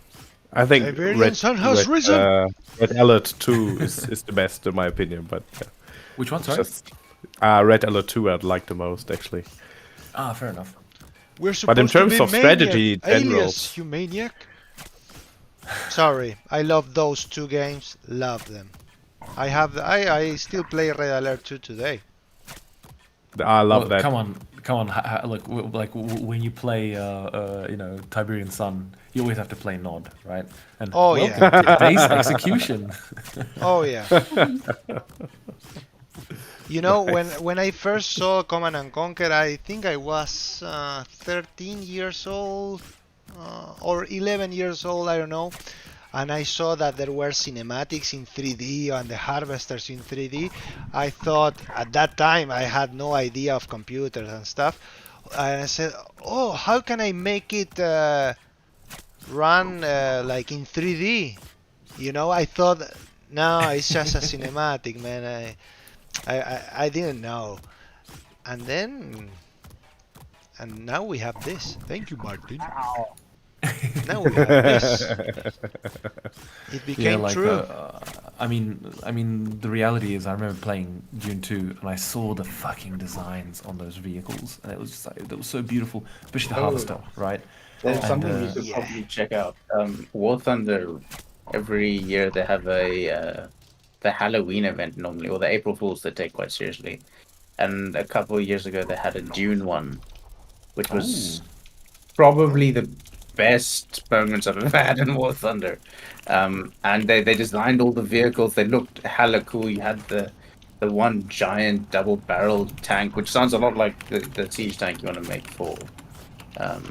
I think Red Alert 2 is the best in my opinion, but which one? Sorry. Just Red Alert 2 I'd like the most actually. Fair enough. We're supposed but in terms to be of strategy, Alias, you maniac. Sorry, I love those two games. Love them. I still play Red Alert 2 today. I love that. Come on. Look, like when you play, you know, Tiberian Sun, you always have to play Nod, right? And to today's execution. Oh yeah. You know, when I first saw Command and Conquer, I think I was 13 years old or 11 years old, I don't know. And I saw that there were cinematics in 3D and the harvesters in 3D. I thought at that time I had no idea of computers and stuff. And I said, oh, how can I make it run like in 3D? You know, I thought, no, it's just a cinematic, man. I didn't know. And now we have this. Thank you, Martin. Now we have this. It became true. I mean, the reality is, I remember playing Dune 2, and I saw the fucking designs on those vehicles, and it was just like, it was so beautiful, especially the Harvester, right? There's something you should probably check out. War Thunder, every year they have the Halloween event normally, or the April Fools they take quite seriously. And a couple of years ago they had a Dune one, which was probably the best moments I've ever had in War Thunder. And they designed all the vehicles. They looked hella cool. You had the one giant double-barreled tank, which sounds a lot like the siege tank you want to make for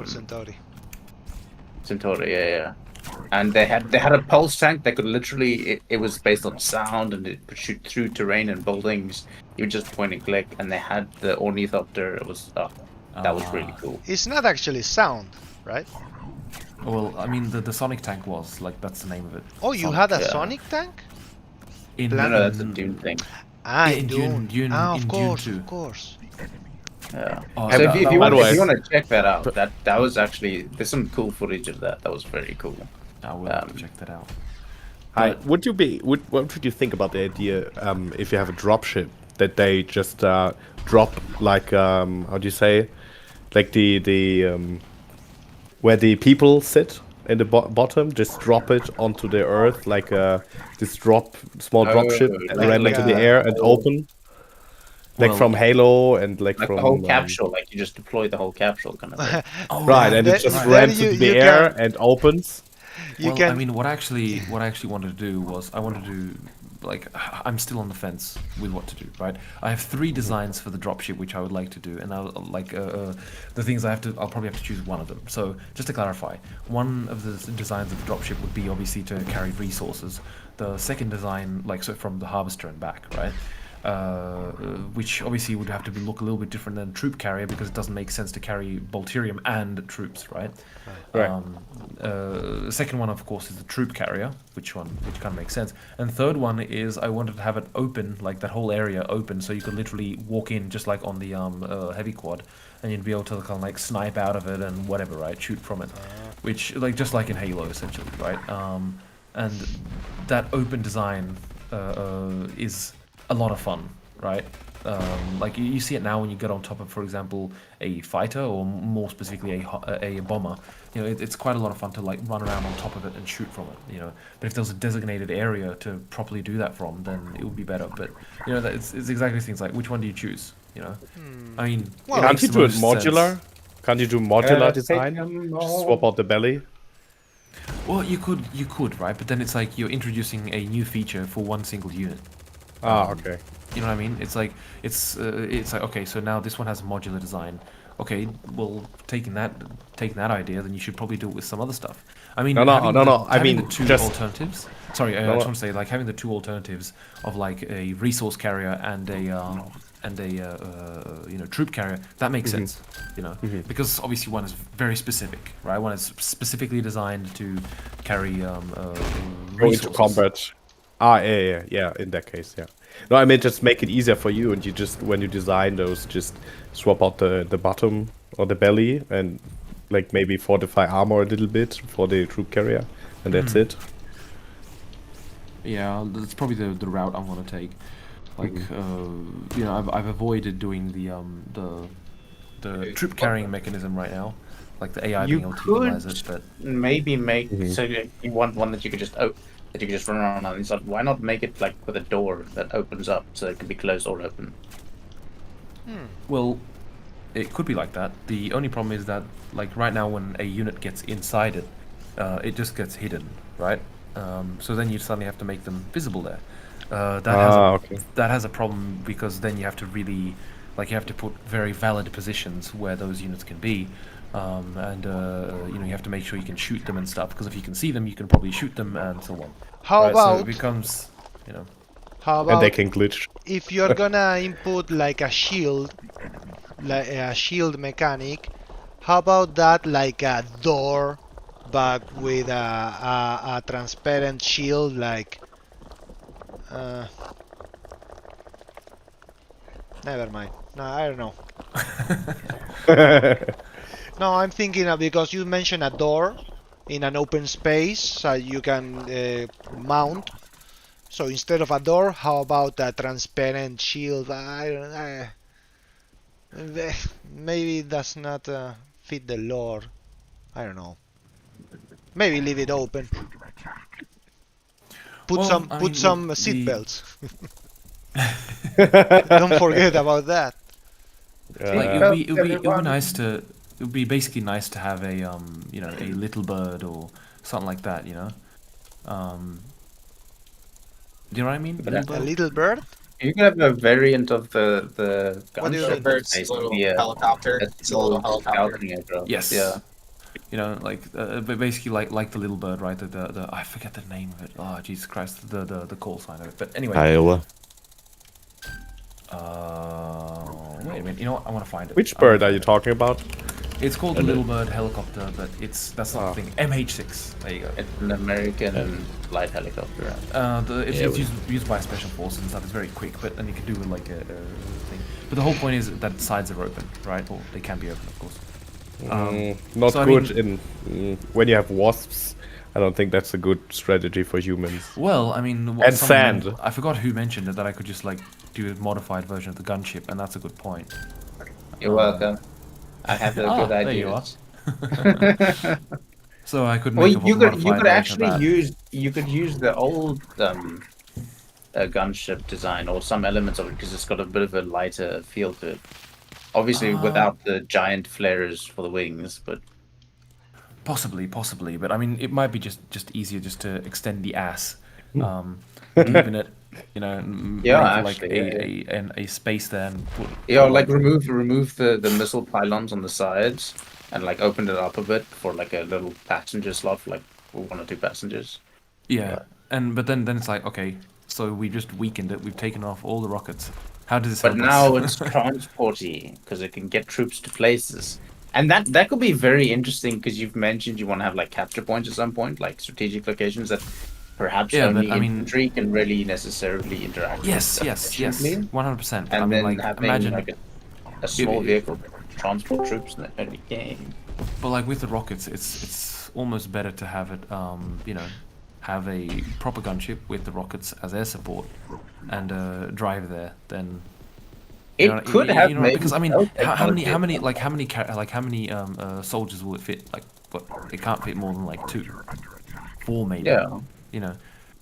Centauri. Centauri, yeah. And they had a pulse tank that could literally, it was based on sound, and it could shoot through terrain and buildings. You would just point and click. And they had the ornithopter. It was that was really cool. It's not actually sound, right? Well, I mean, the Sonic tank was, like, that's the name of it. Oh, you had a Sonic tank? No, that's a Dune thing. In Dune. Of course, Dune 2. Of course. Yeah. Oh, So if you want to check that out, that was actually, there's some cool footage of that. That was very cool. I will check that out. What would you think about the idea if you have a dropship that they just drop like how do you say, like the where the people sit in the bottom, just drop it onto the earth like this small dropship and ran into the air and open. Like from Halo and like from the whole capsule, like you just deploy the whole capsule kind of thing. Right, and it just runs into the air and opens. You well, can. I mean, what I actually wanted to do was I wanted to like I'm still on the fence with what to do. Right, I have 3 designs for the dropship which I would like to do, and I'll like the things I'll probably have to choose one of them. So just to clarify, one of the designs of the dropship would be obviously to carry resources. The second design, like so from the harvester and back, right? Which obviously would have to look a little bit different than troop carrier because it doesn't make sense to carry Bolterium and troops, right? Right. The second one, of course, is the troop carrier, which kind of makes sense. And third one is I wanted to have it open, like that whole area open, so you could literally walk in just like on the heavy quad, and you'd be able to kind of like snipe out of it and whatever, right? Shoot from it, which like just like in Halo, essentially, right? And that open design is a lot of fun, right? Like you see it now when you get on top of, for example, a fighter or more specifically a bomber. You know, it's quite a lot of fun to like run around on top of it and shoot from it. You know, but if there's a designated area to properly do that from, then it would be better. But you know, it's exactly things like which one do you choose? You know, I mean, Well, can't you do it most modular? sense. Can't you do modular design? Just swap out the belly. Well, you could, right? But then it's like you're introducing a new feature for one single unit. Okay. You know what I mean? It's like it's like okay, so now this one has a modular design. Okay, well, taking that idea, then you should probably do it with some other stuff. I mean, No. I having mean, the 2 just alternatives. Sorry, I just want to say like having the 2 alternatives of like a resource carrier and a you know, troop carrier, that makes sense. You know, because obviously one is very specific, right? One is specifically designed to carry go resources. into combat. Yeah. In that case, yeah. No, I mean just make it easier for you, and you just when you design those, just swap out the bottom or the belly, and like maybe fortify armor a little bit for the troop carrier, and that's it. Yeah, that's probably the route I want to take. Like, you know, I've avoided doing the troop carrying mechanism right now, like the AI being able to utilize it. But maybe make so you want one that you could just that you could just run around on inside. Why not make it like with a door that opens up so it can be closed or open? Well, it could be like that. The only problem is that, like right now, when a unit gets inside it, it just gets hidden, right? So then you suddenly have to make them visible there. That has a problem because then you have to really, like, you have to put very valid positions where those units can be, and you know, you have to make sure you can shoot them and stuff. Because if you can see them, you can probably shoot them and so on. How about? So it becomes, you know. How about? And they can glitch. If you're gonna input like a shield, like a shield mechanic, how about that like a door, but with a transparent shield, like. Never mind. No, I don't know. No, I'm thinking of, because you mentioned a door in an open space, so you can mount. So instead of a door, how about a transparent shield? Maybe it does not fit the lore. I don't know. Maybe leave it open. Put some seatbelts. Don't forget about that. Like it would be nice to. It would be basically nice to have a you know, a little bird or something like that, you know. Do you know what I mean? A little bird? You can have a variant of the What do you mean? Bird's a little helicopter. It's a little helicopter. Yes. Yeah. You know, like but basically like the little bird, right? The I forget the name of it. Oh Jesus Christ, the call sign of it. But anyway. Iowa. Wait a minute. You know what? I want to find it. Which bird are you talking about? It's called the Little Bird helicopter, but that's not the thing. MH6. There you go. It's an American light helicopter. It's used by special forces and stuff. It's very quick, but then you can do like a thing. But the whole point is that sides are open, right? Or they can be open, of course. Not so, good in when you have wasps. I don't think that's a good strategy for humans. Well, I mean, and sand. I forgot who mentioned it, that I could just like do a modified version of the gunship, and that's a good point. You're welcome. I have a good idea. There you are. So I could make you could actually use the old gunship design or some elements of it, because it's got a bit of a lighter feel to it. Obviously, without the giant flares for the wings, but Possibly, but I mean, it might be just easier just to extend the ass, deepen it, you know, make like a space there and put. Like remove the missile pylons on the sides and like open it up a bit for like a little passenger slot for like 1 or 2 passengers. Yeah, but then it's like, okay, so we just weakened it. We've taken off all the rockets. How does this help But now us? it's transporty because it can get troops to places. And that could be very interesting because you've mentioned you want to have like capture points at some point, like strategic locations that perhaps only infantry can really necessarily interact with. Yes, 100%. And then like, having imagine like a small vehicle transport troops in the early game. But like with the rockets, it's almost better to have it, have a proper gunship with the rockets as air support and a driver there than. It could have maybe because I mean, how many soldiers will it fit? Like, what? It can't fit more than like 2, 4 maybe. Yeah. You know,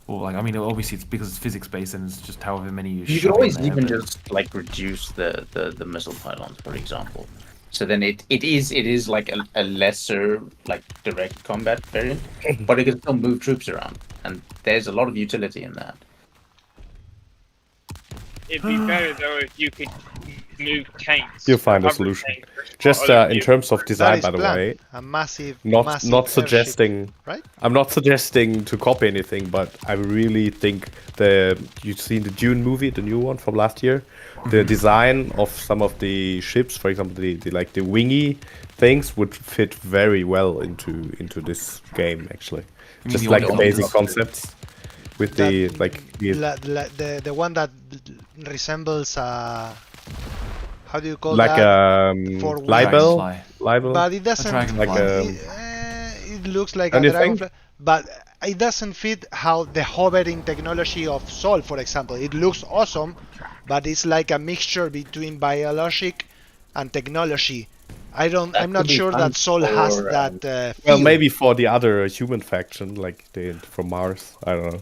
or like I mean, obviously it's because it's physics based and it's just however many you could always even just like reduce the missile pylons, for example. So then it is like a lesser like direct combat variant, but it can still move troops around, and there's a lot of utility in that. It'd be better though if you could move tanks. You'll find a solution. Just in terms of design, by the way, a massive, not suggesting. Right? I'm not suggesting to copy anything, but I really think you've seen the Dune movie, the new one from last year. The design of some of the ships, for example, the wingy things, would fit very well into this game. Actually, just like the basic concepts. With the the one that resembles how do you call like that? libel, but it doesn't it looks like a dragonfly, but it doesn't fit how the hovering technology of Sol, for example. It looks awesome, but it's like a mixture between biologic and technology. I'm not sure that Sol has that well, maybe for the other human faction, like from Mars, I don't know.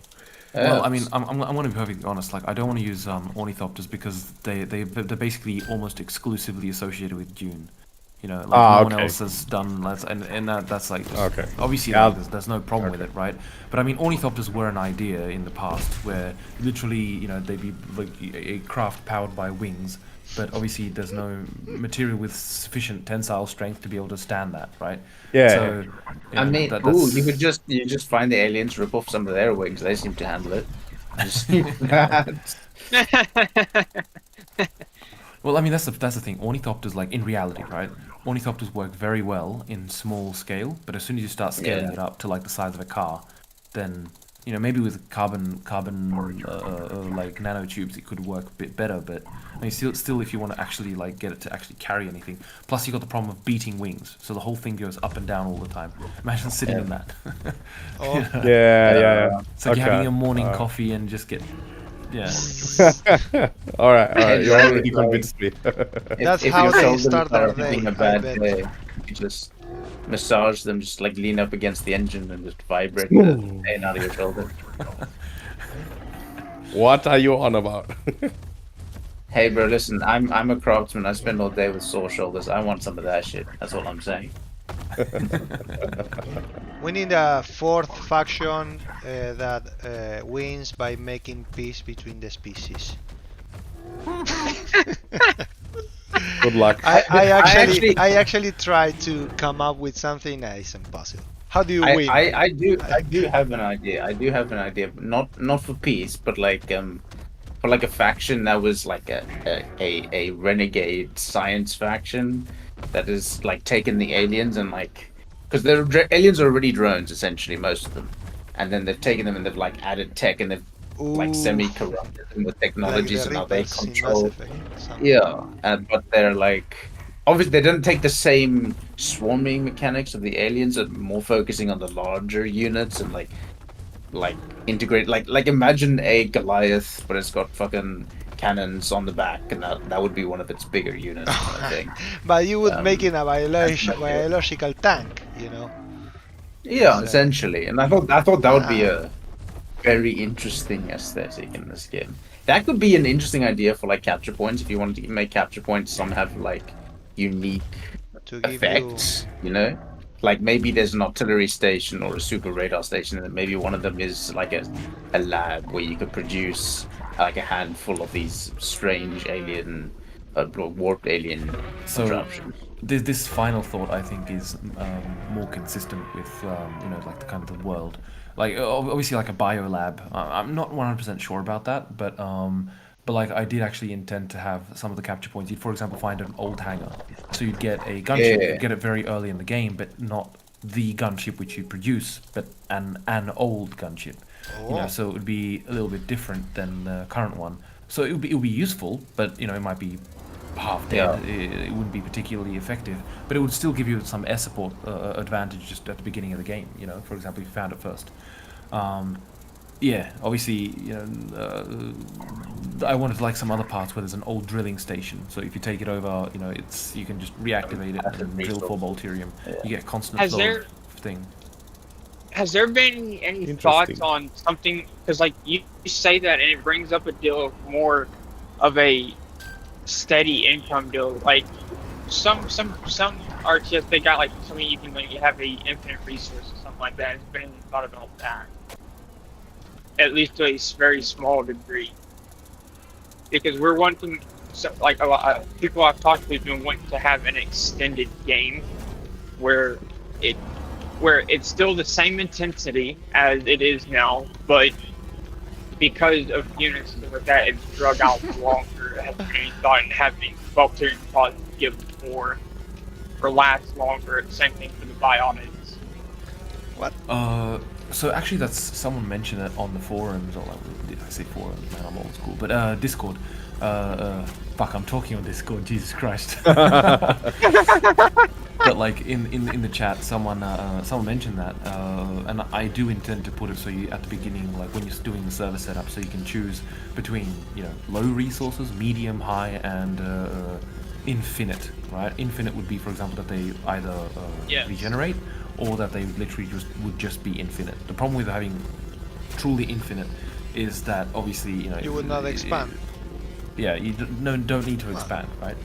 Well, I mean, I'm going to be perfectly honest. Like, I don't want to use ornithopters because they're basically almost exclusively associated with Dune. You know, like no one else has done that, and that's like obviously like, there's no problem with it, right? But I mean, ornithopters were an idea in the past where literally, you know, they'd be like a craft powered by wings, but obviously there's no material with sufficient tensile strength to be able to stand that, right? Yeah. So, I mean, you could just find the aliens, rip off some of their wings. They seem to handle it. Well, I mean, that's the thing. Ornithopters, like in reality, right? Ornithopters work very well in small scale, but as soon as you start scaling it up to like the size of a car, then you know maybe with carbon like nanotubes it could work a bit better. But I mean, still, if you want to actually like get it to actually carry anything, plus you got the problem of beating wings, so the whole thing goes up and down all the time. Imagine sitting in that. Yeah. It's like you're having a morning coffee and just get. Yeah. all right. You already convinced me. That's how they start their day. A bad day. You just massage them, just like lean up against the engine and just vibrate the pain out of your shoulder. What are you on about? Hey, bro, listen. I'm a craftsman. I spend all day with sore shoulders. I want some of that shit. That's all I'm saying. We need a 4th faction that wins by making peace between the species. Good luck. I actually tried to come up with something that is impossible. How do you win? I do have an idea. But not for peace, but like for like a faction that was like a renegade science faction that is like taking the aliens and like, because the aliens are already drones essentially, most of them, and then they've taken them and they've like added tech and they've like semi-corrupted them with technologies, and now they control. But they're like, obviously they don't take the same swarming mechanics of the aliens, and more focusing on the larger units and like integrate, like imagine a Goliath, but it's got fucking cannons on the back, and that would be one of its bigger units, kind of thing. But you would make it a biological tank, you know. Yeah, so, essentially, and I thought that would be a very interesting aesthetic in this game. That could be an interesting idea for like capture points, if you wanted to make capture points some have like unique effects, you know. like maybe there's an artillery station or a super radar station, and maybe one of them is like a lab where you could produce like a handful of these strange alien, warped alien contraptions. This final thought, I think, is more consistent with like the kind of the world. Like obviously, like a biolab. I'm not 100% sure about that, but like I did actually intend to have some of the capture points. You'd, for example, find an old hangar, so you'd get a gunship. You'd get it very early in the game, but not the gunship which you produce, but an old gunship. So it would be a little bit different than the current one. So it would be useful, but it might be half dead. It wouldn't be particularly effective, but it would still give you some air support advantage just at the beginning of the game. For example, if you found it first. Obviously, I wanted like some other parts where there's an old drilling station. So if you take it over, you can just reactivate it and drill for Bolterium. You get constant flow of thing. Has there been any thoughts on something? Because like you say that, and it brings up a deal of more of a steady income deal. Like some RTS, they got like something you can like, you have a infinite resource or something like that. Has been any thought about that? At least to a very small degree, because we're wanting, like a lot of people I've talked to have been wanting to have an extended game where it's still the same intensity as it is now, but because of units and with that, it's drug out longer. Has any thought in having Bolterium pods give more or last longer? Same thing for the biotics. What? So actually, that's someone mentioned it on the forums, or like, I say forums, man, I'm old school, but Discord. Fuck, I'm talking on Discord. Jesus Christ. But like in the chat, someone mentioned that, and I do intend to put it so you at the beginning, like when you're doing the server setup, so you can choose between low resources, medium, high, and infinite. Right? Infinite would be, for example, that they either regenerate, or that they literally would just be infinite. The problem with having truly infinite is that obviously you would not expand. You don't need to expand, right?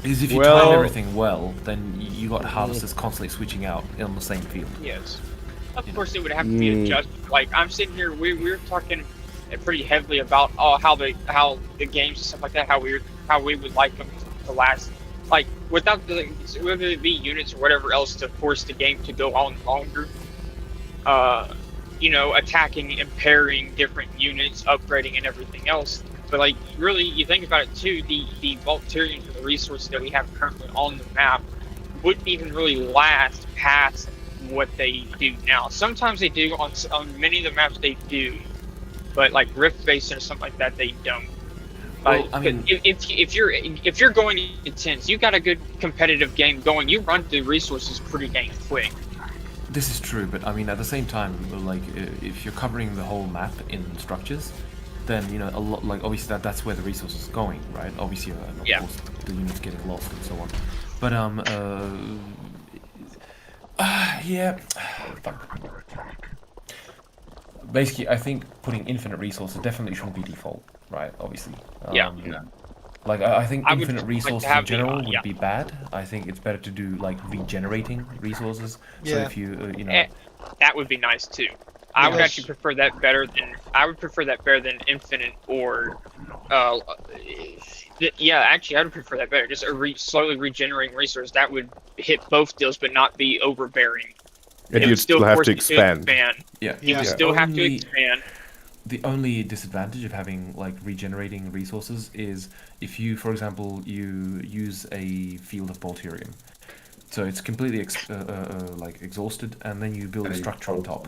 Because if you time everything well, then you got harvesters constantly switching out on the same field. Yes, of course it would have to be adjusted. Like I'm sitting here, we're talking pretty heavily about how the games and stuff like that, how we would like them to last. Like without whether it be units or whatever else to force the game to go on longer. Attacking, impairing different units, upgrading, and everything else. But like, really, you think about it too, the Bolterium, the resources that we have currently on the map, wouldn't even really last past what they do now. Sometimes they do on many of the maps they do, but like Rift Basin or something like that, they don't. Well, I mean, if you're going intense, you got a good competitive game going, you run through resources pretty dang quick. This is true, but I mean, at the same time, like, if you're covering the whole map in structures, then, a lot, like, obviously that's where the resources are going, right? Obviously, of course, the units getting lost and so on. But, basically, I think putting infinite resources definitely shouldn't be default, right? Obviously. Like, I think infinite resources in general would be bad. I think it's better to do, like, regenerating resources. So if you, that would be nice, too. I would actually prefer that better than infinite or... actually, I would prefer that better. Just a slowly regenerating resource. That would hit both deals, but not be overbearing. And you'd still have to expand. You would still have to expand. The only disadvantage of having like regenerating resources is if you, for example, you use a field of Bolterium, so it's completely like exhausted, and then you build a structure on top.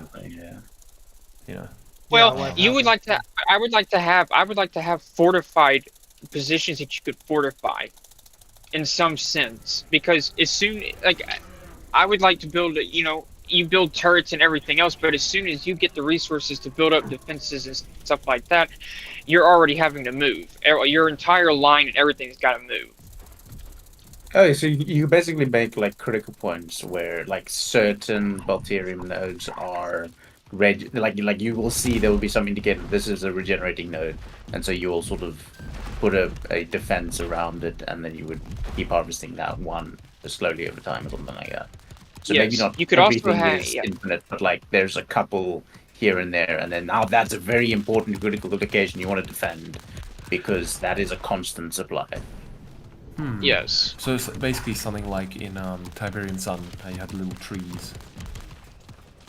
Well, you would like to. I would like to have fortified positions that you could fortify, in some sense, because as soon I would like to build you build turrets and everything else, but as soon as you get the resources to build up defenses and stuff like that, you're already having to move. Your entire line and everything's got to move. Oh, so you basically make like critical points where like certain Bolterium nodes are like you will see there will be some indicator this is a regenerating node, and so you will sort of put a defense around it, and then you would keep harvesting that one slowly over time or something like that. So Yes, maybe not you could also everything have- is yeah. infinite, but like there's a couple here and there, and then now that's a very important critical location you want to defend because that is a constant supply. Yes. So it's basically something like in Tiberian Sun, how you had the little trees.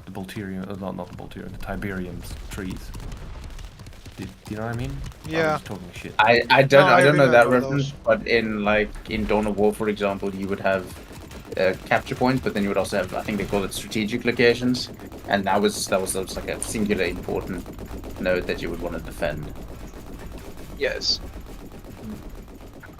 The Bolterian, not the Bolterian, the Tiberian trees. Do you know what I mean? Yeah. I was talking shit. I don't know that remember reference, but in Dawn of War, for example, you would have capture points, but then you would also have, I think they call it strategic locations, and that was like a singular important node that you would want to defend. Yes.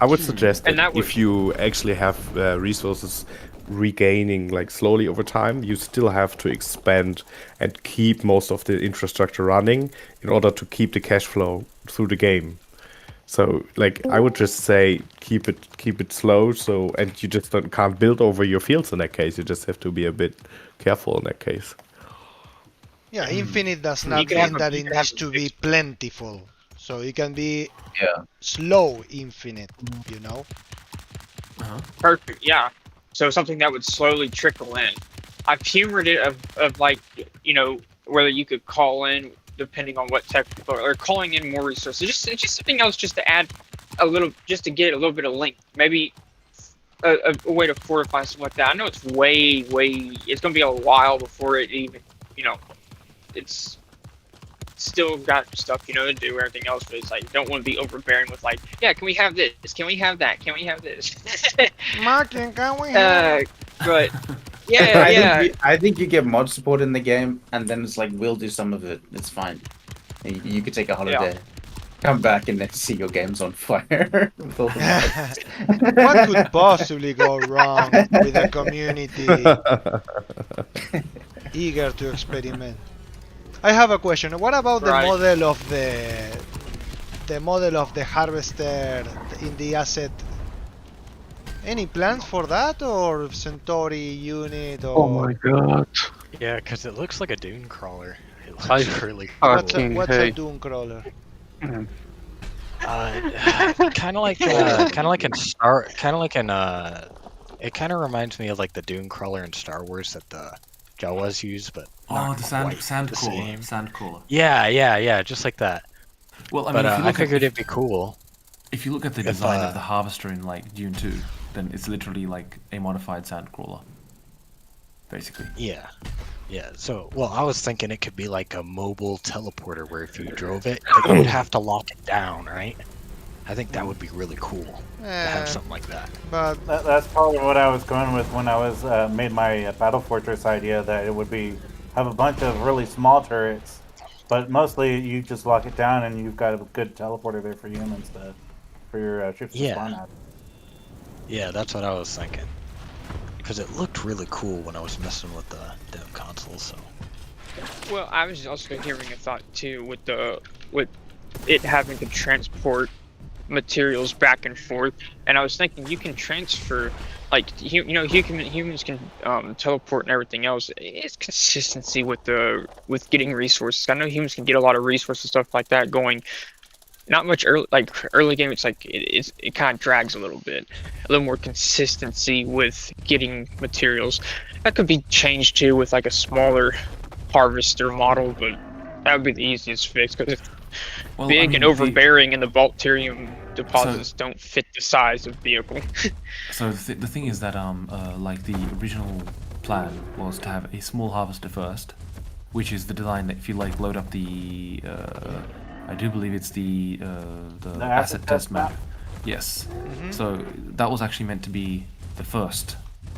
I would suggest And that that if you actually have resources regaining like slowly over time, you still have to expand and keep most of the infrastructure running in order to keep the cash flow through the game. So like I would just say keep it slow, so and you just can't build over your fields in that case. You just have to be a bit careful in that case. Yeah, infinite does You not could have mean a- that you it could have needs a to be fixed- plentiful. So it can be Yeah. slow infinite, you know? Perfect. Yeah. So something that would slowly trickle in. I've humored it of like, you know, whether you could call in depending on what type of, or calling in more resources. Just something else just to add a little, just to get a little bit of length. Maybe a way to fortify something like that. I know it's way, it's going to be a while before it even, you know, it's still got stuff, you know, to do, everything else, but it's like, you don't want to be overbearing with like, yeah, can we have this? Can we have that? Can we have this? Martin, can we have... But yeah, I think you get mod support in the game, and then it's like we'll do some of it. It's fine. You could take a holiday, come back, and then see your game's on fire. With all the mods. What could possibly go wrong with a community eager to experiment? I have a question. What about the model of the harvester in the asset? Any plans for that, or Centauri unit, or? Oh my god. Yeah, because it looks like a dune crawler. It looks I really cool. What's a dune crawler? Kind of like it kind of reminds me of like the dune crawler in Star Wars that the Jawas use, but Oh, the sand the crawler. same. Sand crawler. Yeah, just like that. Well, I mean, but if you I look figured it'd be cool. If you look at the design of the harvester in like Dune 2, then it's literally like a modified sand crawler, basically. Yeah. So, well, I was thinking it could be like a mobile teleporter where if you drove it, you would have to lock it down, right? I think that would be really cool to have something like that. But that's probably what I was going with when I was made my Battle Fortress idea, that it would be have a bunch of really small turrets, but mostly you just lock it down and you've got a good teleporter there for humans for your ships to spawn at. Yeah, that's what I was thinking. Because it looked really cool when I was messing with the dev console, so. Well, I was also hearing a thought too with it having to transport materials back and forth, and I was thinking you can transfer, like humans can teleport and everything else. It's consistency with getting resources. I know humans can get a lot of resources, stuff like that going. Not much early game. It's like it kind of drags a little bit. A little more consistency with getting materials. That could be changed too with like a smaller harvester model, but that would be the easiest fix because big and overbearing and the Bolterium deposits don't fit the size of vehicle. So the thing is that like the original plan was to have a small harvester first, which is the design that if you like load up the I do believe it's the asset test map. Yes. So that was actually meant to be the first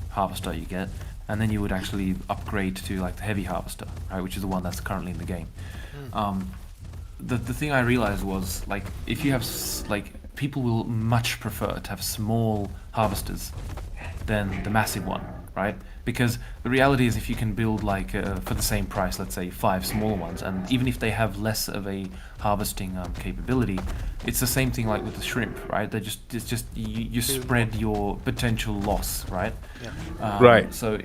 harvester you get, and then you would actually upgrade to like the heavy harvester, right, which is the one that's currently in the game. The thing I realized was like if you have people will much prefer to have small harvesters than the massive one, right? Because the reality is if you can build like for the same price, let's say 5 smaller ones, and even if they have less of a harvesting capability, it's the same thing like with the shrimp, right? It's just you spread your potential loss, right? Right. So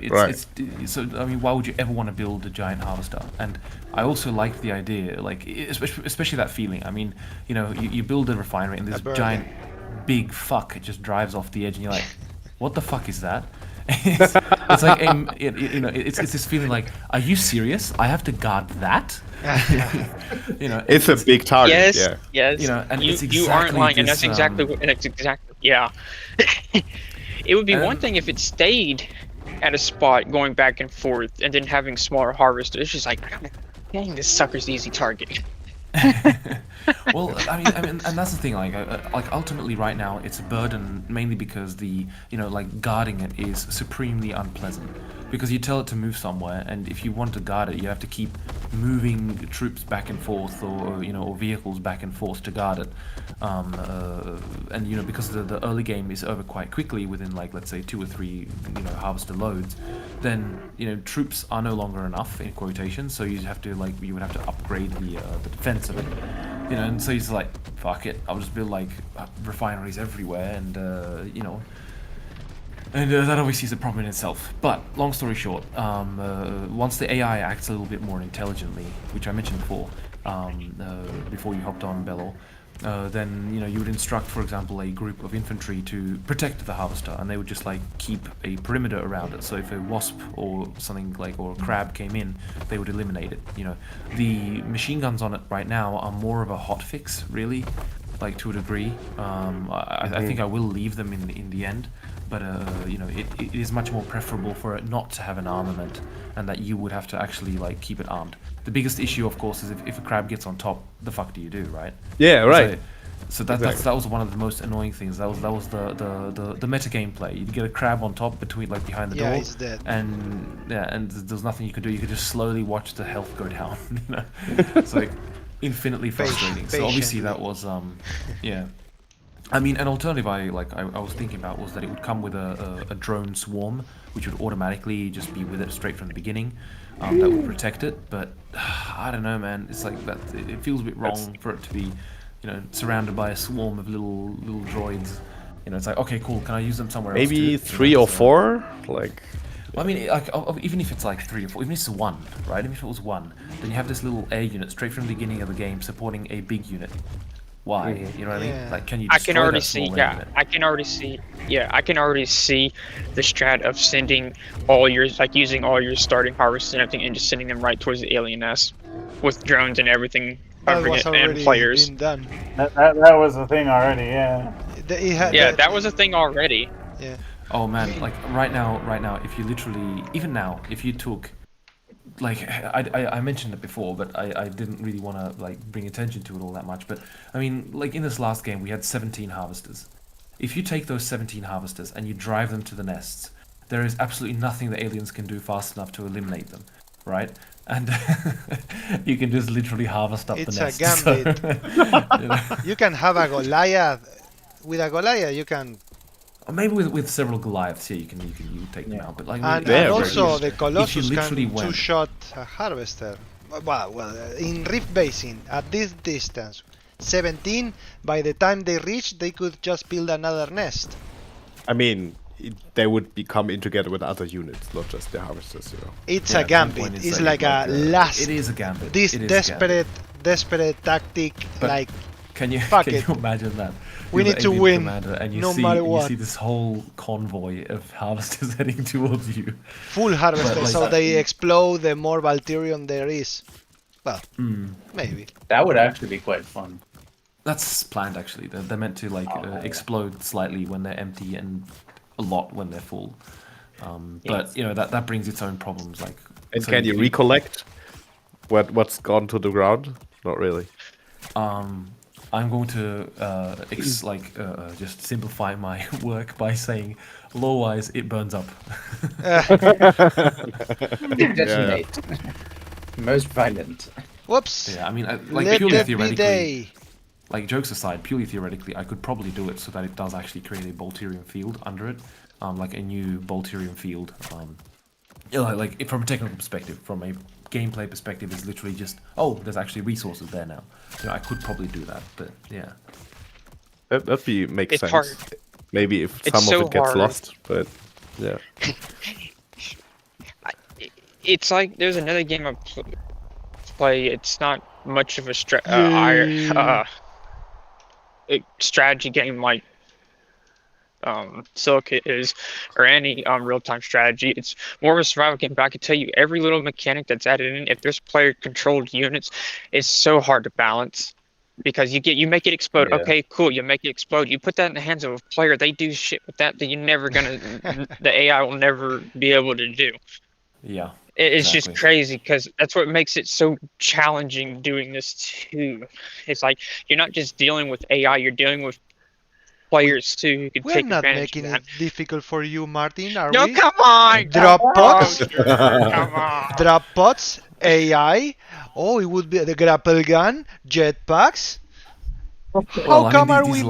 so I mean, why would you ever want to build a giant harvester? And I also liked the idea, like especially that feeling. I mean, you build a refinery and this giant big fuck it just drives off the edge, and you're like, what the fuck is that? It's like it's this feeling like, are you serious? I have to guard that. It's a big target. Yes, Yeah. yes. And you, it's you aren't exactly lying, and that's this, exactly what. And it's exactly yeah. It would be one thing if it stayed at a spot, going back and forth, and then having smaller harvesters. It's just like, dang, this sucker's easy target. Well, I mean, and that's the thing. Like ultimately, right now, it's a burden mainly because like guarding it is supremely unpleasant. Because you tell it to move somewhere, and if you want to guard it, you have to keep moving troops back and forth, or vehicles back and forth to guard it. And because the early game is over quite quickly, within like, let's say 2 or 3 harvester loads, then troops are no longer enough in quotation. So you would have to upgrade the defense of it. And so he's like, fuck it, I'll just build like refineries everywhere, and that obviously is a problem in itself. But long story short, once the AI acts a little bit more intelligently, which I mentioned before you hopped on, Bello, then you would instruct, for example, a group of infantry to protect the harvester, and they would just like keep a perimeter around it. So if a wasp or something or a crab came in, they would eliminate it. The machine guns on it right now are more of a hot fix, really, like to a degree. I think I will leave them in the end. But it is much more preferable for it not to have an armament, and that you would have to actually like keep it armed. The biggest issue, of course, is if a crab gets on top, the fuck do you do, right? Yeah, right. So that was one of the most annoying things. That was the meta gameplay. You get a crab on top behind the door, he's dead. and there's nothing you could do. You could just slowly watch the health go down. It's like infinitely frustrating. So obviously that was yeah. I mean, an alternative I was thinking about was that it would come with a drone swarm, which would automatically just be with it straight from the beginning. That would protect it, but I don't know, man. It's like that. It feels a bit wrong for it to be, surrounded by a swarm of little droids. It's like, okay, cool. Can I use them somewhere else? Maybe 3 or 4, like. Well, I mean, like, even if it's like 3 or 4, even if it's 1, right? Even if it was 1, then you have this little air unit straight from the beginning of the game supporting a big unit. Why? You know what I mean? Like, can you? I can already see. Yeah, I can already see. Yeah, I can already see the strat of sending using all your starting harvests and everything, and just sending them right towards the alien nest with drones and everything covering it and players. Been done. That was the thing already. Yeah. That was a thing already. Yeah. Oh man, like right now, if you literally, even now, if you took, like, I mentioned it before, but I didn't really want to like bring attention to it all that much. But I mean, like in this last game, we had 17 harvesters. If you take those 17 harvesters and you drive them to the nests, there is absolutely nothing the aliens can do fast enough to eliminate them, right? And you can just literally harvest up the nests. It's a gambit. You can have a Goliath. With a Goliath, you can. Or maybe with several Goliaths, you can take them out. But like, and also the Colossus can two-shot a harvester. Well, in Rift Basin at this distance, 17. By the time they reach, they could just build another nest. I mean, they would become integrated with other units, not just the harvesters. It's a gambit. It's like a last. It is a gambit. This desperate tactic, but like. Can you imagine that? We need to win, and you no matter what. You see this whole convoy of harvesters heading towards you. Full harvesters, so they explode the more Valtyrion there is. Well, maybe. That would actually be quite fun. That's planned, actually. They're meant to explode slightly when they're empty and a lot when they're full. But that brings its own problems. Like, and can you recollect what's gone to the ground? Not really. I'm going to just simplify my work by saying, lore-wise, it burns up. It detonates. Most violent. Whoops. Yeah, I mean, purely theoretically, like jokes aside, purely theoretically, I could probably do it so that it does actually create a Bolterium field under it, like a new Bolterium field. Like from a technical perspective, from a gameplay perspective, is literally just, there's actually resources there now. I could probably do that, but yeah. That makes sense. Hard. Maybe if some of it gets lost, but yeah. It's like there's another game I play. It's not much of a strategy game like Silica is, or any real-time strategy. It's more of a survival game, but I can tell you every little mechanic that's added in, if there's player-controlled units, it's so hard to balance. Because you make it explode. Yeah. Okay, cool. You make it explode. You put that in the hands of a player. They do shit with that you're never gonna. The AI will never be able to do. Yeah. It's exactly. just crazy because that's what makes it so challenging doing this too. It's like you're not just dealing with AI. You're dealing with players too who can We're take not advantage making of that. it difficult for you, Martin, are No, we? come on. Drop pods? Come on. Drop pods? AI? Oh, it would be the grapple gun? Jetpacks? How Well, come I are mean, we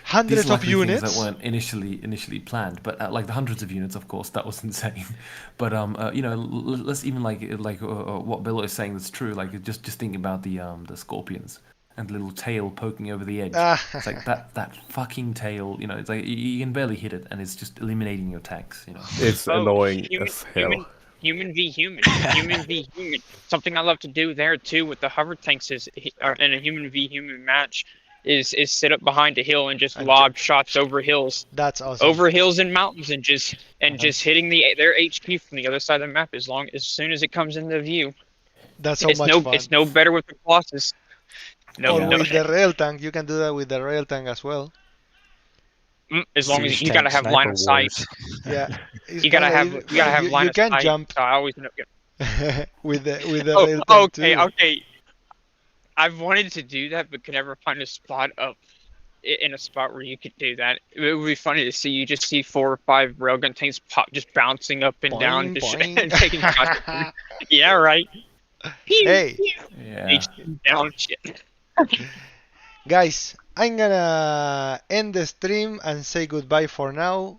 hundreds these are of likely things units? that weren't initially planned, but like the hundreds of units, of course, that was insane. But let's even what Bill is saying that's true. Like just think about the scorpions and the little tail poking over the edge. It's like that fucking tail. It's like you can barely hit it, and it's just eliminating your attacks. It's annoying as hell. Human v human. Human v human. Something I love to do there too with the hover tanks is in a human v human match is sit up behind a hill and just lob shots over hills. That's awesome. Over hills and mountains and just hitting their HP from the other side of the map as soon as it comes into view. That's so much fun. It's no better with the Colossus. Or with the rail tank. You can do that with the rail tank as well. As long as you gotta have line of sight. Yeah, you gotta have line of sight. You can jump. So I always know. with the rail tank too. Okay. I've wanted to do that, but could never find a spot in a spot where you could do that. It would be funny to see. You just see 4 or 5 railgun tanks just bouncing up and down, just taking shots. Yeah, right. Hey. Yeah. Down shit. Guys, I'm gonna end the stream and say goodbye for now.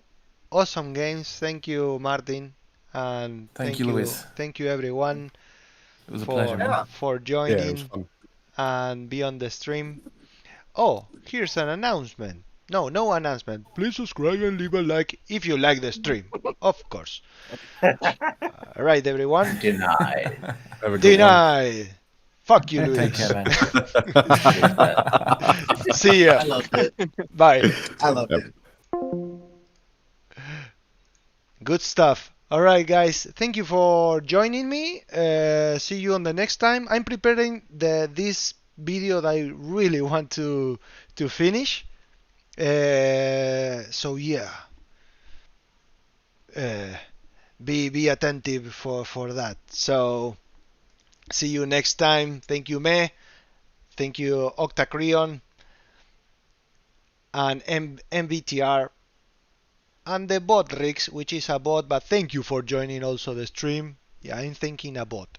Awesome games. Thank you, Martin. And thank you, Luis. Thank you, everyone. It was a pleasure, for joining and be on the stream. Oh, here's an announcement. No announcement. Please subscribe and leave a like if you like the stream. Of course. Alright, everyone. Denied. Denied. Fuck you, Luis. Take care, man. See ya. I loved it. Bye. I loved it. Good stuff. Alright, guys. Thank you for joining me. See you on the next time. I'm preparing this video that I really want to finish. So yeah. Be attentive for that. So see you next time. Thank you, Me. Thank you, Octacreon and MVTR and the bot Rix, which is a bot, but thank you for joining also the stream. Yeah, I'm thinking a bot.